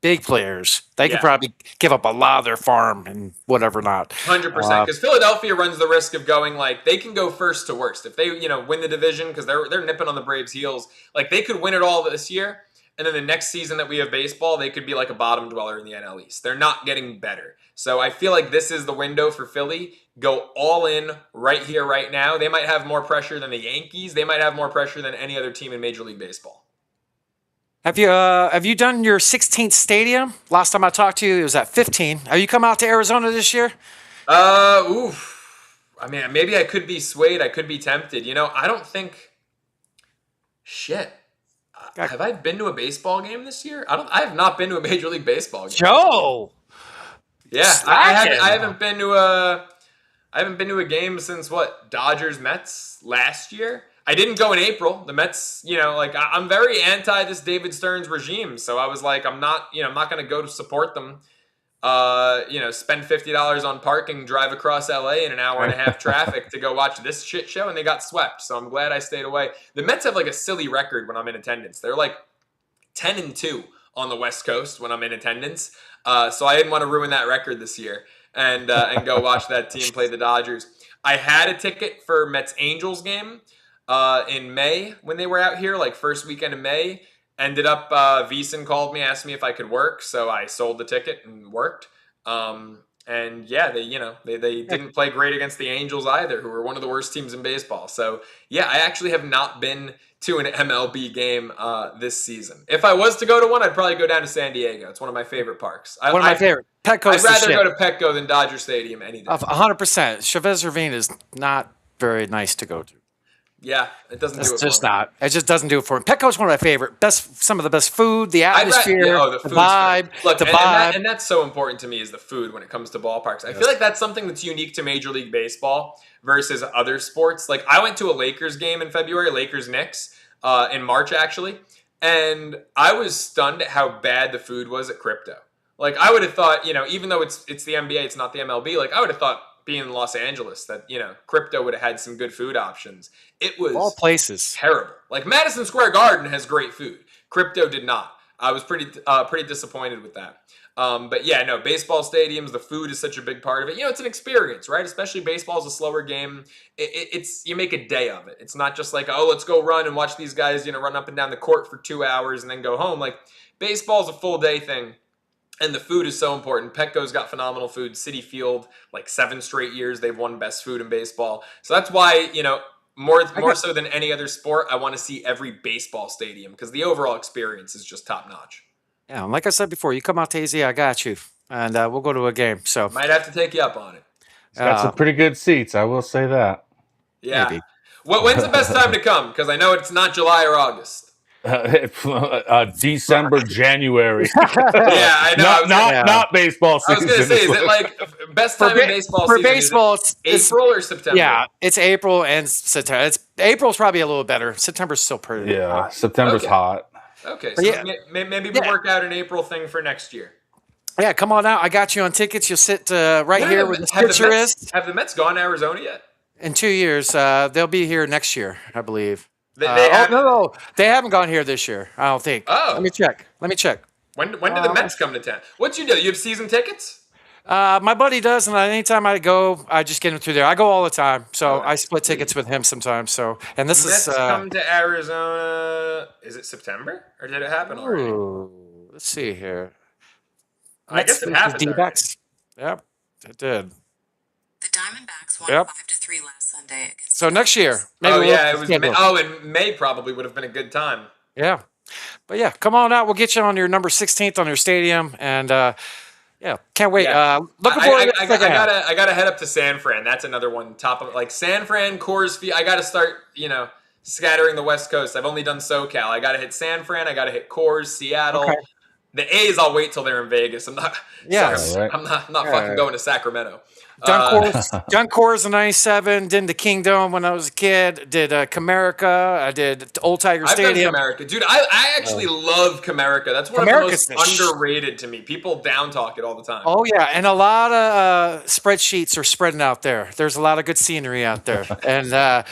big players. They could probably give up a lot of their farm and whatever not. 100%. Because Philadelphia runs the risk of going they can go first to worst. If they, win the division, because they're nipping on the Braves' heels, they could win it all this year. And then the next season that we have baseball, they could be like a bottom dweller in the NL East. They're not getting better. So I feel like this is the window for Philly. Go all in right here, right now. They might have more pressure than the Yankees. They might have more pressure than any other team in Major League Baseball. Have you done your 16th stadium? Last time I talked to you, it was at 15. Have you come out to Arizona this year? Maybe I could be swayed. I could be tempted. I don't think. Shit. Have I been to a baseball game this year? I have not been to a Major League Baseball game. Joe. Yeah, I haven't been to a game since Dodgers Mets last year. I didn't go in April. The Mets, I'm very anti this David Stearns regime. So I was like, I'm not going to go to support them. Spend $50 on parking, drive across LA in an hour and a half traffic to go watch this shit show, and they got swept. So I'm glad I stayed away. The Mets have a silly record when I'm in attendance. They're 10-2 on the West Coast when I'm in attendance. So I didn't want to ruin that record this year and go watch that team play the Dodgers. I had a ticket for Mets Angels game in May when they were out here, first weekend of May. Ended up, VSIN called me, asked me if I could work, so I sold the ticket and worked. And yeah, they didn't play great against the Angels either, who were one of the worst teams in baseball. So yeah, I actually have not been to an MLB game this season. If I was to go to one, I'd probably go down to San Diego. It's one of my favorite parks. One of my favorite. Petco's I'd rather go to Petco than Dodger Stadium any day. 100%. Chavez Ravine is not very nice to go to. Yeah, it doesn't do it It's for just me. not. It just doesn't do it for me. Petco's one of my favorite. Some of the best food, the I'd atmosphere, the the food's vibe, great. Look, the and vibe. and that's so important to me is the food when it comes to ballparks. I feel like that's something that's unique to Major League Baseball versus other sports. Like I went to a Lakers game in February, Lakers Knicks, in March actually, and I was stunned at how bad the food was at Crypto. Like I would have thought, even though it's the NBA, it's not the MLB. Like I would have thought, being in Los Angeles, that Crypto would have had some good food options. It was all places terrible. Like Madison Square Garden has great food. Crypto did not. I was pretty disappointed with that. But yeah, no, baseball stadiums, the food is such a big part of it. It's an experience, right? Especially baseball is a slower game. It's you make a day of it. It's not just like, oh, let's go run and watch these guys, run up and down the court for 2 hours and then go home. Like baseball is a full day thing. And the food is so important. Petco's got phenomenal food. Citi Field, like 7 straight years, they've won best food in baseball. So that's why, more so than any other sport, I want to see every baseball stadium because the overall experience is just top notch. Yeah, and like I said before, you come out to AZ, I got you, and we'll go to a game. So might have to take you up on it. It's got some pretty good seats, I will say that. Yeah. Maybe. When's the best time to come? Because I know it's not July or August. December, January. Yeah, I know. Not baseball season. I was going to say, is it like best time in baseball for season? baseball? It's April or September? Yeah, it's April and September. April's probably a little better. September's still pretty. Yeah, September's hot. Okay, so maybe we'll work out an April thing for next year. Yeah, come on out. I got you on tickets. You'll sit right here where the picture is. Have the Mets gone to Arizona yet? In 2 years, they'll be here next year, I believe. No, they haven't gone here this year. I don't think. Oh, let me check. When do the Mets come to town? What's you do? You have season tickets? My buddy does, and anytime I go, I just get him through there. I go all the time, so I split tickets with him sometimes. So, and this Mets is come to Arizona. Is it September or did it happen already? Let's see here. I guess it happened. D-backs. Yep, it did. The Diamondbacks won 5-3 last Sunday against. So next year, maybe it was. And May probably would have been a good time. Yeah, but yeah, come on out. We'll get you on your number 16th on your stadium, and yeah, can't wait. Looking forward. I gotta head up to San Fran. That's another one. Top of like San Fran, Coors Field. I gotta start. Scattering the West Coast. I've only done SoCal. I gotta hit San Fran. I gotta hit Coors, Seattle. Okay. The A's, I'll wait till they're in Vegas. I'm not. Yeah, I'm not fucking going to Sacramento. Done Coors in '97. Did the Kingdom when I was a kid. Did Comerica. I did Old Tiger Stadium. I've done Comerica, dude. I actually love Comerica. That's one of the most underrated to me. People down talk it all the time. Oh yeah, and a lot of spreadsheets are spreading out there. There's a lot of good scenery out there, and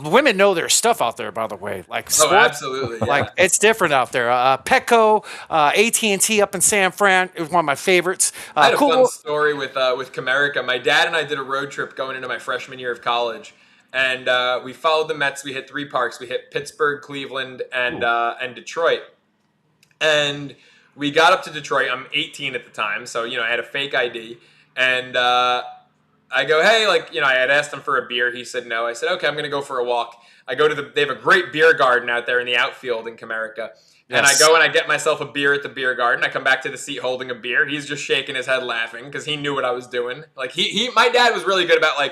women know their stuff out there. By the way, like sports, absolutely, yeah. Like it's different out there. Petco, AT&T up in San Fran is one of my favorites. I had a fun story with Comerica. My dad and I did a road trip going into my freshman year of college, and we followed the Mets. We hit 3 parks. We hit Pittsburgh, Cleveland, and Detroit. And we got up to Detroit. I'm 18 at the time, so I had a fake ID. And I go, hey, I had asked him for a beer. He said no. I said, okay, I'm gonna go for a walk. I go to they have a great beer garden out there in the outfield in Comerica. And I go and I get myself a beer at the beer garden. I come back to the seat holding a beer. He's just shaking his head laughing because he knew what I was doing. Like my dad was really good about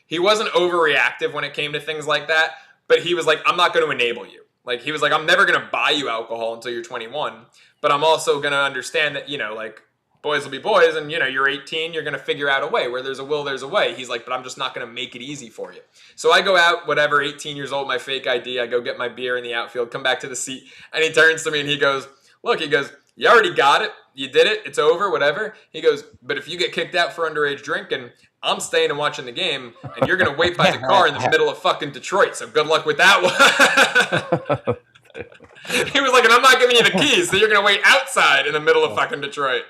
he wasn't overreactive when it came to things like that, but he was like, I'm not going to enable you. Like he was like, I'm never going to buy you alcohol until you're 21, but I'm also going to understand that, boys will be boys, and you're 18, you're going to figure out a way. Where there's a will, there's a way. He's like, but I'm just not going to make it easy for you. So I go out, 18 years old, my fake ID, I go get my beer in the outfield, come back to the seat, and he turns to me and he goes, look, you already got it, you did it, it's over, whatever. He goes, but if you get kicked out for underage drinking, I'm staying and watching the game, and you're going to wait by the car in the middle of fucking Detroit, so good luck with that one. He was like, and I'm not giving you the keys, so you're going to wait outside in the middle of fucking Detroit.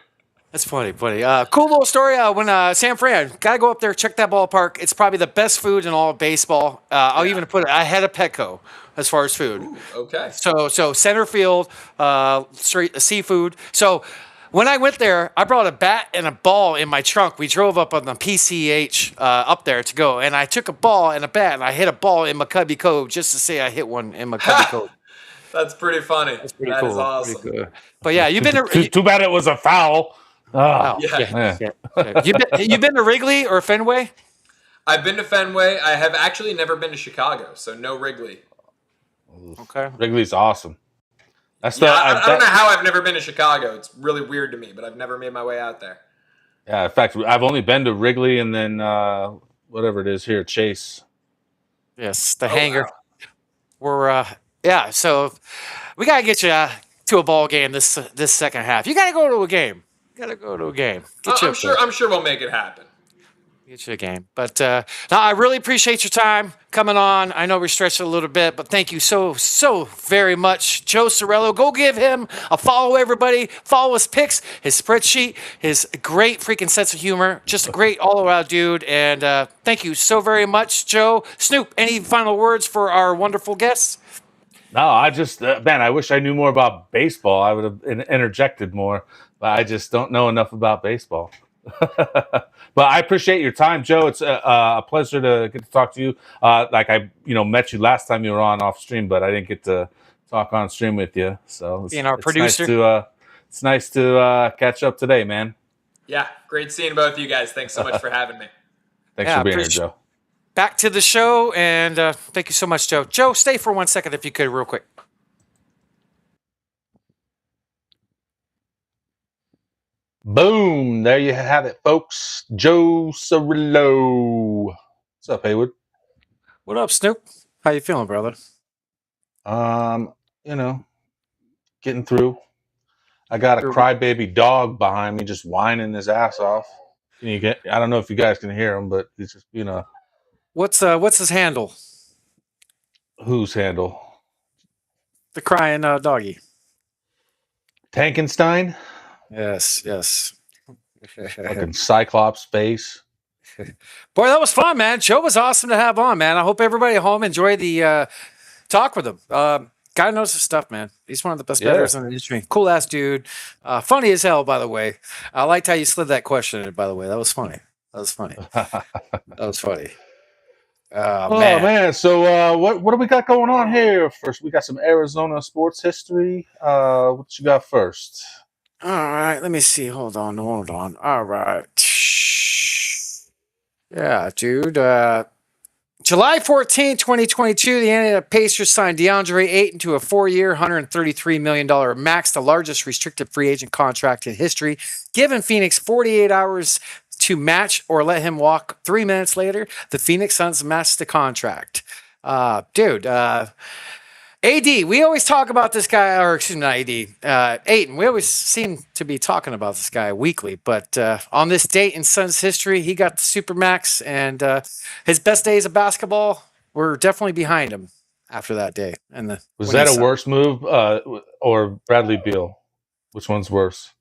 That's funny. Cool little story. When San Fran, gotta go up there, check that ballpark. It's probably the best food in all of baseball. I'll even put it ahead of Petco as far as food. Ooh, okay. So center field, straight seafood. So when I went there, I brought a bat and a ball in my trunk. We drove up on the PCH up there to go, and I took a ball and a bat, and I hit a ball in McCubby Cove just to say I hit one in McCubby Cove. That's pretty funny. That's pretty cool. That is awesome. Cool. But yeah, you've been too bad it was a foul. Oh, yeah. You've been to Wrigley or Fenway? I've been to Fenway. I have actually never been to Chicago, so no Wrigley. Okay. Wrigley's awesome. That's I don't know how I've never been to Chicago. It's really weird to me, but I've never made my way out there. Yeah, in fact, I've only been to Wrigley and then whatever it is here, Chase. Yes, the hangar. Wow. We're so we gotta get you to a ball game this second half. You gotta go to a game. I'm sure we'll make it happen. Get you a game. But no, I really appreciate your time coming on. I know we stretched it a little bit, but thank you so very much, Joe Ceraulo. Go give him a follow, everybody. Follow his picks, his spreadsheet, his great freaking sense of humor. Just a great all-around dude. And thank you so very much, Joe. Snoop, any final words for our wonderful guests? No, I just, man, I wish I knew more about baseball. I would have interjected more, but I just don't know enough about baseball. But I appreciate your time, Joe. It's a pleasure to get to talk to you. Like I, met you last time you were on off stream, but I didn't get to talk on stream with you. So being our producer, it's nice to catch up today, man. Yeah, great seeing both of you guys. Thanks so much for having me. Thanks for being here, Joe. Back to the show, and thank you so much, Joe. Joe, stay for 1 second if you could, real quick. Boom! There you have it, folks. Joe Ceraulo. What's up, Haywood? What up, Snoop? How you feeling, brother? Getting through. I got a crybaby dog behind me, just whining his ass off. I don't know if you guys can hear him, but he's just, What's his handle? Whose handle? The crying doggy. Tankenstein? Yes. Fucking Cyclops face. Boy, that was fun, man. Joe was awesome to have on, man. I hope everybody at home enjoyed the talk with him. Guy knows his stuff, man. He's one of the best bettors in the industry. Cool ass dude. Funny as hell, by the way. I liked how you slid that question in, by the way. That was funny. Oh, man. So what do we got going on here? First, we got some Arizona sports history. What you got first? All right, let me see. Hold on. All right. Yeah, dude. July 14, 2022, the Indiana Pacers signed DeAndre Ayton to a 4-year, $133 million max, the largest restricted free agent contract in history, giving Phoenix 48 hours to match or let him walk. 3 minutes later, the Phoenix Suns matched the contract. AD, we always talk about this guy, or excuse me, not AD, Ayton. We always seem to be talking about this guy weekly, but on this date in Suns history, he got the Supermax, and his best days of basketball were definitely behind him after that day. And was that a worse move, or Bradley Beal? Which one's worse?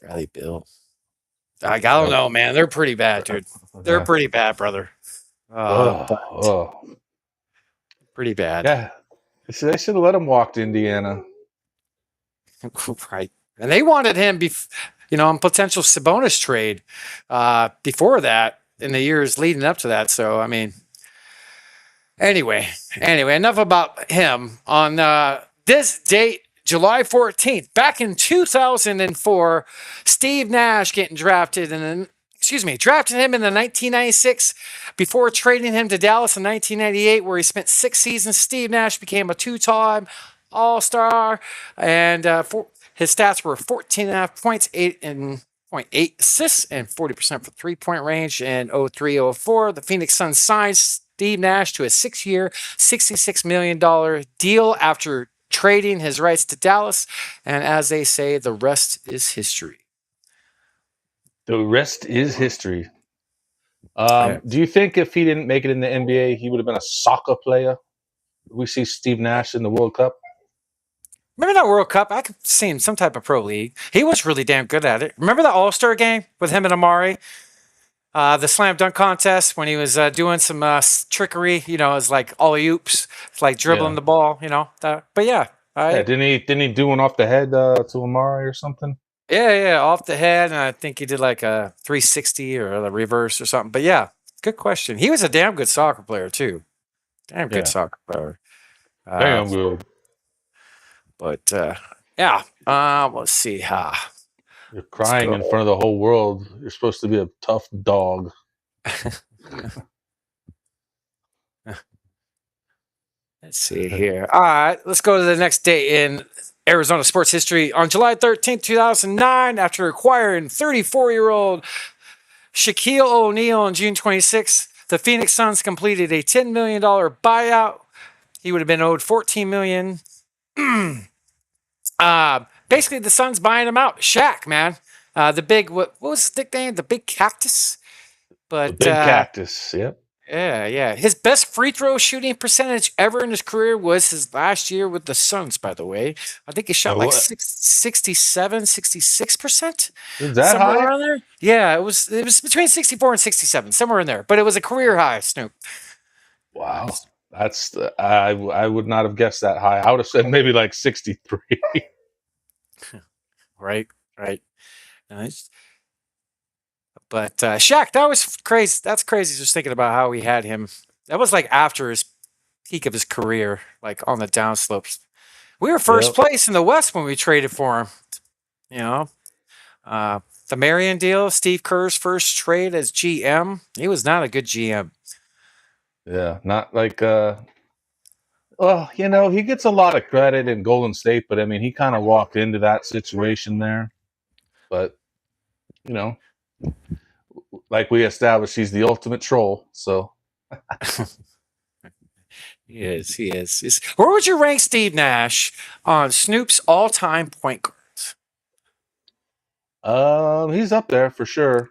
Bradley Beal. I don't know, man. They're pretty bad, dude. They're pretty bad, brother. Pretty bad. Yeah. They should have let him walk to Indiana. Right. And they wanted him, on potential Sabonis trade before that, in the years leading up to that. So, I mean, anyway, enough about him. On this date, July 14th, back in 2004, Steve Nash getting drafted drafted him in the 1996 before trading him to Dallas in 1998, where he spent 6 seasons. Steve Nash became a 2-time All-Star, and his stats were 14.5 points, 8.8 assists, and 40% for three-point range. In 03-04, the Phoenix Suns signed Steve Nash to a 6-year, $66 million deal after trading his rights to Dallas, and as they say, the rest is history. The rest is history. Do you think if he didn't make it in the NBA, he would have been a soccer player? We see Steve Nash in the World Cup. Maybe not World Cup. I could see him some type of pro league. He was really damn good at it. Remember the All-Star game with him and Amari? The slam dunk contest when he was doing some trickery. It's like alley-oops. It's like dribbling the ball, But yeah. Didn't he do one off the head to Amari or something? Yeah, off the head, and I think he did like a 360 or a reverse or something. But yeah, good question. He was a damn good soccer player too. Damn good soccer player. Damn good. But let's see. You're crying in front of the whole world. You're supposed to be a tough dog. Let's see here. All right, let's go to the next day in Arizona sports history. On July 13th, 2009, after acquiring 34-year-old Shaquille O'Neal on June 26th, the Phoenix Suns completed a $10 million buyout. He would have been owed $14 million. Basically, the Suns buying him out. Shaq, man. The big, what was his nickname? The big cactus? But The big cactus, yep. Yeah. His best free throw shooting percentage ever in his career was his last year with the Suns, by the way. I think he shot like 67, 66%. Is that somewhere high? around there. Yeah, it was between 64 and 67, somewhere in there. But it was a career high, Snoop. Wow. That's I would not have guessed that high. I would have said maybe like 63. Right. Nice. But Shaq, that was crazy. That's crazy just thinking about how we had him. That was like after his peak of his career, like on the downslopes. We were first place in the West when we traded for him. You know, the Marion deal, Steve Kerr's first trade as GM. He was not a good GM. Yeah, not like well, you know, he gets a lot of credit in Golden State, but I mean, he kind of walked into that situation there. But, you know, like we established, he's the ultimate troll, so He is. Where would you rank Steve Nash on Snoop's all-time point guards? He's up there for sure.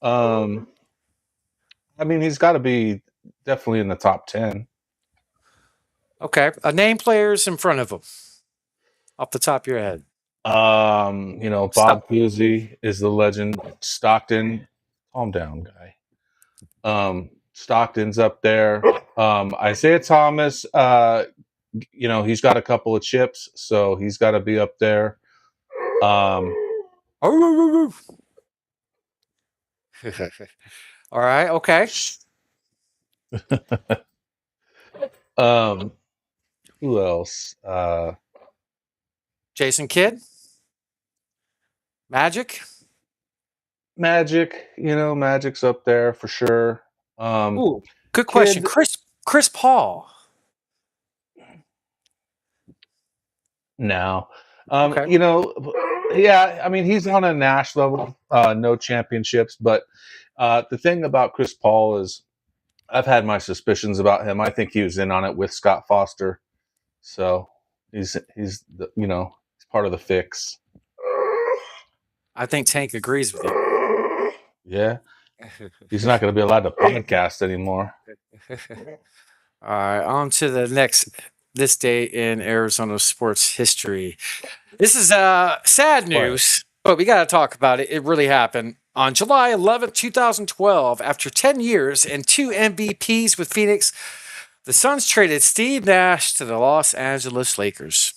I mean, he's got to be definitely in the top 10. Okay, name players in front of him, off the top of your head. You know, Bob Cousy is the legend. Stockton, calm down, guy. Stockton's up there. Isaiah Thomas, you know, he's got a couple of chips, so he's got to be up there. All right, okay. Who else? Jason Kidd? Magic, you know, Magic's up there for sure. Ooh, good question. Chris Paul. No. You know, yeah, I mean, he's on a Nash level, no championships, but the thing about Chris Paul is I've had my suspicions about him. I think he was in on it with Scott Foster. So he's the, you know, he's part of the fix. I think Tank agrees with you. Yeah. He's not going to be allowed to podcast anymore. All right, on to the next this day in Arizona sports history. This is sad news, but we got to talk about it. It really happened. On July 11th, 2012, after 10 years and 2 MVPs with Phoenix, the Suns traded Steve Nash to the Los Angeles Lakers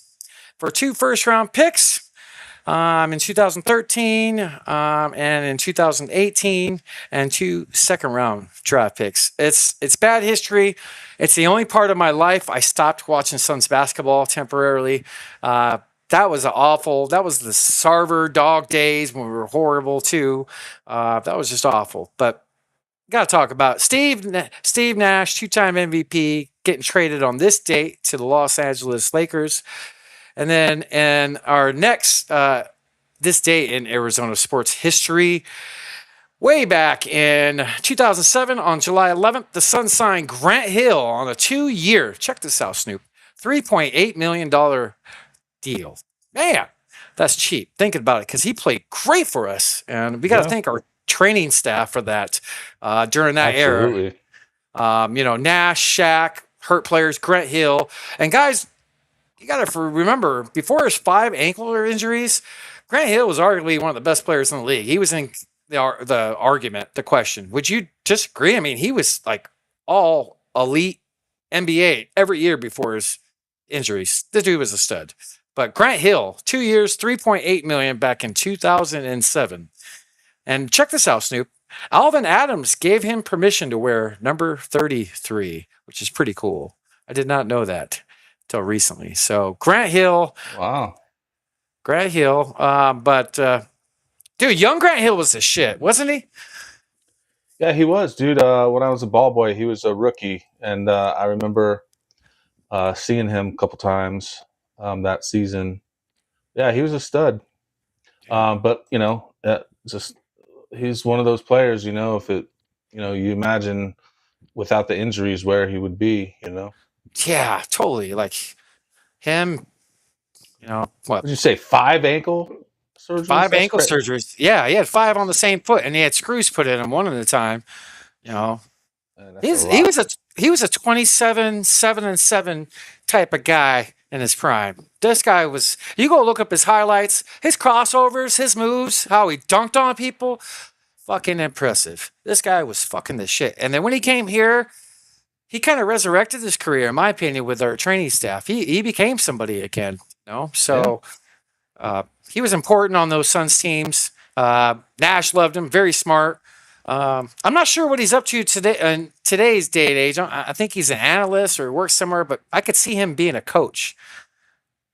for 2 first-round picks in 2013 and in 2018, and 2 second-round draft picks. It's bad history. It's the only part of my life I stopped watching Suns basketball temporarily. That was awful. That was the Sarver dog days when we were horrible too. That was just awful. But got to talk about Steve Nash, 2-time MVP, getting traded on this date to the Los Angeles Lakers. And then in our next this date in Arizona sports history, way back in 2007 on July 11th, the Suns signed Grant Hill on a 2-year, check this out, Snoop, $3.8 million deal. Man, that's cheap. Thinking about it, because he played great for us, and we got to thank our training staff for that during that era. You know, Nash, Shaq, hurt players, Grant Hill, and guys, you got to remember, before his 5 ankle injuries, Grant Hill was arguably one of the best players in the league. He was in the argument, the question. Would you disagree? I mean, he was like all elite NBA every year before his injuries. The dude was a stud. But Grant Hill, 2 years, $3.8 million back in 2007. And check this out, Snoop. Alvin Adams gave him permission to wear number 33, which is pretty cool. I did not know that until recently. So Grant Hill. Wow. Grant Hill. Dude, young Grant Hill was the shit, wasn't he? Yeah, he was, dude. When I was a ball boy, he was a rookie. And I remember seeing him a couple times that season. Yeah, he was a stud. But just he's one of those players. If it, you imagine without the injuries where he would be. Yeah, totally. Like him. What did you say? 5 ankle surgeries. 5 ankle surgeries. Yeah, he had 5 on the same foot, and he had screws put in him one at a time. He was a 27, 7-7 type of guy in his prime. This guy was. You go look up his highlights, his crossovers, his moves, how he dunked on people. Fucking impressive. This guy was fucking the shit. And then when he came here, he kind of resurrected his career, in my opinion, with our training staff. He became somebody again. So he was important on those Suns teams. Nash loved him. Very smart. I'm not sure what he's up to today in today's day and age. I think he's an analyst or works somewhere, but I could see him being a coach.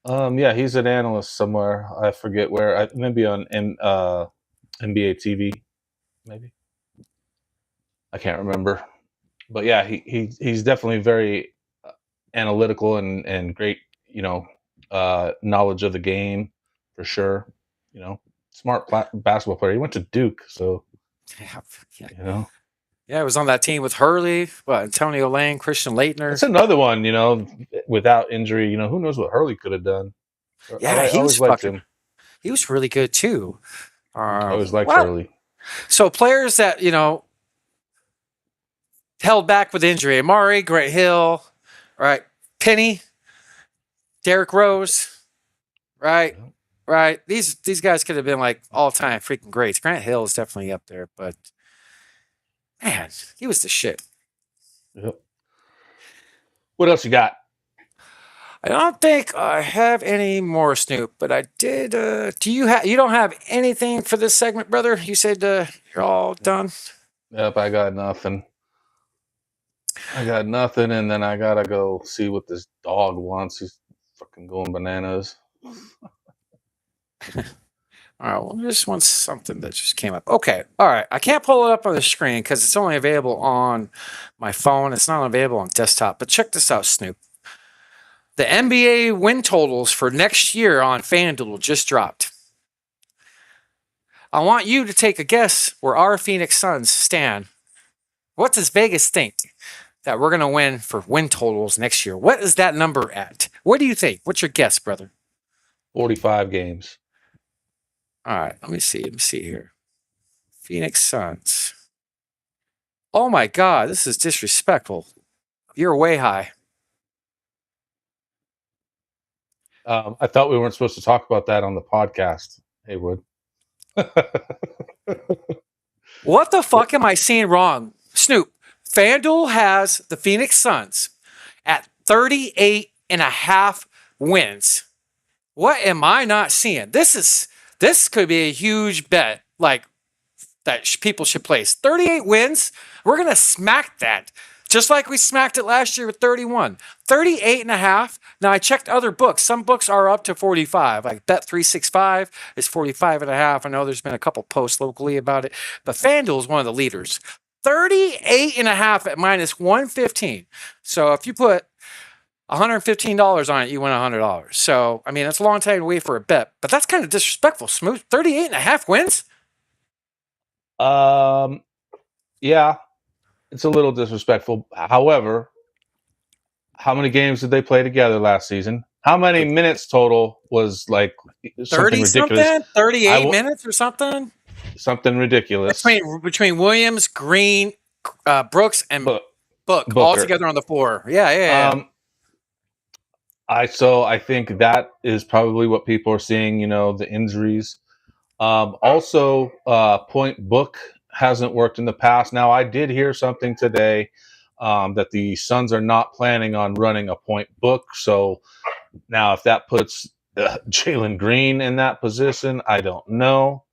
Yeah, he's an analyst somewhere. I forget where. Maybe on NBA TV. Maybe. I can't remember. But yeah, he's definitely very analytical and great, knowledge of the game for sure. Smart basketball player. He went to Duke, so Yeah, it was on that team with Hurley, Antonio Lang, Christian Laettner. That's another one, without injury. Who knows what Hurley could have done. Yeah, he was fucking. He was really good too. I always liked Hurley. So players that held back with injury: Amari, Grant Hill, right? Penny, Derrick Rose, right? Right. These guys could have been like all-time freaking greats. Grant Hill is definitely up there, but man, he was the shit. Yep. What else you got? I don't think I have any more, Snoop, but I did. Do you have? You don't have anything for this segment, brother? You said you're all done. Yep, I got nothing. And then I gotta go see what this dog wants. He's fucking going bananas. All right, well, I just want something that just came up. Okay, all right. I can't pull it up on the screen because it's only available on my phone. It's not available on desktop. But check this out, Snoop. The NBA win totals for next year on FanDuel just dropped. I want you to take a guess where our Phoenix Suns stand. What does Vegas think that we're going to win for win totals next year? What is that number at? What do you think? What's your guess, brother? 45 games. All right, let me see here. Phoenix Suns. Oh my God, this is disrespectful. You're way high. I thought we weren't supposed to talk about that on the podcast, Haywood. What the fuck am I seeing wrong? Snoop, FanDuel has the Phoenix Suns at 38.5 wins. What am I not seeing? This could be a huge bet, like that people should place. 38 wins. We're gonna smack that, just like we smacked it last year with 31. 38.5. Now I checked other books. Some books are up to 45. Like Bet365 is 45.5. I know there's been a couple posts locally about it, but FanDuel is one of the leaders. 38.5 at minus 115. So if you put $115 on it, you win $100. So, I mean, that's a long time to wait for a bet, but that's kind of disrespectful. Smooth. 38.5 wins? Yeah, it's a little disrespectful. However, how many games did they play together last season? How many minutes total was like something ridiculous? Something? 38 minutes or something? Something ridiculous. Between Williams, Green, Brooks, and Book all together on the floor. Yeah. I think that is probably what people are seeing, the injuries. Also, point book hasn't worked in the past. Now, I did hear something today that the Suns are not planning on running a point book. So now if that puts Jalen Green in that position, I don't know.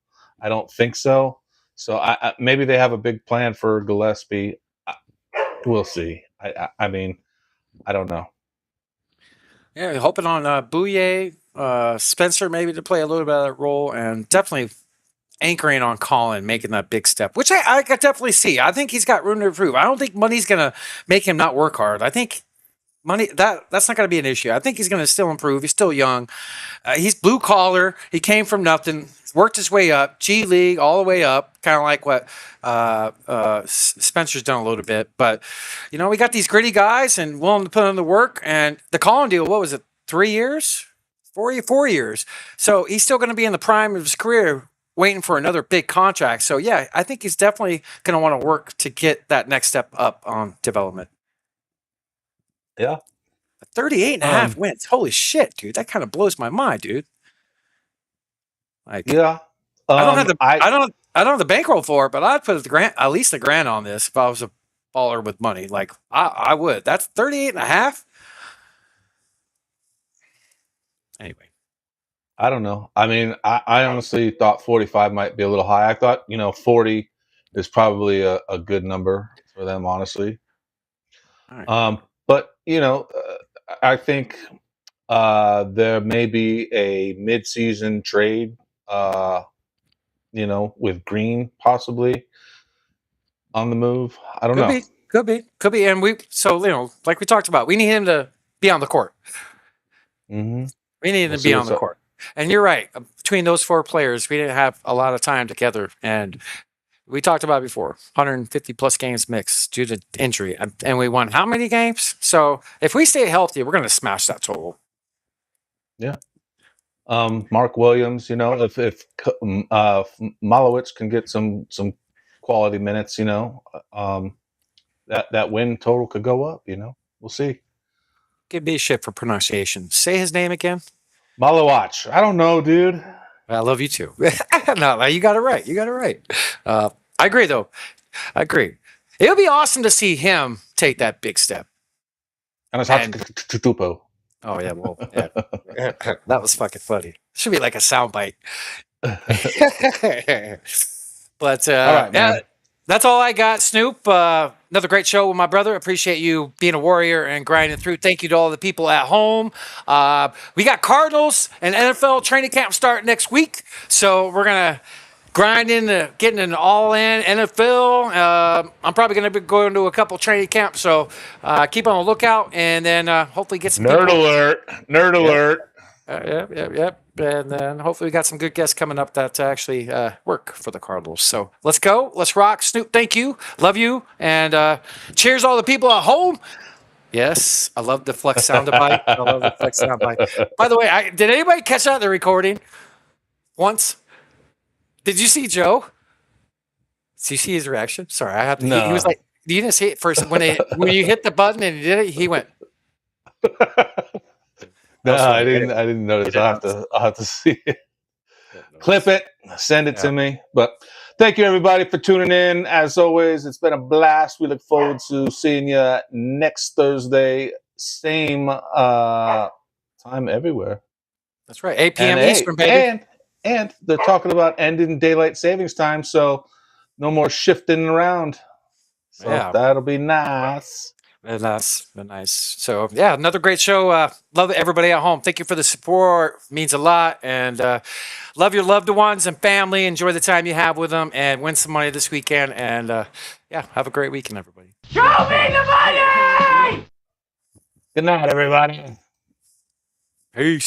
I don't think so. So I maybe they have a big plan for Gillespie. We'll see. I mean, I don't know. Yeah, hoping on Bouye, Spencer maybe to play a little bit of that role, and definitely anchoring on Colin, making that big step, which I could definitely see. I think he's got room to improve. I don't think money's going to make him not work hard. I think money, that's not going to be an issue. I think he's going to still improve. He's still young. He's blue collar. He came from nothing, worked his way up, G League all the way up, kind of like what Spencer's done a little bit. But we got these gritty guys and willing to put in the work. And the Collin deal, what was it? 3 years, 4 years. So he's still going to be in the prime of his career, waiting for another big contract. So yeah, I think he's definitely going to want to work to get that next step up on development. Yeah. 38.5 wins. Holy shit, dude. That kind of blows my mind, dude. Like, yeah. I don't have the bankroll for it, but I'd put at least $1,000 on this if I was a baller with money. Like I would. That's 38.5. Anyway. I don't know. I mean, I honestly thought 45 might be a little high. I thought, 40 is probably a good number for them, honestly. Right. But, I think there may be a mid-season trade, with Green possibly on the move. I don't know. Could be. And like we talked about, we need him to be on the court. Mm-hmm. We need him to be on the court. And you're right. Between those 4 players, we didn't have a lot of time together. And we talked about it before, 150 plus games mixed due to injury. And we won how many games? So if we stay healthy, we're going to smash that total. Yeah. Mark Williams, if Malowitz can get some quality minutes, that win total could go up, we'll see. Give me a shit for pronunciation. Say his name again. Malowitz. I don't know, dude. I love you too. No, you got it right. I agree, though. I agree. It would be awesome to see him take that big step. And it's Tutupo. Oh yeah, well, yeah. That was fucking funny. Should be like a soundbite. But all right, man. That's all I got, Snoop. Another great show with my brother. Appreciate you being a warrior and grinding through. Thank you to all the people at home. We got Cardinals and NFL training camp start next week, so we're gonna grind into getting an all-in NFL. I'm probably gonna be going to a couple training camps, so keep on the lookout, and then hopefully get some nerd alert. Yep. And then hopefully we got some good guests coming up that actually work for the Cardinals. So let's go. Let's rock. Snoop, thank you. Love you. And cheers all the people at home. Yes, I love the flex sound bite. I love the flex sound bite. By the way, did anybody catch that in the recording once? Did you see Joe? Did you see his reaction? Sorry, I have to. No. He was like, you didn't see it first. When you hit the button and he did it, he went. No, I didn't notice. I'll have to see it. Clip it, send it to me. But thank you everybody for tuning in. As always, it's been a blast. We look forward to seeing you next Thursday, same time everywhere. That's right, 8 p.m. Eastern, baby. And they're talking about ending daylight savings time, so no more shifting around. So that'll be nice. Very nice. So, yeah, another great show. Love everybody at home. Thank you for the support. It means a lot. And love your loved ones and family. Enjoy the time you have with them and win some money this weekend. And, have a great weekend, everybody. Show me the money! Good night, everybody. Peace.